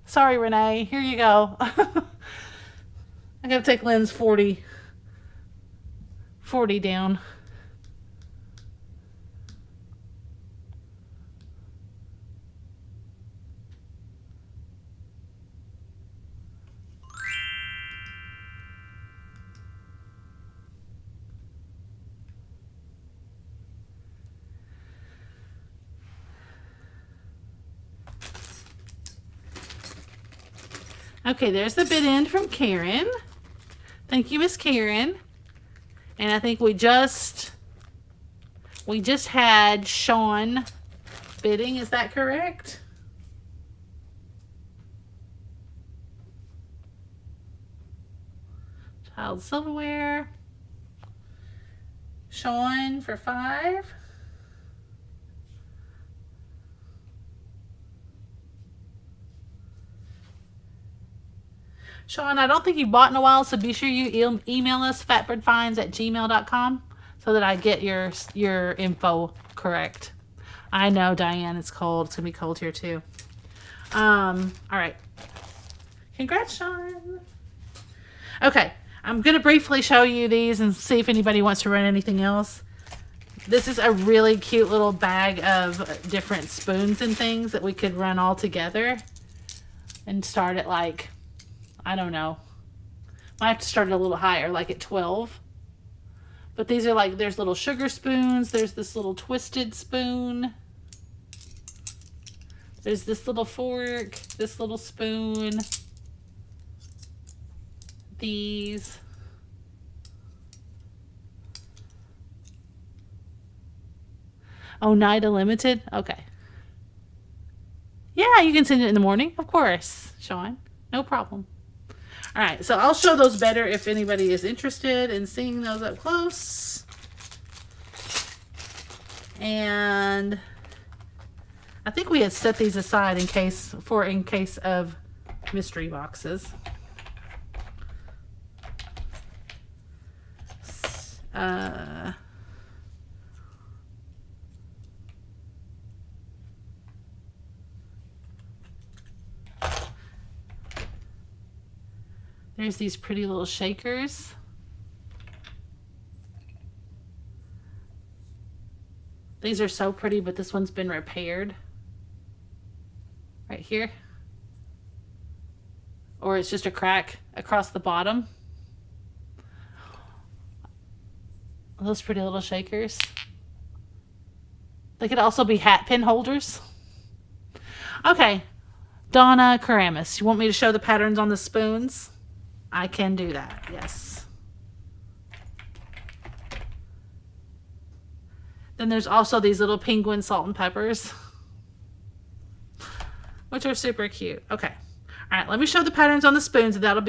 Sorry, Renee. Here you go. I gotta take Lynn's 40 down. Okay, there's the bid end from Karen. Thank you, Miss Karen. And I think we just had Sean bidding. Is that correct? Child silverware. Sean for $5. Sean, I don't think you bought in a while, so be sure you email us fatbirdfinds@gmail.com so that I get your info correct. I know, Diane, it's cold. It's going to be cold here too. All right. Congrats, Sean. Okay. I'm going to briefly show you these and see if anybody wants to run anything else. This is a really cute little bag of different spoons and things that we could run all together and start at like, I don't know. Might have to start a little higher, like at 12. But these are like, there's little sugar spoons. There's this little twisted spoon. There's this little fork, this little spoon. These. Oneida Limited? Okay. Yeah, you can send it in the morning. Of course, Sean. No problem. All right, so I'll show those better if anybody is interested in seeing those up close. And I think we had set these aside in case of mystery boxes. There's these pretty little shakers. These are so pretty, but this one's been repaired. Right here. Or it's just a crack across the bottom. Those pretty little shakers. They could also be hat pin holders. Okay. Donna Karamis, you want me to show the patterns on the spoons? I can do that, yes. Then there's also these little penguin salt and peppers, which are super cute. Okay. All right, let me show the patterns on the spoons. That'll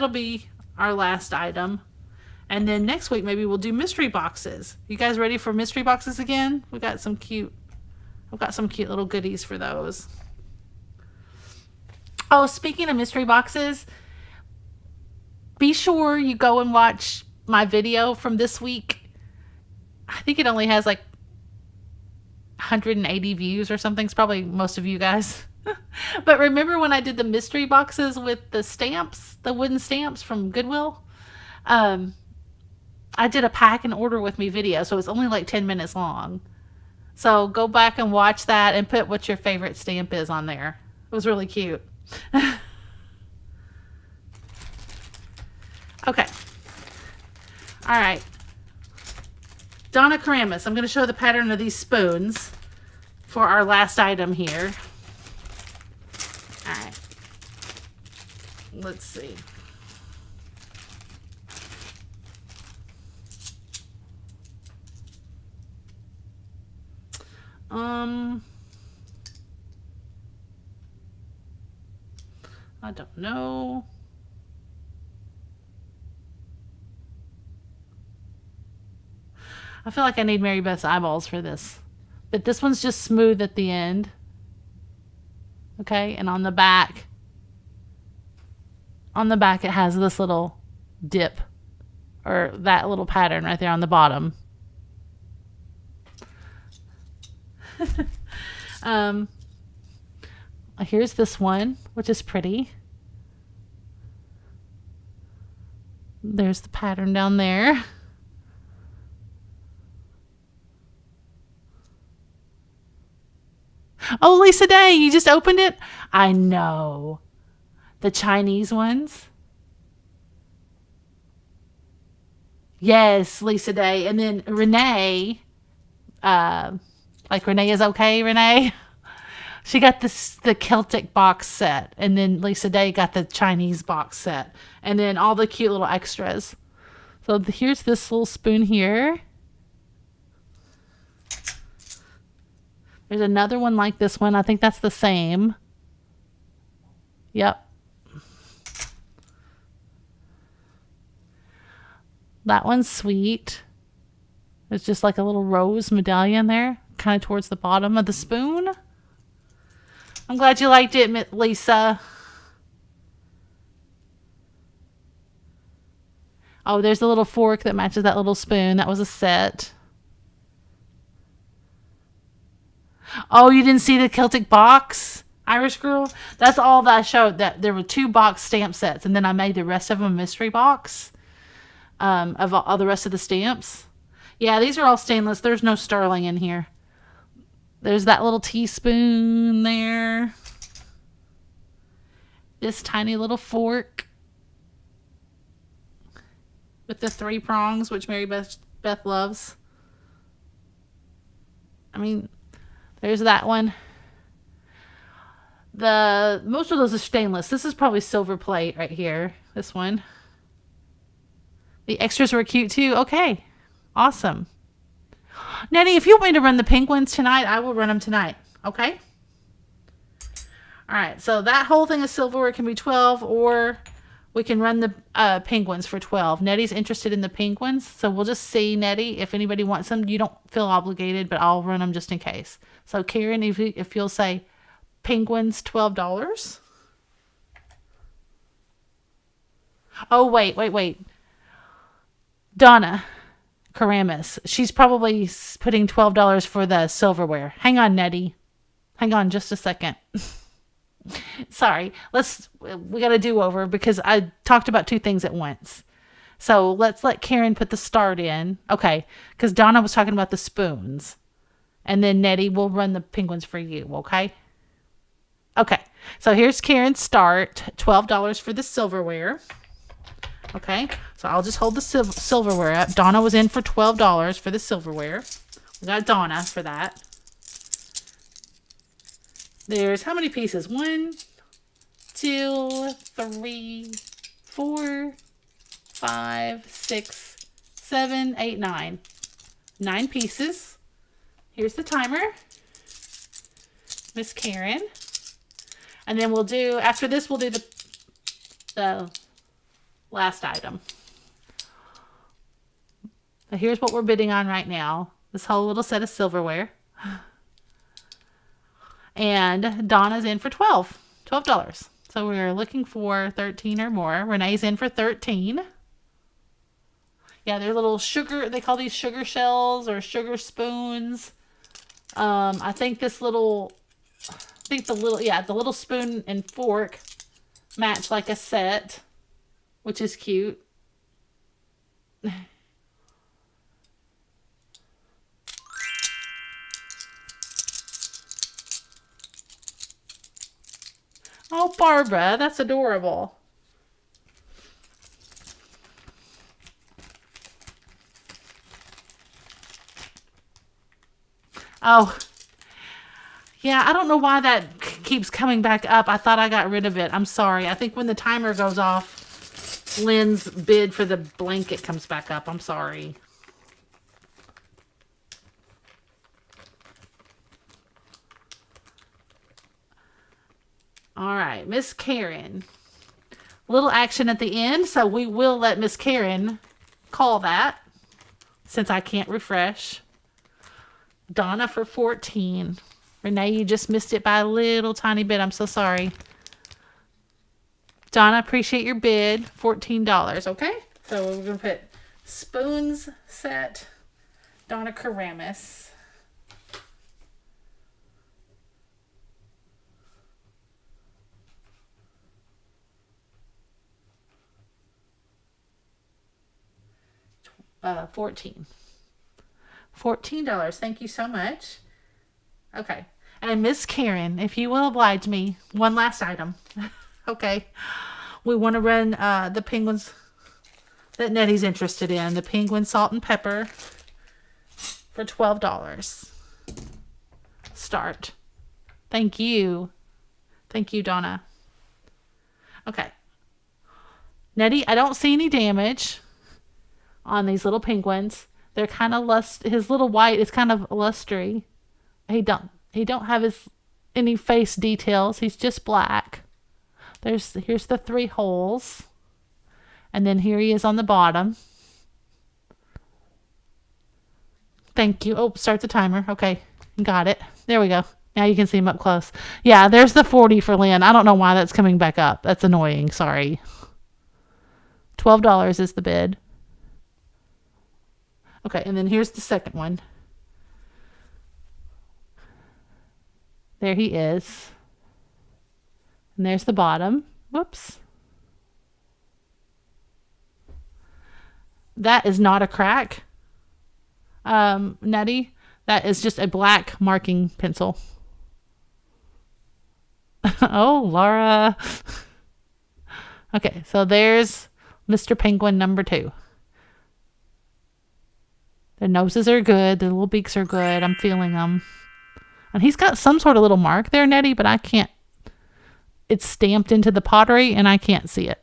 be our last item. And then next week, maybe we'll do mystery boxes. You guys ready for mystery boxes again? I've got some cute little goodies for those. Oh, speaking of mystery boxes, be sure you go and watch my video from this week. I think it only has like 180 views or something. It's probably most of you guys. But remember when I did the mystery boxes with the stamps, the wooden stamps from Goodwill? I did a pack and order with me video, so it's only like 10 minutes long. So go back and watch that and put what your favorite stamp is on there. It was really cute. Okay. All right. Donna Karamis, I'm going to show the pattern of these spoons for our last item here. All right. Let's see. I don't know. I feel like I need Mary Beth's eyeballs for this. But this one's just smooth at the end. Okay, and on the back it has this little dip. Or that little pattern right there on the bottom. Here's this one, which is pretty. There's the pattern down there. Oh, Lisa Day, you just opened it? I know. The Chinese ones. Yes, Lisa Day. And then Renee, like Renee is okay, Renee. She got the Celtic box set. And then Lisa Day got the Chinese box set. And then all the cute little extras. So here's this little spoon here. There's another one like this one. I think that's the same. Yep. That one's sweet. There's just like a little rose medallion there, kind of towards the bottom of the spoon. I'm glad you liked it, Lisa. Oh, there's a little fork that matches that little spoon. That was a set. Oh, you didn't see the Celtic box, Irish girl? That's all that I showed. That there were 2 box stamp sets, and then I made the rest of them a mystery box of all the rest of the stamps. Yeah, these are all stainless. There's no sterling in here. There's that little teaspoon there. This tiny little fork with the 3 prongs, which Mary Beth loves. I mean, there's that one. Most of those are stainless. This is probably silver plate right here. This one. The extras were cute too. Okay. Awesome. Nettie, if you want me to run the penguins tonight, I will run them tonight. Okay? All right. So that whole thing of silverware can be 12, or we can run the penguins for 12. Nettie's interested in the penguins, so we'll just see, Nettie, if anybody wants them. You don't feel obligated, but I'll run them just in case. So Karen, if you'll say penguins, $12. Oh, wait. Donna Karamis. She's probably putting $12 for the silverware. Hang on, Nettie. Hang on just a second. Sorry. We got to do over because I talked about two things at once. So let's let Karen put the start in. Okay. Because Donna was talking about the spoons. And then Nettie will run the penguins for you. Okay. Okay. So here's Karen's start. $12 for the silverware. Okay. So I'll just hold the silverware up. Donna was in for $12 for the silverware. We got Donna for that. There's how many pieces? 1, 2, 3, 4, 5, 6, 7, 8, 9. 9 pieces. Here's the timer. Miss Karen. And then after this, we'll do the last item. So here's what we're bidding on right now. This whole little set of silverware. And Donna's in for $12. So we're looking for 13 or more. Renee's in for 13. Yeah, they're little sugar. They call these sugar shells or sugar spoons. I think the little spoon and fork match like a set, which is cute. Oh, Barbara, that's adorable. Oh, yeah, I don't know why that keeps coming back up. I thought I got rid of it. I'm sorry. I think when the timer goes off, Lynn's bid for the blanket comes back up. I'm sorry. All right, Miss Karen. Little action at the end, so we will let Miss Karen call that since I can't refresh. Donna for 14. Renee, you just missed it by a little tiny bit. I'm so sorry. Donna, appreciate your bid. $14, okay? So we're going to put spoons set. Donna Karamis. $14. Thank you so much. Okay. And Miss Karen, if you will oblige me, one last item. Okay. We want to run the penguins that Nettie's interested in. The penguin salt and pepper for $12. Start. Thank you. Thank you, Donna. Okay. Nettie, I don't see any damage on these little penguins. They're kind of his little white is kind of lustery. He don't have any face details. He's just black. Here's the 3 holes. And then here he is on the bottom. Thank you. Oh, start the timer. Okay. Got it. There we go. Now you can see him up close. Yeah, there's the 40 for Lynn. I don't know why that's coming back up. That's annoying. Sorry. $12 is the bid. Okay, and then here's the second one. There he is. And there's the bottom. Whoops. That is not a crack. Nettie, that is just a black marking pencil. Oh, Laura. Okay, so there's Mr. Penguin number 2. Their noses are good. Their little beaks are good. I'm feeling them. And he's got some sort of little mark there, Nettie, but I can't. It's stamped into the pottery, and I can't see it.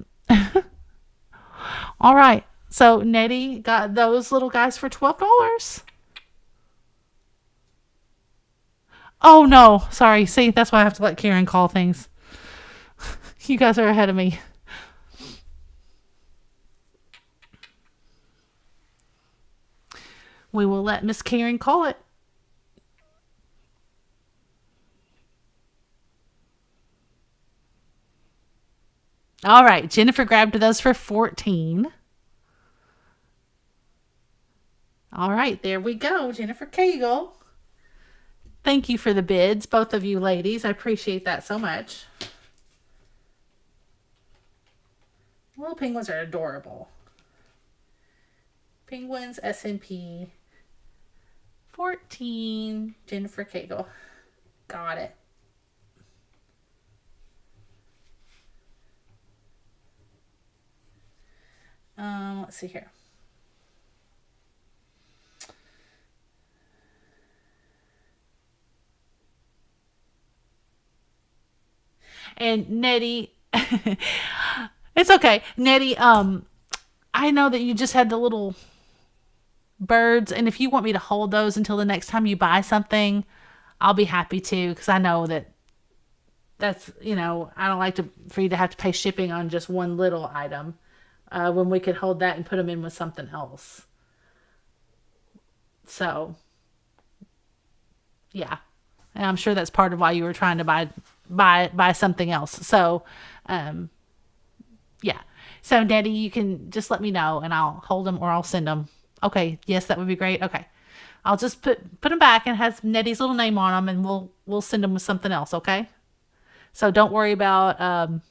All right. So Nettie got those little guys for $12. Oh, no. Sorry. See, that's why I have to let Karen call things. You guys are ahead of me. We will let Miss Karen call it. All right. Jennifer grabbed those for $14. All right. There we go. Jennifer Cagle. Thank you for the bids, both of you ladies. I appreciate that so much. Little penguins are adorable. Penguins S&P 14. Jennifer Cagle. Got it. Let's see here. And Nettie, it's okay. Nettie, I know that you just had the little birds, and if you want me to hold those until the next time you buy something, I'll be happy to, because I know that's, I don't like for you to have to pay shipping on just one little item, when we could hold that and put them in with something else. So, yeah. And I'm sure that's part of why you were trying to buy something else. So, yeah. So, Nettie, you can just let me know, and I'll hold them or I'll send them. Okay. Yes, that would be great. Okay. I'll just put them back, and has Nettie's little name on them, and we'll send them with something else. Okay. So don't worry about an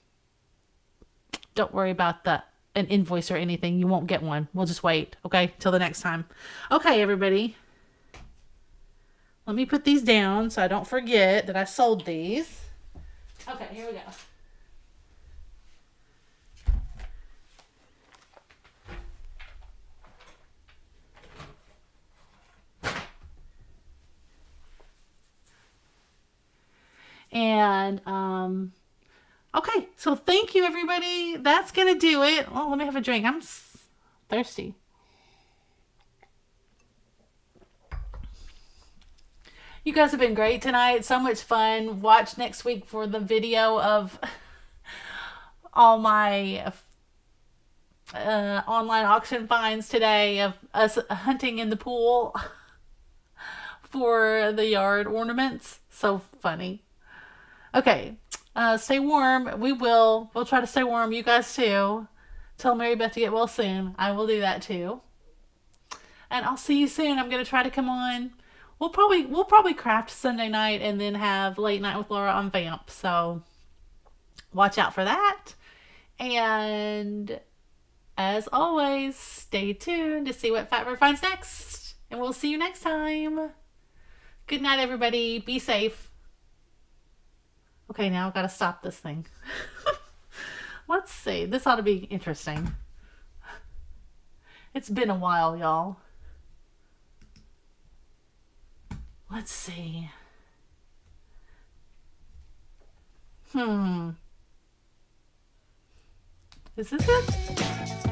invoice or anything. You won't get one. We'll just wait. Okay. Till the next time. Okay, everybody. Let me put these down so I don't forget that I sold these. Okay, here we go. And, okay, so thank you, everybody. That's going to do it. Oh, let me have a drink. I'm thirsty. You guys have been great tonight. So much fun. Watch next week for the video of all my online auction finds today of us hunting in the pool for the yard ornaments. So funny. Okay. Stay warm. We'll try to stay warm. You guys too. Tell Mary Beth to get well soon. I will do that too. And I'll see you soon. I'm going to try to come on. We'll probably craft Sunday night and then have late night with Laura on Vamp. So watch out for that. And as always, stay tuned to see what Fatbird finds next. And we'll see you next time. Good night, everybody. Be safe. Okay, now I've got to stop this thing. Let's see. This ought to be interesting. It's been a while, y'all. Let's see. Is this it?